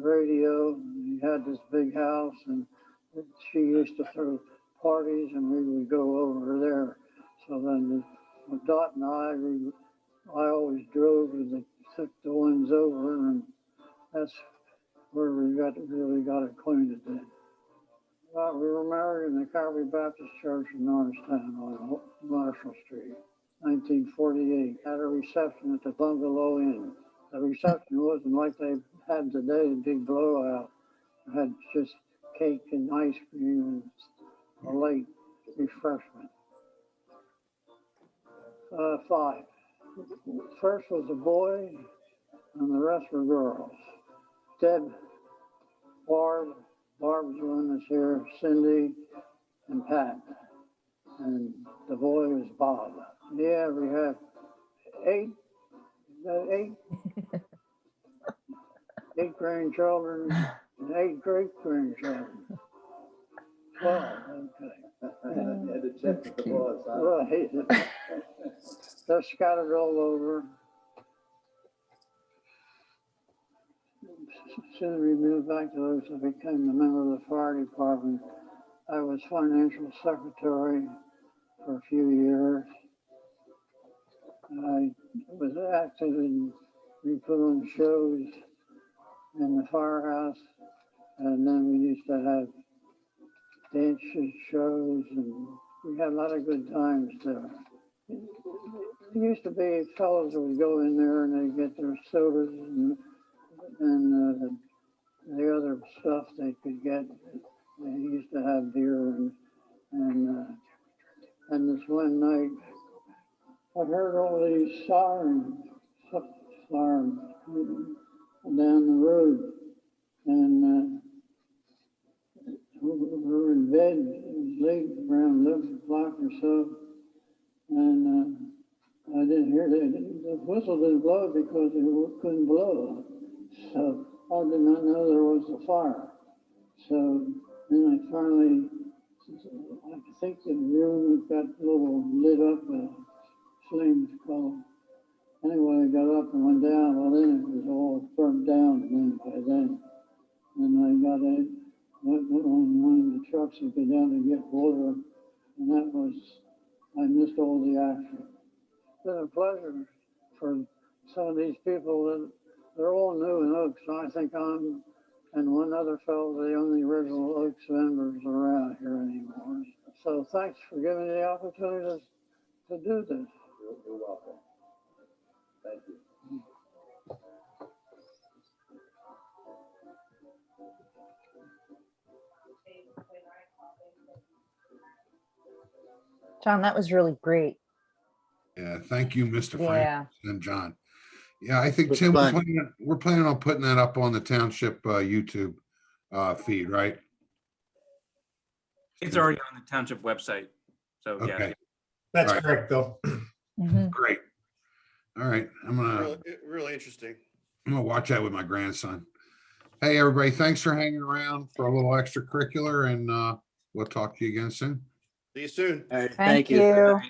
radio. He had this big house, and she used to throw parties, and we would go over there. So then Dot and I always drove and took the ones over, and that's where we really got acquainted then. Well, we were married in the Calvary Baptist Church in Norristown on Marshall Street, 1948. Had a reception at the Bungalow Inn. The reception wasn't like they had today, a big blowout. It had just cake and ice cream and a late refreshment. 5. First was a boy, and the rest were girls. Deb, Barb's the one that's here, Cindy, and Pat. And the boy was Bob. Yeah, we have 8. Is that 8? 8 grandchildren and 8 great-grandchildren. 12, okay. Had to check with the boss. Right. They're scattered all over. As soon as we moved back to Louis, I became a member of the fire department. I was financial secretary for a few years. I was active in, we put on shows in the firehouse, and then we used to have dance shows, and we had a lot of good times there. It used to be fellows would go in there and they'd get their sodas and the other stuff they could get. They used to have beer and this one night I heard all these sirens down the road, and we were in bed. It was late, around 11 o'clock or so, and I didn't hear the whistle didn't blow because it couldn't blow. So I did not know there was a fire. So then I finally, I think the room got a little lit up, flames called. Anyway, I got up and went down. Well, then it was all burnt down then by then. And I got in, went on one of the trucks and go down to get water. And that was, I missed all the action. It's been a pleasure for some of these people that they're all new in Oaks. I think I'm and one other fellow, the only original Oaks members around here anymore. So thanks for giving me the opportunity to do this. You're welcome. Thank you. John, that was really great. Yeah, thank you, Mr. Frank Yeah. and John. Yeah, I think It's Tim, fun. we're planning on putting that up on the township YouTube feed, right? It's already on the township website. So yeah. Okay, That's All right. correct, Bill. great. All right, I'm Really interesting. gonna watch that with my grandson. Hey, everybody, thanks for hanging around for a little extracurricular, and we'll talk to you again soon. See you soon. All right, Thank you.